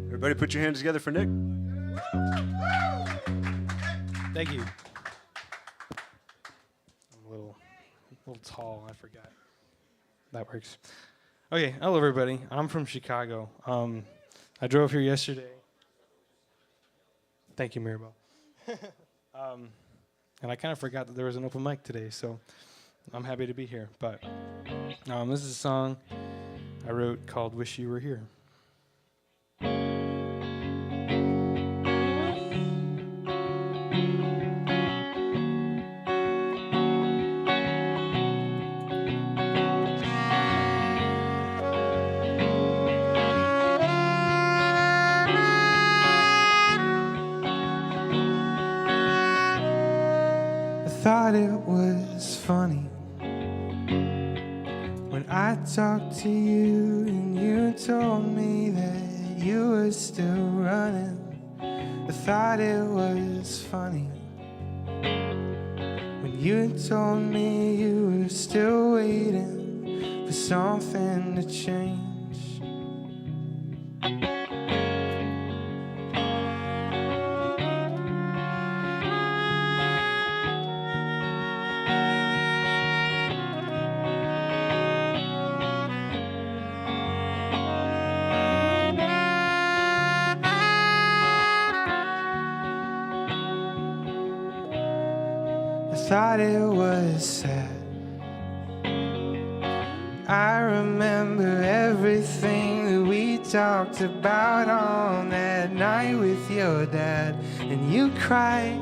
Everybody put your hands together for Nick. Thank you. I'm a little tall, I forgot. That works. Okay, hello everybody. I'm from Chicago. I drove here yesterday. Thank you, Mirabelle. And I kind of forgot that there was an open mic today, so I'm happy to be here. But this is a song I wrote called Wish You Were Here. thought it was funny when I talked to you and you told me that you were still running. I thought it was funny when you told me you were still waiting for something to change. Thought it was sad. I remember everything that we talked about on that night with your dad. And you cried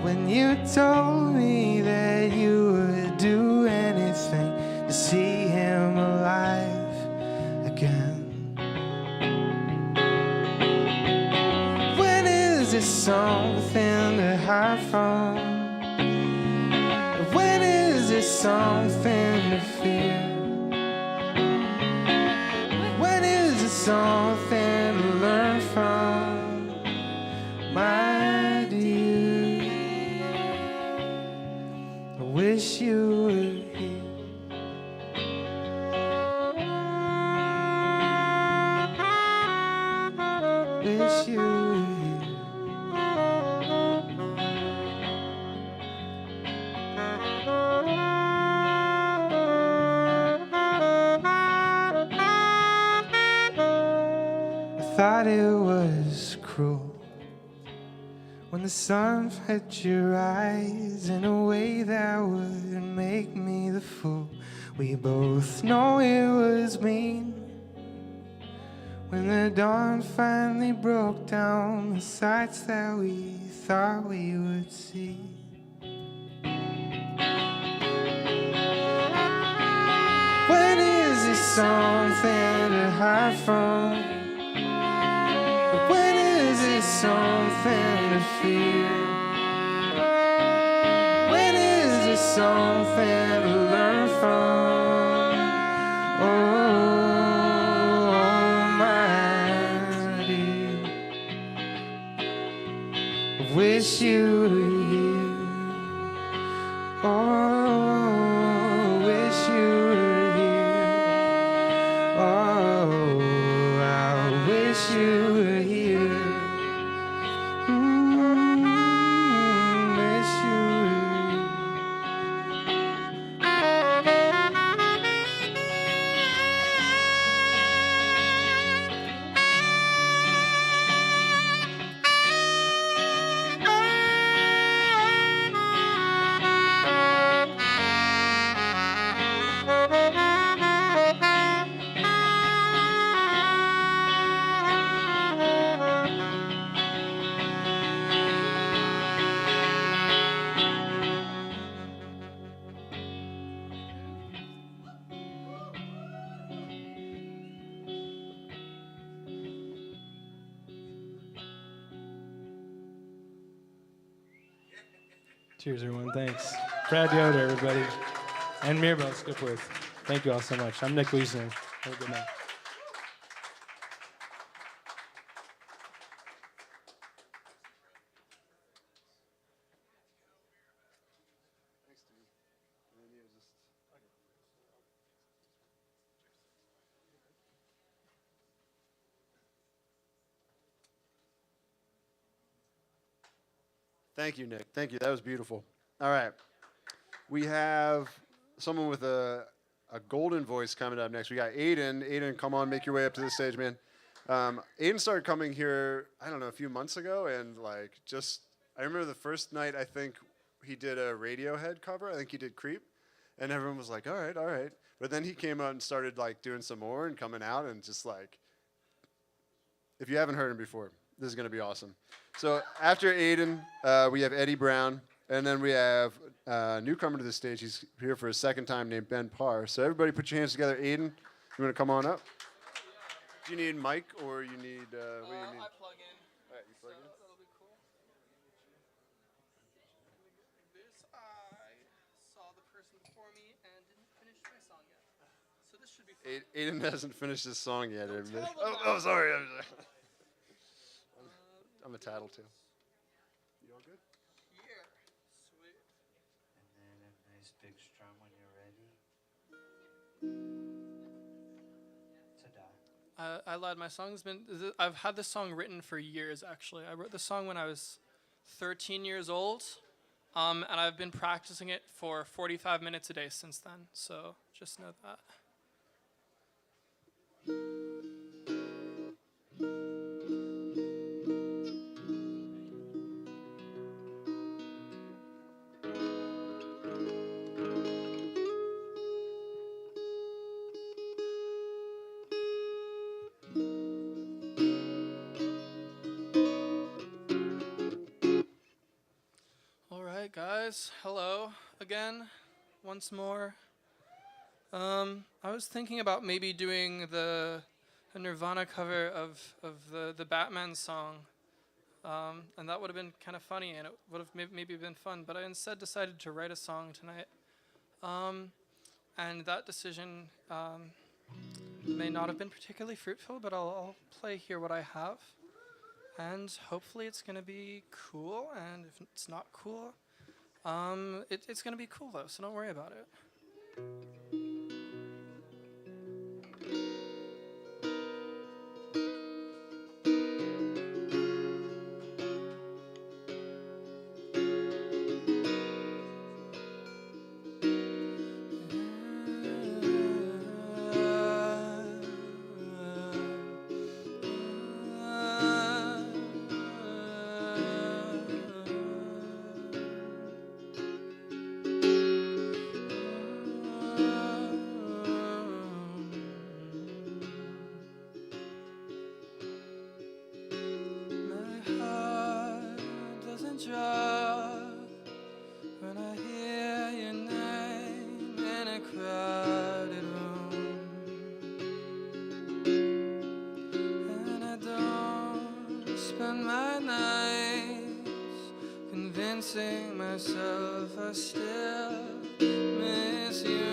when you told me that you would do anything to see him alive again. When is this something to hide from? When is this something to fear? When is it something to learn from, my dear? I wish you were here. Wish you were here. Thought it was cruel when the sun fed your eyes in a way that would make me the fool. We both know it was mean when the dawn finally broke down the sights that we thought we would see. When is this something to hide from? When is it something to fear? When is it something to learn from? Oh, my dear, I wish you were here. Oh, I wish you were here. Oh, I wish you were here. Wish you were here. Cheers, everyone. Thanks. Brad Yoder, everybody. And Mirabelle Skipworth. Thank you all so much. I'm Nick Wiesner. Have a good night. Thank you, Nick. Thank you. That was beautiful. All right. We have someone with a golden voice coming up next. We got Aiden. Aiden, come on, make your way up to the stage, man. Aiden started coming here, I don't know, a few months ago, and I remember the first night, I think he did a Radiohead cover. I think he did Creep, and everyone was like, all right, all right. But then he came out and started doing some more and coming out, and if you haven't heard him before, this is going to be awesome. So after Aiden, we have Eddie Brown, and then we have a newcomer to the stage. He's here for a second time named Ben Parr. So everybody put your hands together. Aiden, you want to come on up? Do you need mic or you need, what do you need? I plug in. All right, you plug in? before me and didn't finish my song yet. So this should be fun. Aiden hasn't finished his song yet. Don't tell them Oh, that. sorry. I'm a tattletale. You all good? Yeah. Sweet. And then a nice big strum when you're ready. Ta-da. I lied. My song's been. I've had this song written for years. Actually, I wrote this song when I was 13 years old, and I've been practicing it for 45 minutes a day since then. So just know that. All right, guys. Hello again, once more. I was thinking about maybe doing a Nirvana cover of the Batman song, and that would have been kind of funny, and it would have maybe been fun. But I instead decided to write a song tonight, and that decision may not have been particularly fruitful. But I'll play here what I have. And hopefully it's going to be cool, and if it's not cool, it's going to be cool, though, so don't worry about it. Drop when I hear your name in a crowded room, and I don't spend my nights convincing myself I still miss you.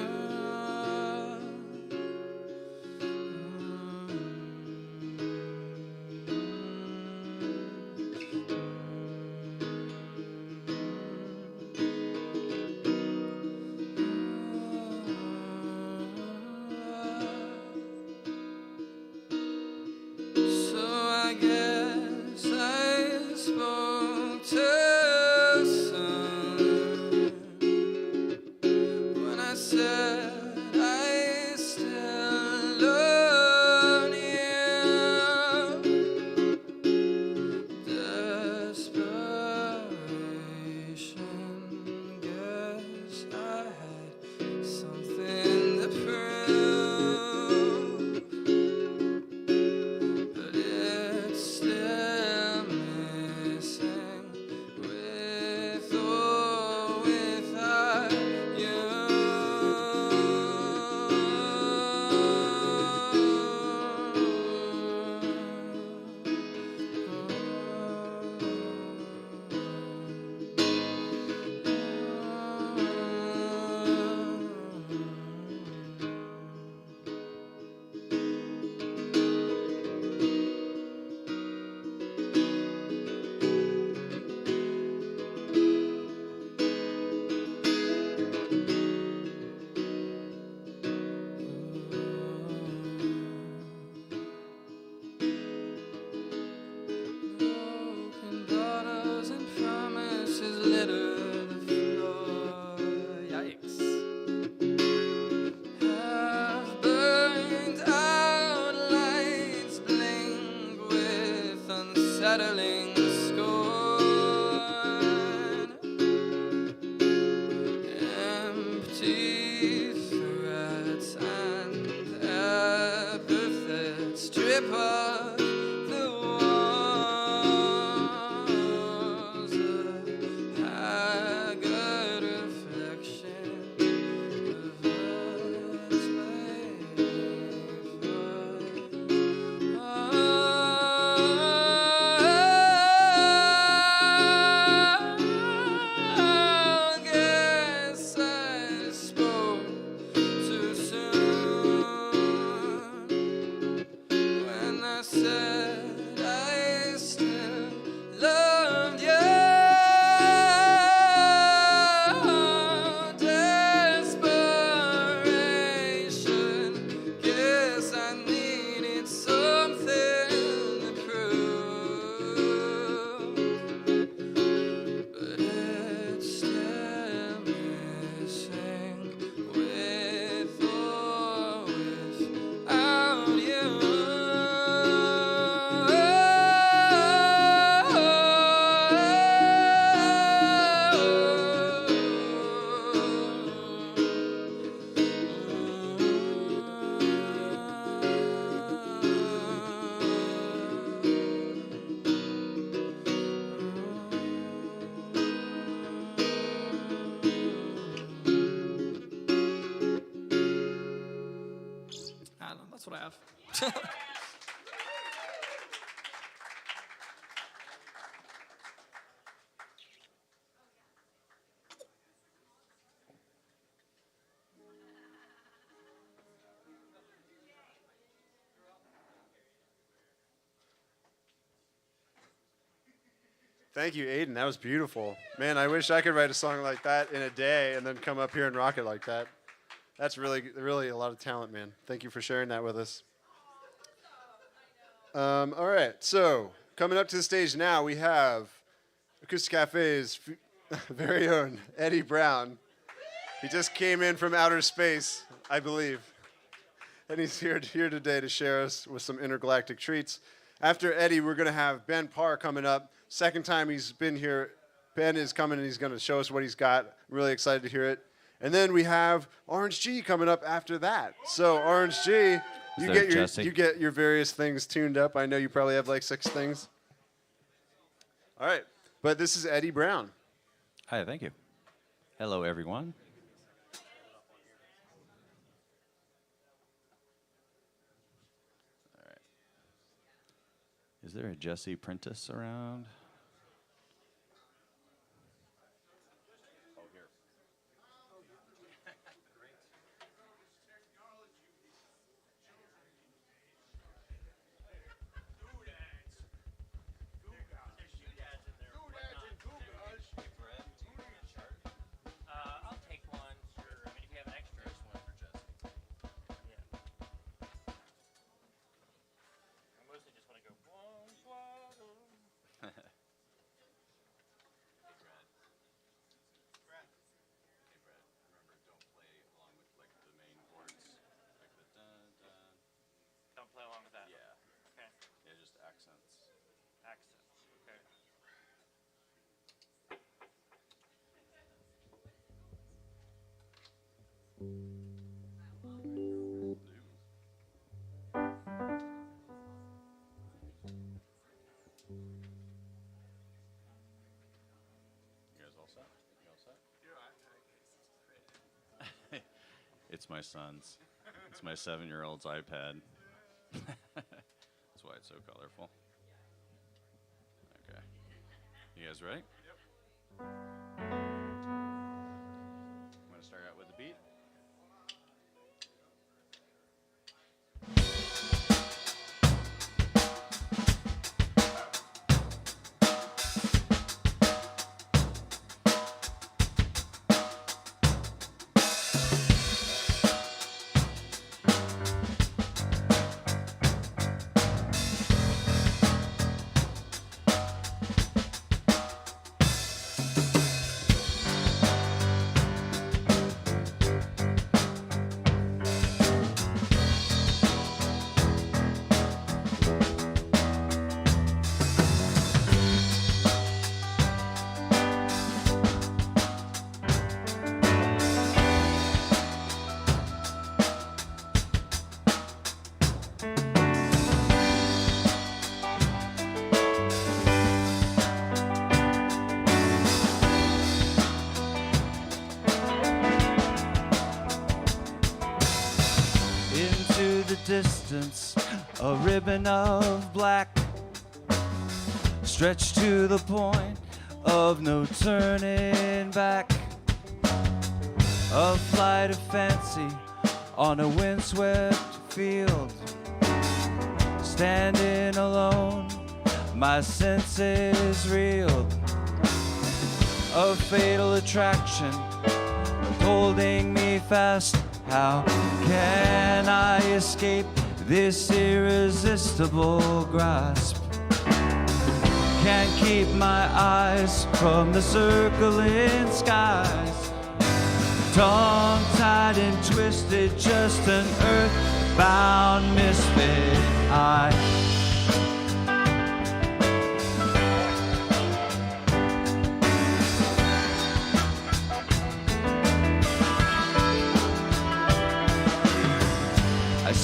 Said That's what I have. Thank you, Aiden. That was beautiful. Man, I wish I could write a song like that in a day and then come up here and rock it like that. That's really, really a lot of talent, man. Thank you for sharing that with us. All right, so coming up to the stage now, we have AcoustiCafe's very own Eddie Brown. He just came in from outer space, I believe. And he's here today to share us with some intergalactic treats. After Eddie, we're going to have Ben Parr coming up. Second time he's been here. Ben is coming and he's going to show us what he's got. I'm really excited to hear it. And then we have Orange G coming up after that. So Orange G, you get your various things tuned up. I know you probably have like 6 things. All right, but this is Eddie Brown. Hi, thank you. Hello, everyone. All right. Is there a Jesse Prentice around? Play along with that. Yeah. Okay. Yeah, just accents. Accents. Okay. You guys all set? You all set? It's my son's. It's my 7-year-old's iPad. That's why it's so colorful. Okay. You guys ready? Yep. I'm going to start out with the beat. Distance, a ribbon of black stretched to the point of no turning back. A flight of fancy on a windswept field, standing alone, my senses reeled. A fatal attraction holding me fast. How can I escape this irresistible grasp? Can't keep my eyes from the circling skies. Tongue-tied and twisted, just an earthbound misfit.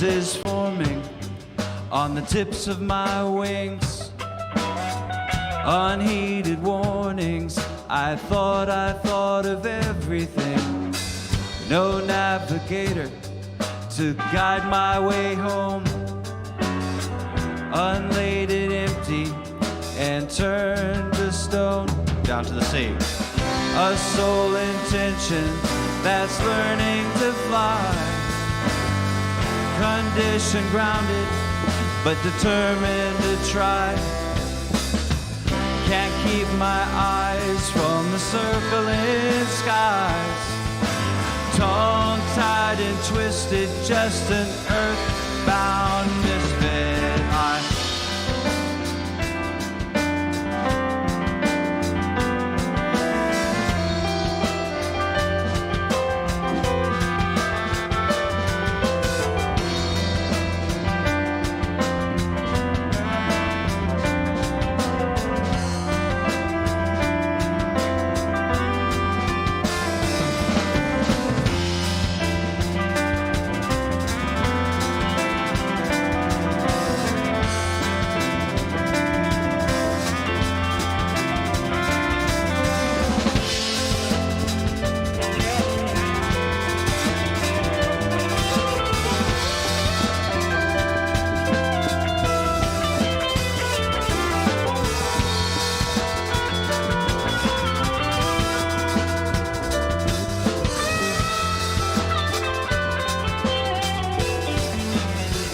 Is forming on the tips of my wings. Unheeded warnings, I thought of everything. No navigator to guide my way home. Unladed, empty, and turned to stone. Down to the sea. A sole intention that's learning to fly. Conditioned, grounded, but determined to try. Can't keep my eyes from the circling skies. Tongue-tied and twisted, just an earthbound misfit.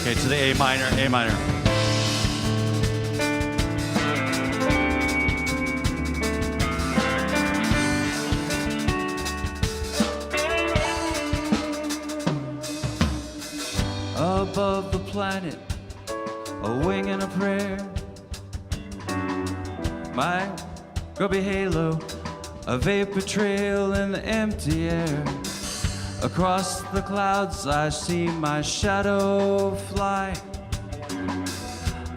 Okay, to the A minor, A minor. Above the planet, a wing and a prayer. My grubby halo, a vapor trail in the empty air. Across the clouds I see my shadow fly.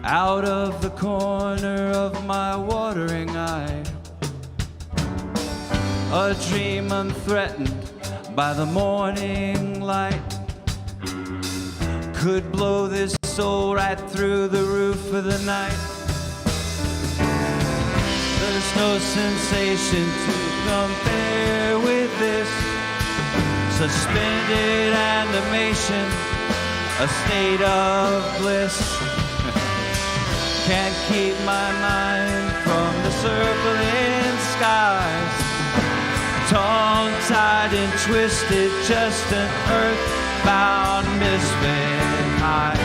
Out of the corner of my watering eye. A dream unthreatened by the morning light. Could blow this soul right through the roof of the night. There's no sensation to compare with this. Suspended animation, a state of bliss. Can't keep my mind from the circling skies. Tongue-tied and twisted, just an earthbound misfit high.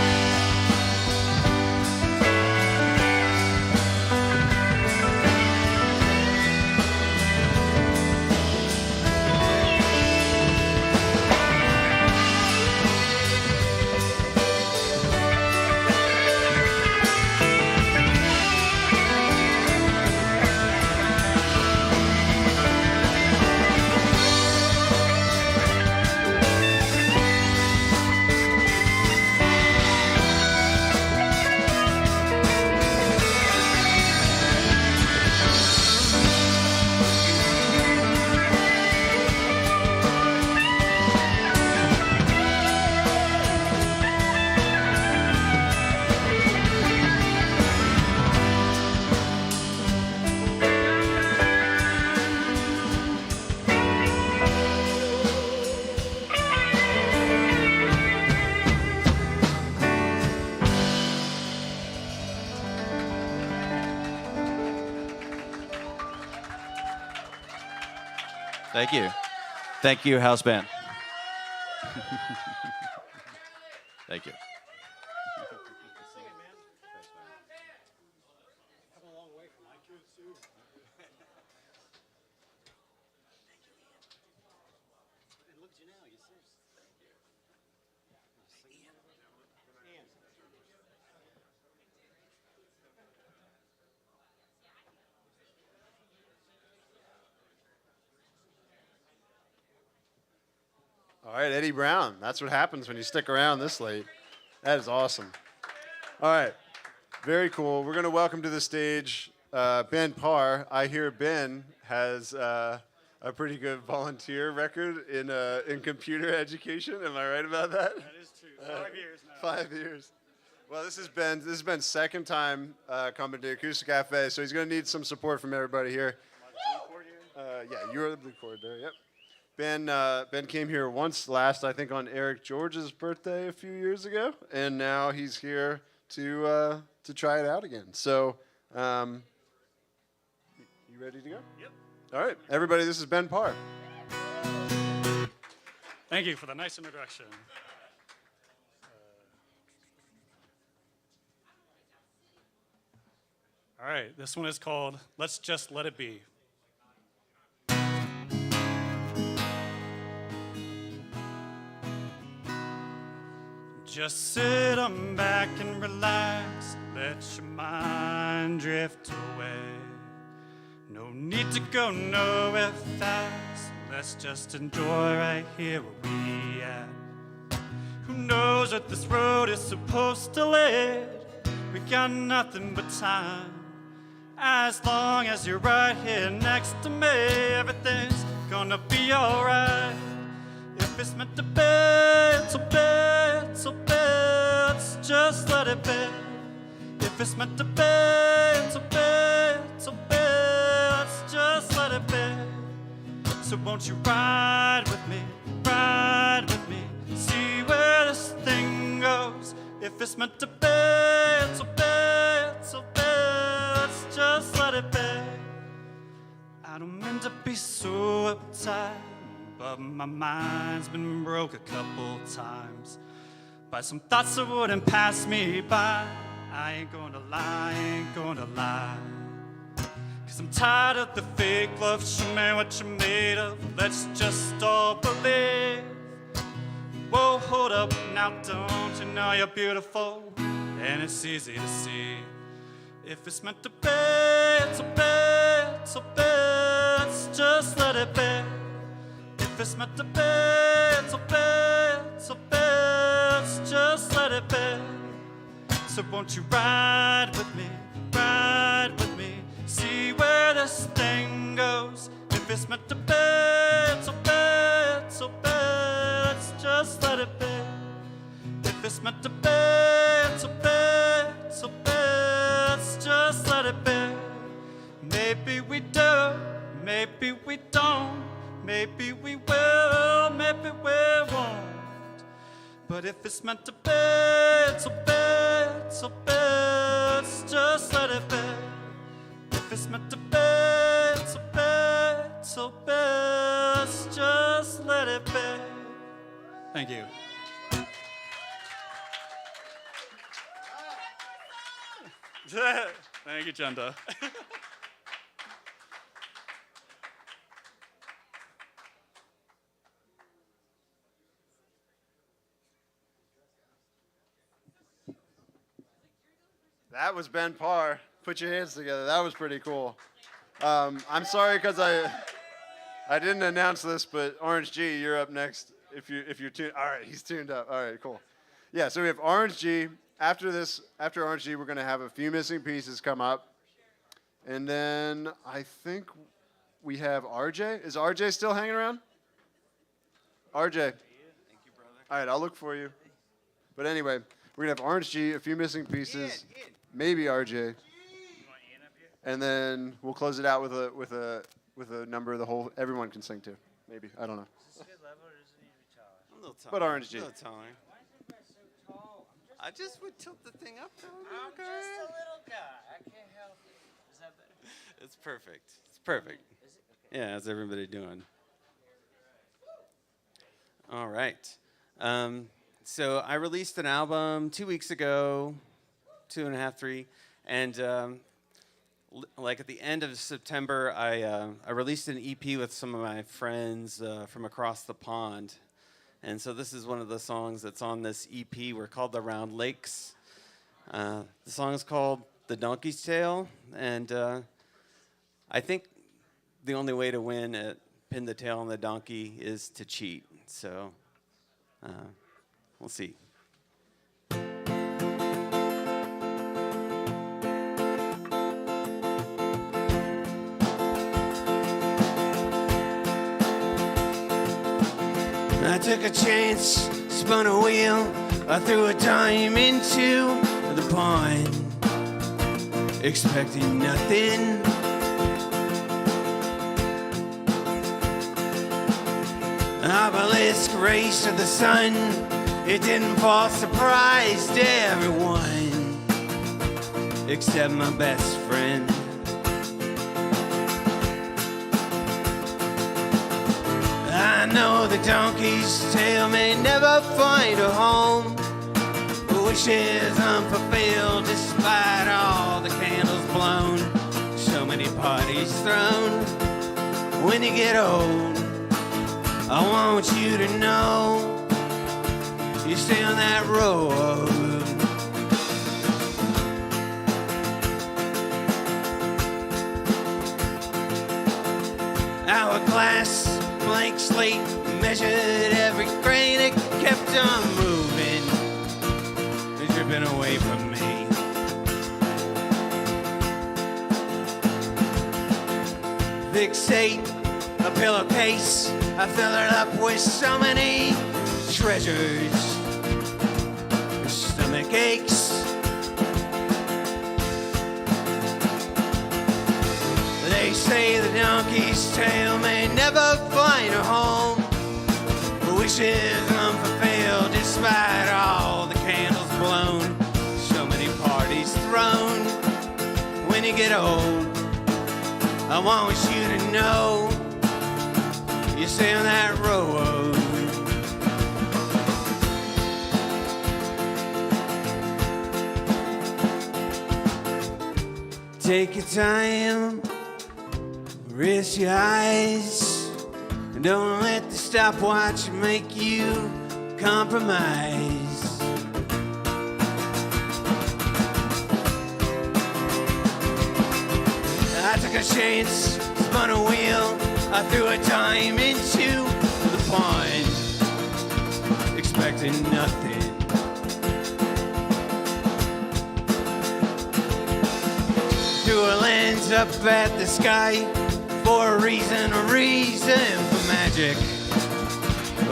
Thank you. Thank you, house band. Thank you. All right, Eddie Brown. That's what happens when you stick around this late. That is awesome. All right, very cool. We're going to welcome to the stage Ben Parr. I hear Ben has a pretty good volunteer record in computer education. Am I right about that? That is true. 5 years now. 5 years. Well, this is Ben's second time coming to AcoustiCafe, so he's going to need some support from everybody here. Yeah, you're the blue cord there. Yep. Ben came here once last, I think, on Eric George's birthday a few years ago, and now he's here to try it out again. So, you ready to go? Yep. All right, everybody, this is Ben Parr. Thank you for the nice introduction. All right, this one is called Let's Just Let It Be. Just sit on back and relax, let your mind drift away. No need to go nowhere fast, let's just enjoy right here where we at. Who knows what this road is supposed to lead? We got nothing but time. As long as you're right here next to me, everything's gonna be alright. If it's meant to be, it's a bit, it's a bit, just let it be. If it's meant to be, it's a bit, it's a bit, just let it be. So won't you ride with me, see where this thing goes. If it's meant to be, it's a bit, it's a bit, just let it be. I don't mean to be so uptight, but my mind's been broke a couple times by some thoughts that wouldn't pass me by. I ain't gonna lie, 'cause I'm tired of the fake love. Show me what you're made of, let's just all believe. Whoa, hold up, now don't you know you're beautiful, and it's easy to see. If it's meant to be, it's a bit, it's a bit, just let it be. If it's meant to be, it's a bit, it's a bit, just let it be. So won't you ride with me, see where this thing goes. If it's meant to be, it's a bit, it's a bit, just let it be. If it's meant to be, it's a bit, it's a bit, just let it be. Maybe we do, maybe we don't. Maybe we will, maybe we won't. But if it's meant to be, it's a bit, it's a bit, just let it be. If it's meant to be, it's a bit, it's a bit, just let it be. Thank you. Thank you, Chanda. That was Ben Parr. Put your hands together. That was pretty cool. I'm sorry because I didn't announce this, but Orange G, you're up next. If you're tuned, all right, he's tuned up. All right, cool. Yeah, so we have Orange G. After Orange G, we're gonna have a few missing pieces come up, and then I think we have RJ. Is RJ still hanging around? RJ. Thank you, brother. All right, I'll look for you. But anyway, we're gonna have Orange G, a few missing pieces, maybe RJ, and then we'll close it out with a number the whole everyone can sing to. Maybe, I don't know. Is this a good level or does it need to be taller? A little taller. But Orange G. A little taller. I just would tilt the thing up. I'm just a little guy. I can't help it. Is that better? It's perfect. It's perfect. Is it? Okay. Yeah, how's everybody doing? All right. So I released an album 2 weeks ago, 2.5, 3, and like at the end of September, I released an EP with some of my friends from across the pond. And so this is one of the songs that's on this EP. We're called The Round Lakes. The song is called The Donkey's Tail. And I think the only way to win at Pin the Tail on the Donkey is to cheat. So we'll see. I took a chance, spun a wheel, I threw a dime into the pond, expecting nothing. obelisk race to the sun. It didn't fall surprise to everyone except my best friend. I know the donkey's tail may never find a home, but wishes unfulfilled despite all the candles blown, so many parties thrown. When you get old, I want you to know you stay on that road. Hourglass, blank slate, measured every grain, it kept on moving, dripping away from me. Fixate, a pillowcase, I fill it up with so many treasures, stomach aches. They say the donkey's tail may never find a home, but wishes unfulfilled despite all the candles blown, so many parties thrown. When you get old, I want you to know you stay on that road. Take your time, rest your eyes, and don't let the stopwatch make you compromise. I took a chance, spun a wheel, I threw a dime into the pond, expecting nothing. Threw a lens up at the sky for a reason for magic,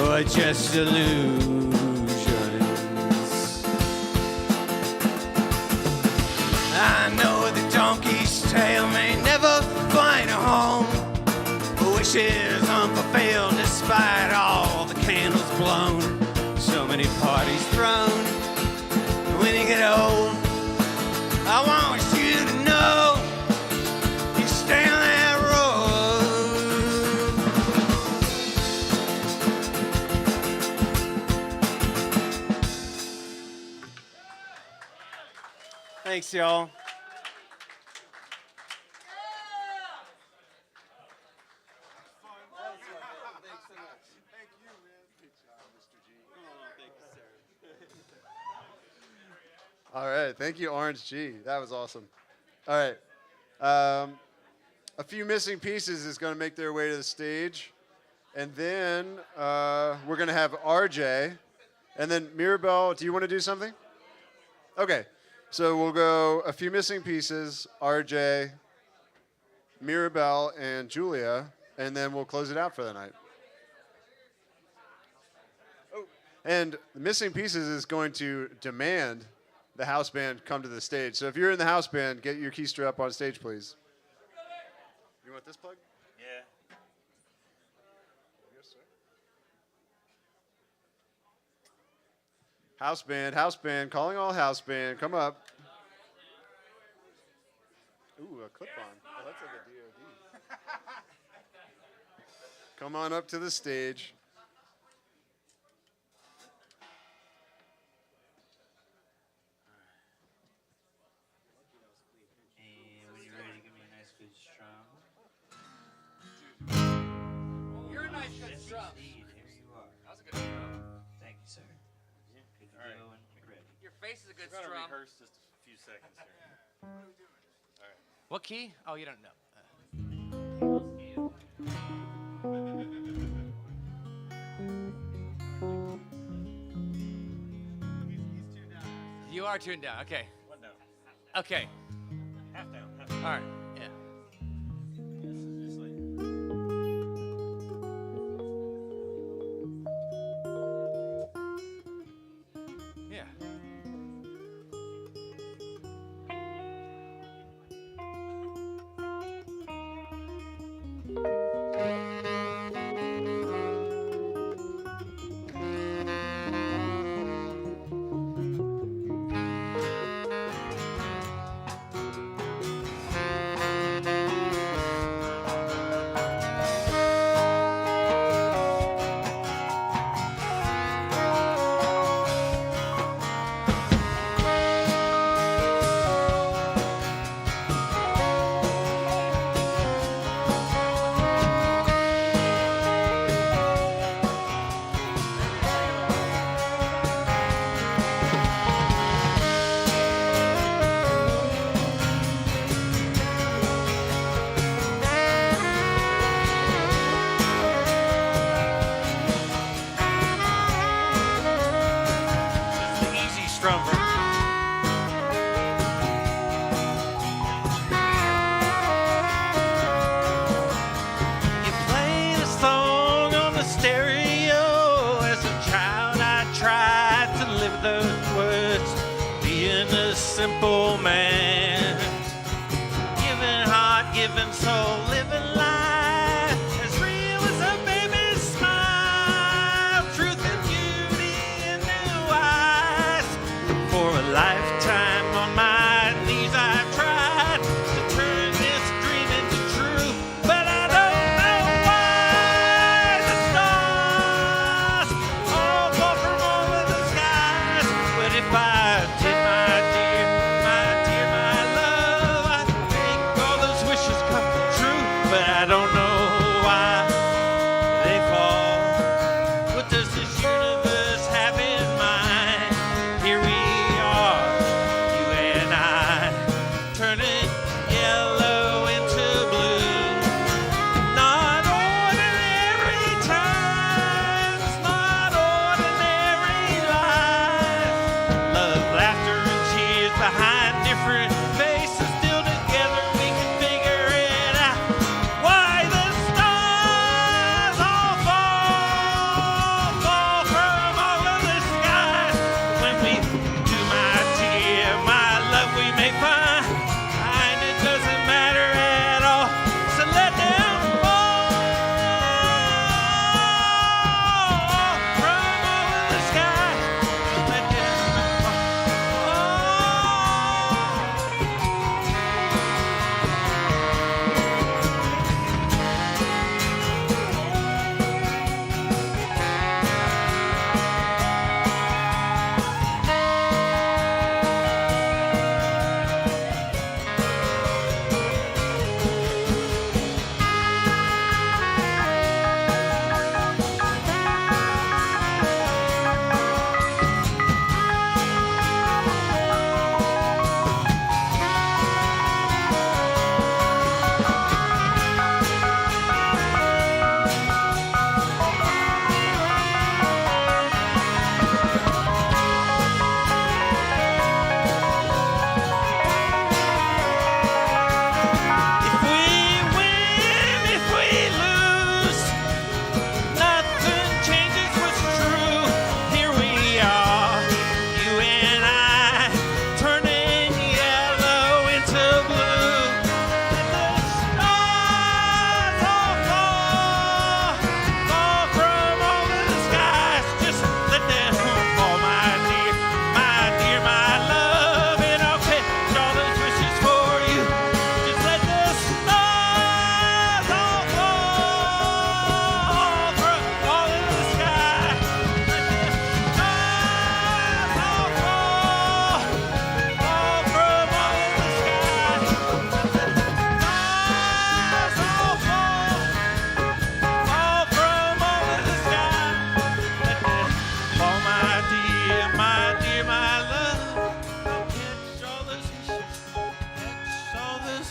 or just illusions. I know the donkey's tail may never find a home, but wishes unfulfilled despite all the candles blown, so many parties thrown. When you get old, I want you to know you stay on that road. Thanks, y'all. All right, thank you, Orange G. That was awesome. All right, a few missing pieces is going to make their way to the stage, and then we're going to have RJ, and then Mirabelle. Do you want to do something? Okay, so we'll go a few missing pieces, RJ, Mirabelle, and Julia, and then we'll close it out for the night. Oh, and the missing pieces is going to demand the house band come to the stage. So if you're in the house band, get your keystro up on stage, please. You want this plug? Yeah. Yes, sir. House band, calling all house band, come up. Ooh, a clip-on. Oh, that's like a DOD. Come on up to the stage. You're a nice good strum. Here you are. That was a good strum. Thank you, sir. Good to go when you're ready. Your face is a good We're gonna strum. rehearse just a few seconds here. All right. What key? Oh, you don't know. You are tuned down. Okay. One down. Okay. Half down. Half down. All right. Yeah. Yeah. stereo. As a child, I tried to live those words, being a simple man. Giving heart, giving soul, living life as real as a baby's smile. Truth and beauty in new eyes. For a lifetime on my knees, I've tried to turn this dream into true, but I don't know why the stars all fall from over the skies. But if I did, my dear, my love, I'd make all those wishes come true. But I don't know why they fall. What does this universe have in mind? Here we are, you and I, turning yellow into blue. Not ordinary times, not ordinary lives. Love, laughter, and tears behind different faces. Still together we can figure it out. Why the stars all fall from all of the skies. When we do, my dear, my love, we may find it doesn't matter at all. So let them fall from all of the skies. Let them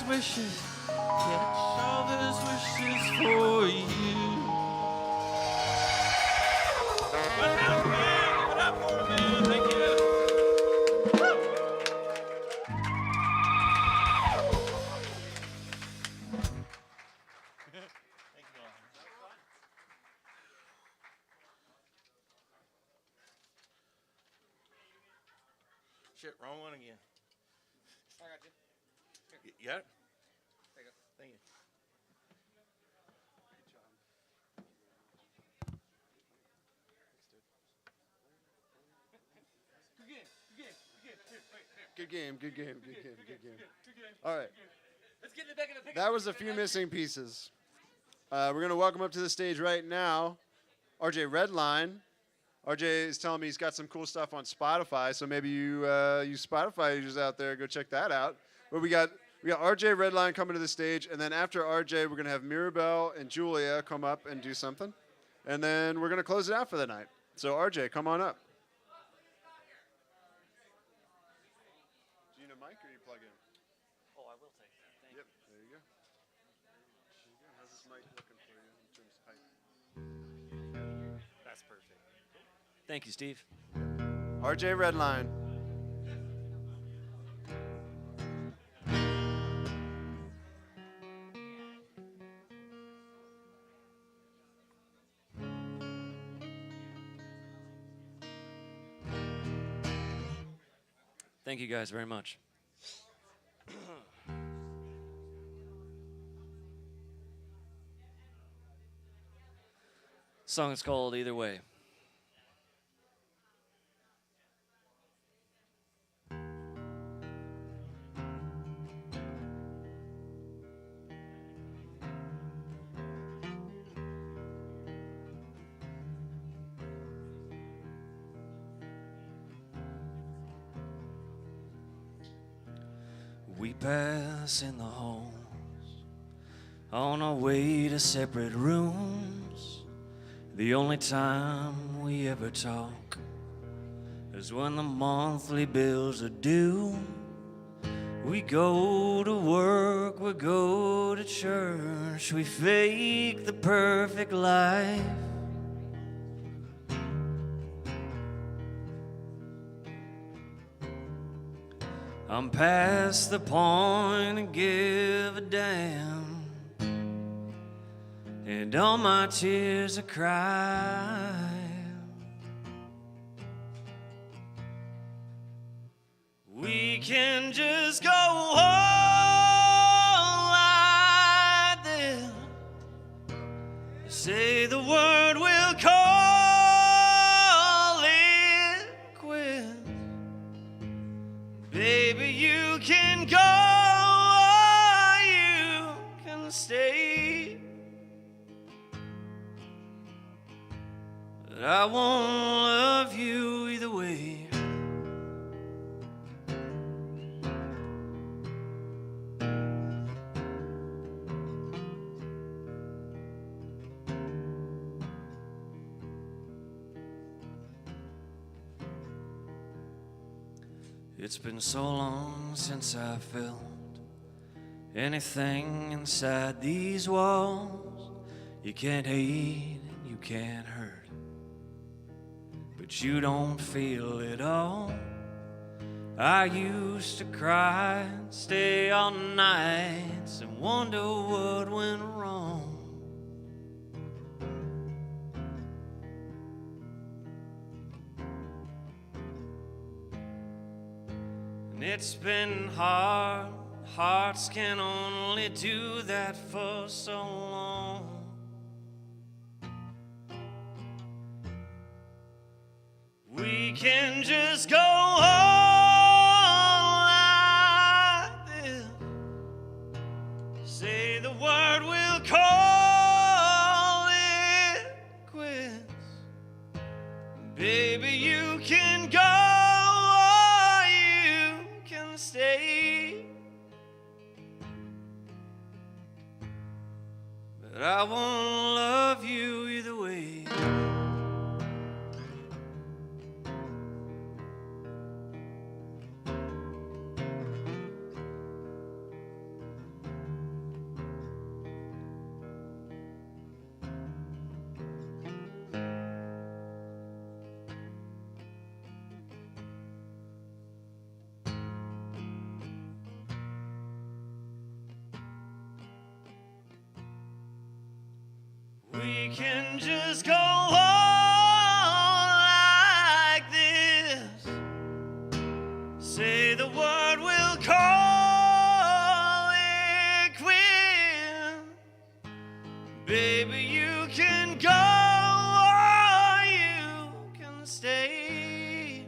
wishes, catch all those wishes for you. One round, man. Give it up for him, man. Thank you. Shit, wrong one again. I got you. You got it? There you go. Thank you. Good game, good game, good game, good game. All right. Let's get in the back of the picture. That was a few missing pieces. We're going to welcome up to the stage right now RJ Redline. RJ is telling me he's got some cool stuff on Spotify, so maybe you Spotify users out there, go check that out. But we got RJ Redline coming to the stage, and then after RJ, we're going to have Mirabelle and Julia come up and do something. And then we're going to close it out for the night. So RJ, come on up. Do you need a mic or you plug in? Oh, I will take that. Thank Yep, there you go. How's this mic looking for you in terms of height? That's perfect. Thank you, Steve. RJ Redline. Thank you guys very much. Song is called Either Way. We pass in the halls on our way to separate rooms. The only time we ever talk is when the monthly bills are due. We go to work, we go to church, we fake the perfect life. I'm past the point to give a damn, and all my tears are crying. We can just go on like this. Say the word, we'll call it quits. Baby, you can go or you can stay. But I won't love you either way. It's been so long since I felt anything inside these walls. You can't hate and you can't hurt, but you don't feel it all. I used to cry and stay all nights and wonder what went wrong. And it's been hard, hearts can only do that for so long. We can just go on like this. Say the word, we'll call it quits. Baby, you can go or you can stay. But I won't love you either way. We can just go on like this. Say the word, we'll call it quits. Baby, you can go or you can stay.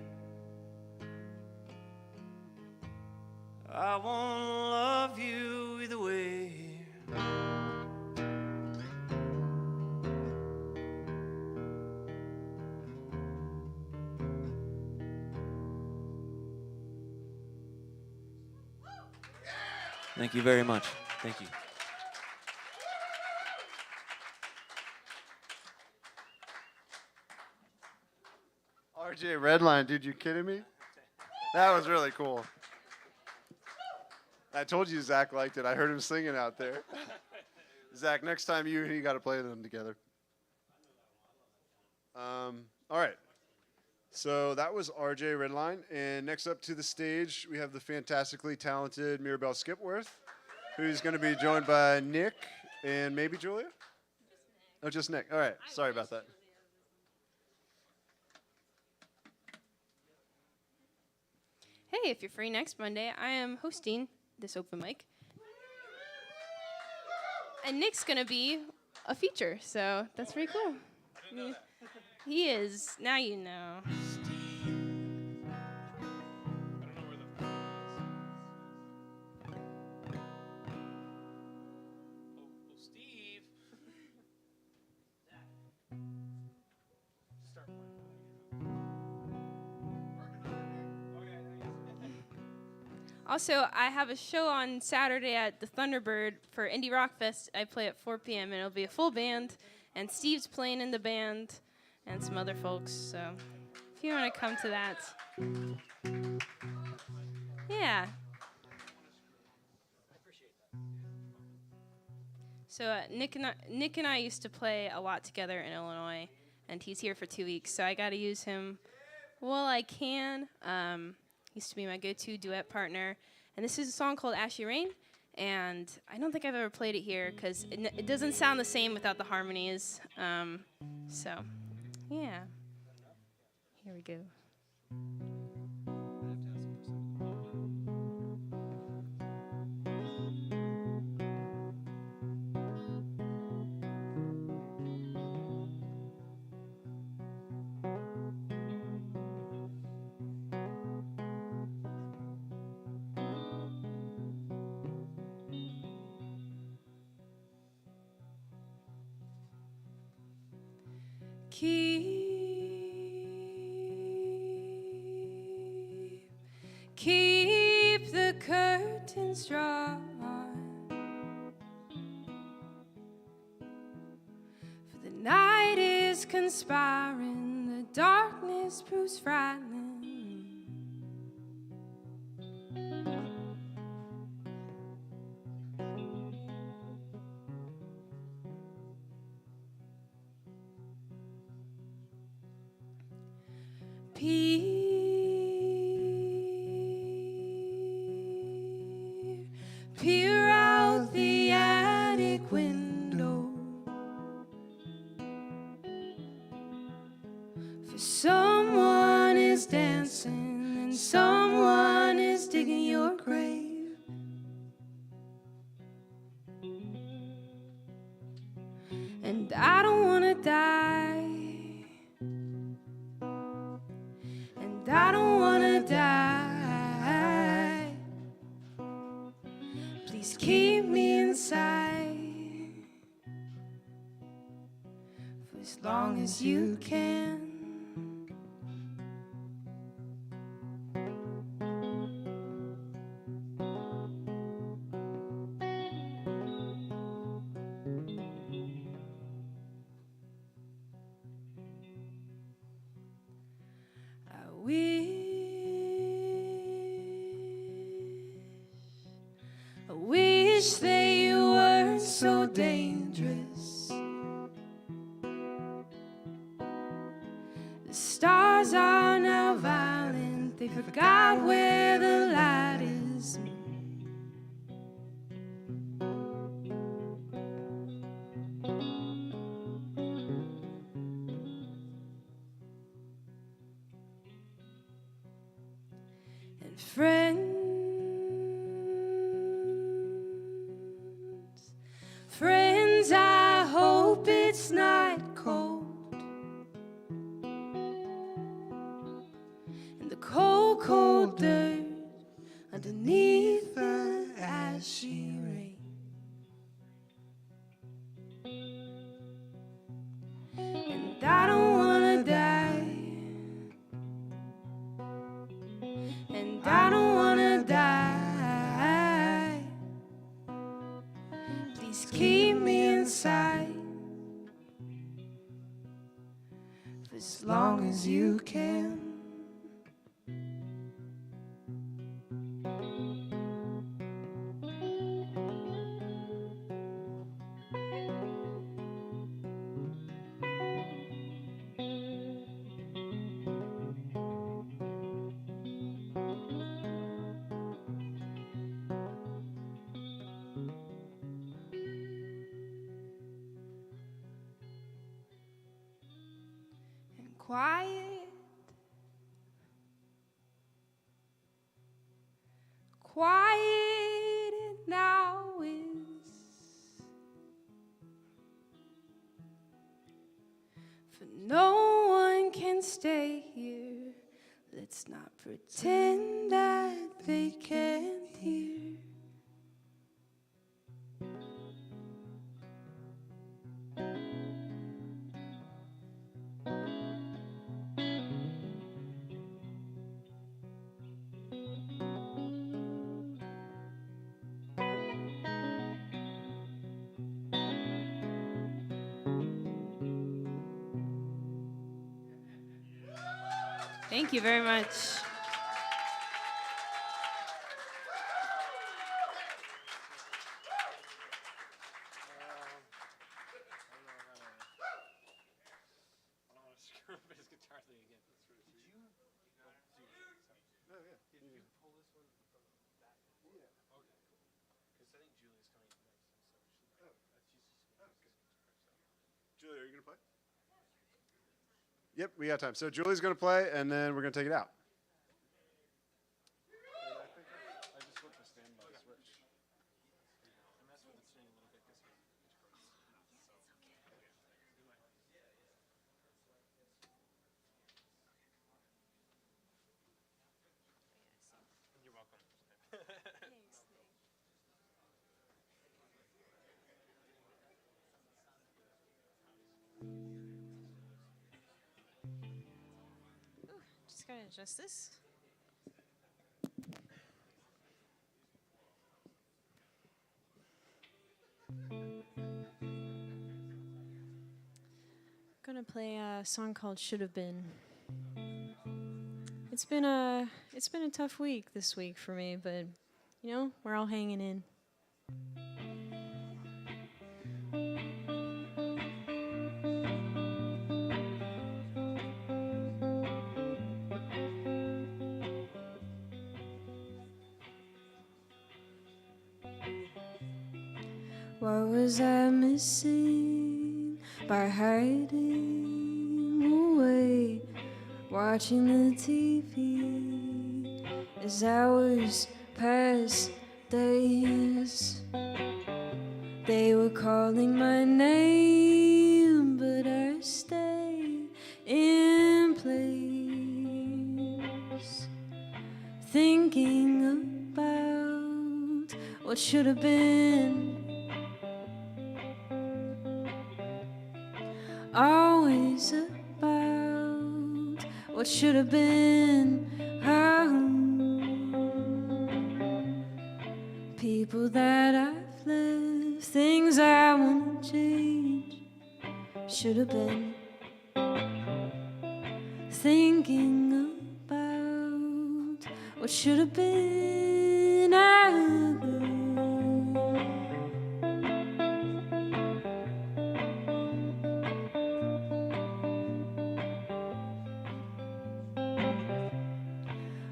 I won't love you either way. Thank you very much. Thank you. RJ Redline, dude, you kidding me? That was really cool. I told you Zach liked it. I heard him singing out there. Zach, next time you and he got to play them together. All right. So that was RJ Redline. And next up to the stage, we have the fantastically talented Mirabelle Skipworth, who's going to be joined by Nick and maybe Julia? Oh, just Nick. All right. Sorry about that. hey, if you're free next Monday, I am hosting this open mic. And Nick's going to be a feature, so that's pretty cool. Yeah. He is. Now you know. Steve. Also, I have a show on Saturday at the Thunderbird for Indie Rock Fest. I play at 4 p.m. and it'll be a full band, and Steve's playing in the band, and some other folks. So, if you want to come to that, yeah. So Nick and I used to play a lot together in Illinois, and he's here for 2 weeks. So I got to use him while I can. Used to be my go-to duet partner. And this is a song called Ashy Rain. And I don't think I've ever played it here because it doesn't sound the same without the harmonies. So, yeah. Here we go. Keep the curtains drawn, for the night is conspiring, the darkness proves frightening. Peer out the attic window, for someone is dancing and someone is digging your grave. And I don't wanna die, and I don't wanna die. Please keep me inside for as long as you can. I wish that you weren't so dangerous. The stars are now violent, they forgot where the light is. And friends, I hope it's not cold. And the cold, cold dirt underneath the ashy rain. And I don't wanna die, and I don't wanna die. Please keep me inside for as long as you can. Quiet No one can stay here. Let's not pretend that they can't hear. Thank you very much. Julie, are you going to play? Yep, we got time. So Julie's going to play, and then we're going to take it out. You're welcome. Just gotta adjust this. Gonna play a song called "Should Have Been." It's been a tough week this week for me, but you know, we're all hanging in. What was I missing by hiding away, watching the TV as hours passed days? They were calling my name, but I stayed in place, thinking about what should have been. Always about what should have been. People that I've left, things I want to change. Should have been thinking about what should have been.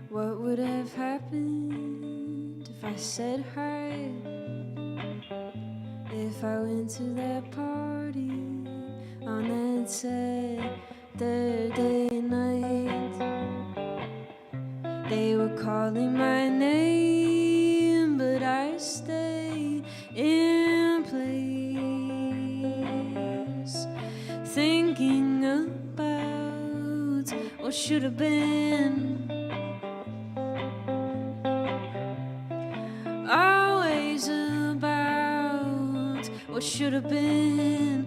What would have happened if I said hi? If I went to that party on that Saturday night? They were calling my name, but I stayed in place, thinking about what should have been. Always about what should have been.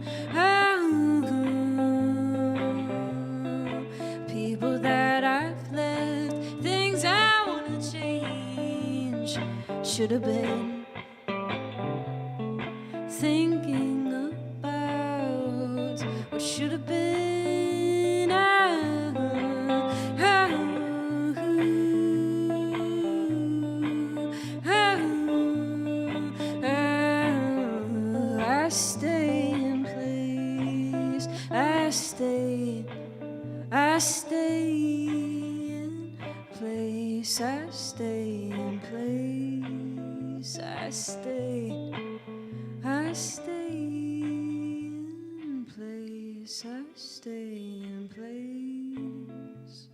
People that I've left, things I want to change. Should have been thinking about what should have been. I stay in place. I stay in place. I stay in place. I stay in place. I stay in place.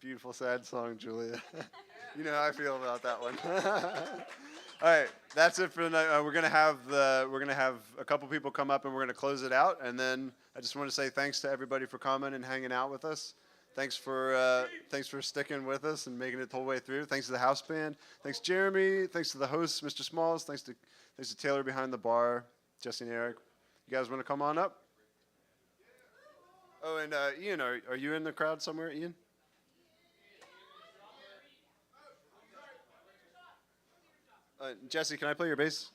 beautiful, sad song, Julia. You know how I feel about that one. All right, that's it for the night. We're gonna have a couple people come up and we're gonna close it out. And then I just want to say thanks to everybody for coming and hanging out with us. Thanks for sticking with us and making it the whole way through. Thanks to the house band. Thanks Jeremy. Thanks to the hosts, Mr. Smalls. Thanks to Taylor behind the bar, Jesse and Eric. You guys want to come on up? Oh, and Ian, are you in the crowd somewhere, Ian? Jesse, can I play your bass?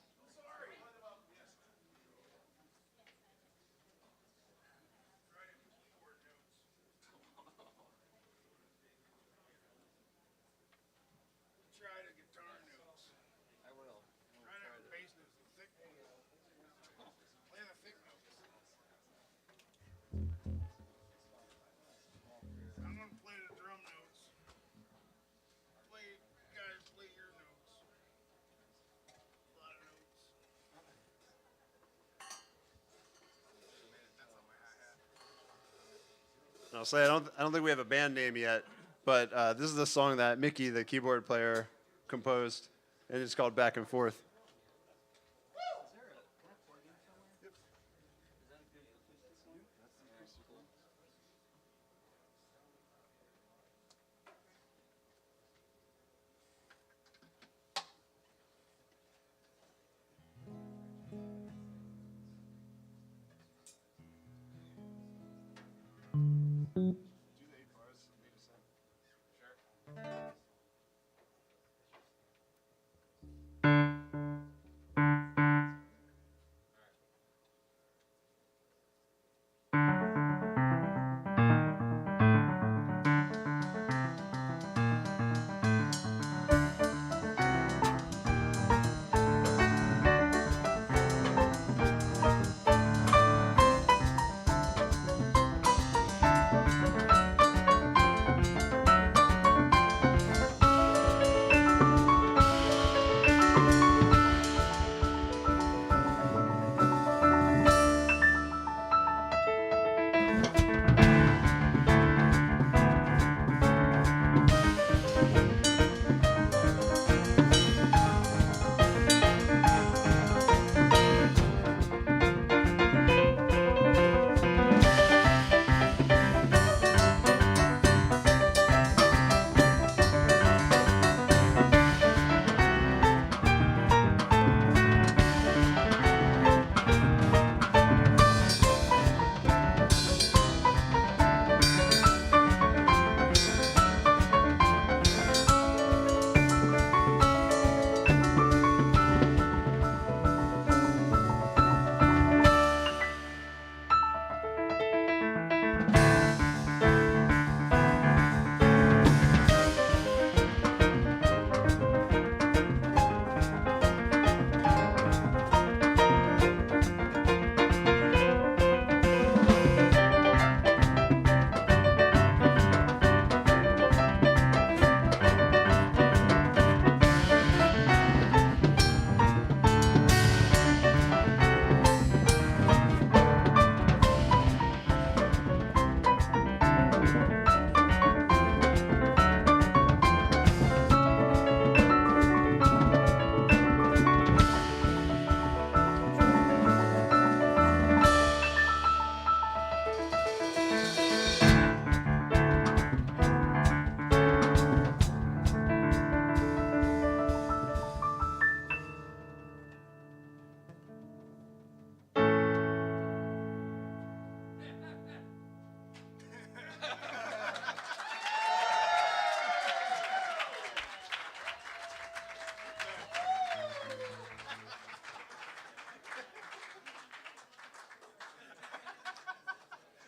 I'll say I don't think we have a band name yet, but this is the song that Mickey, the keyboard player, composed, and it's called Back and Forth.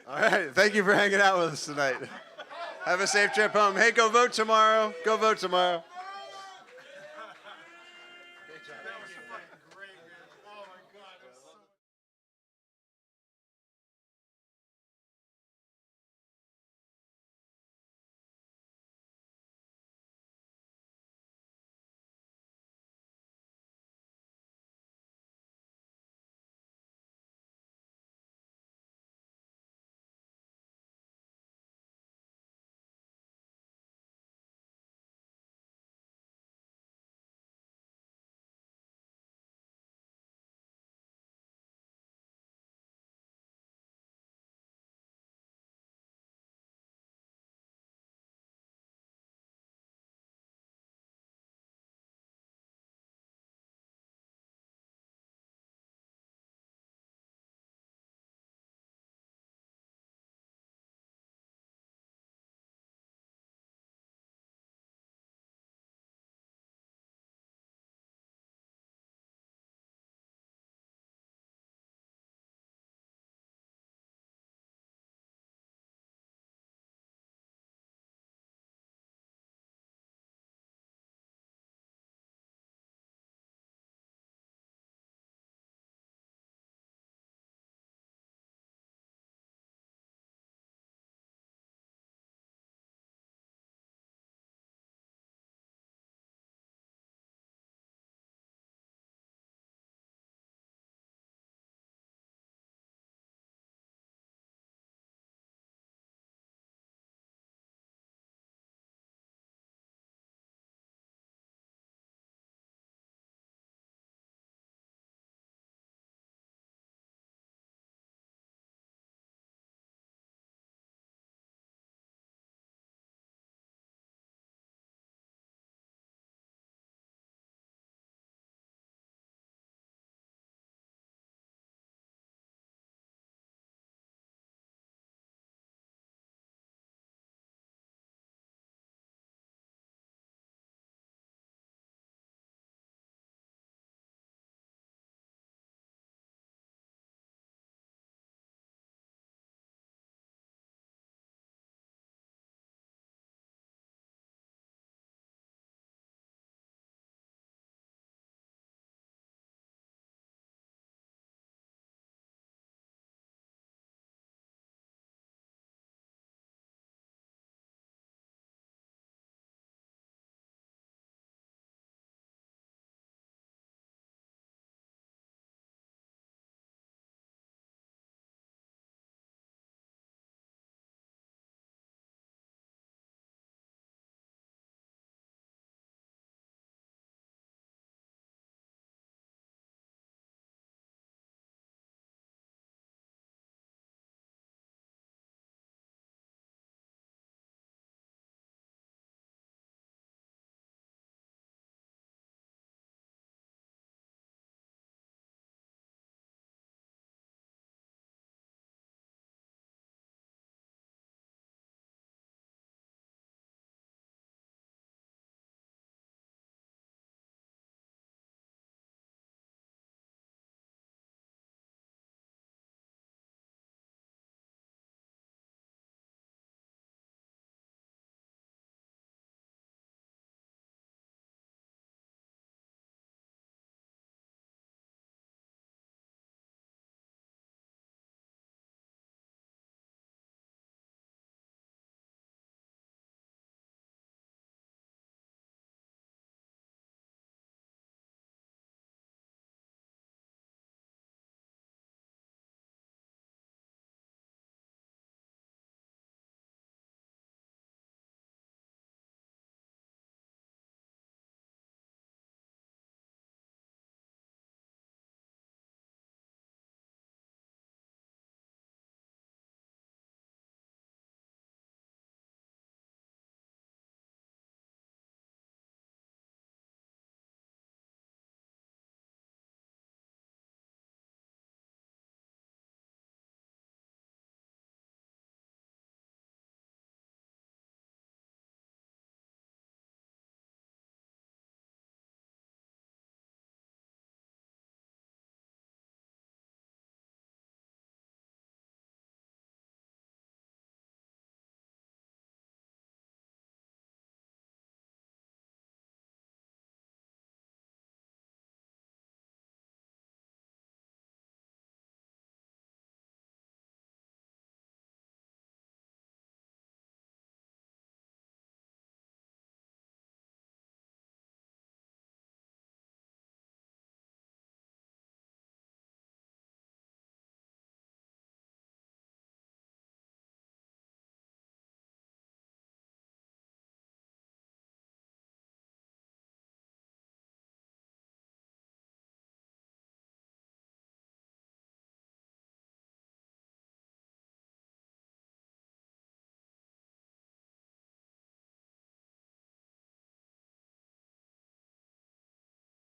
All right, thank you for hanging out with us tonight. Have a safe trip home. Hey, go vote tomorrow. Go vote tomorrow.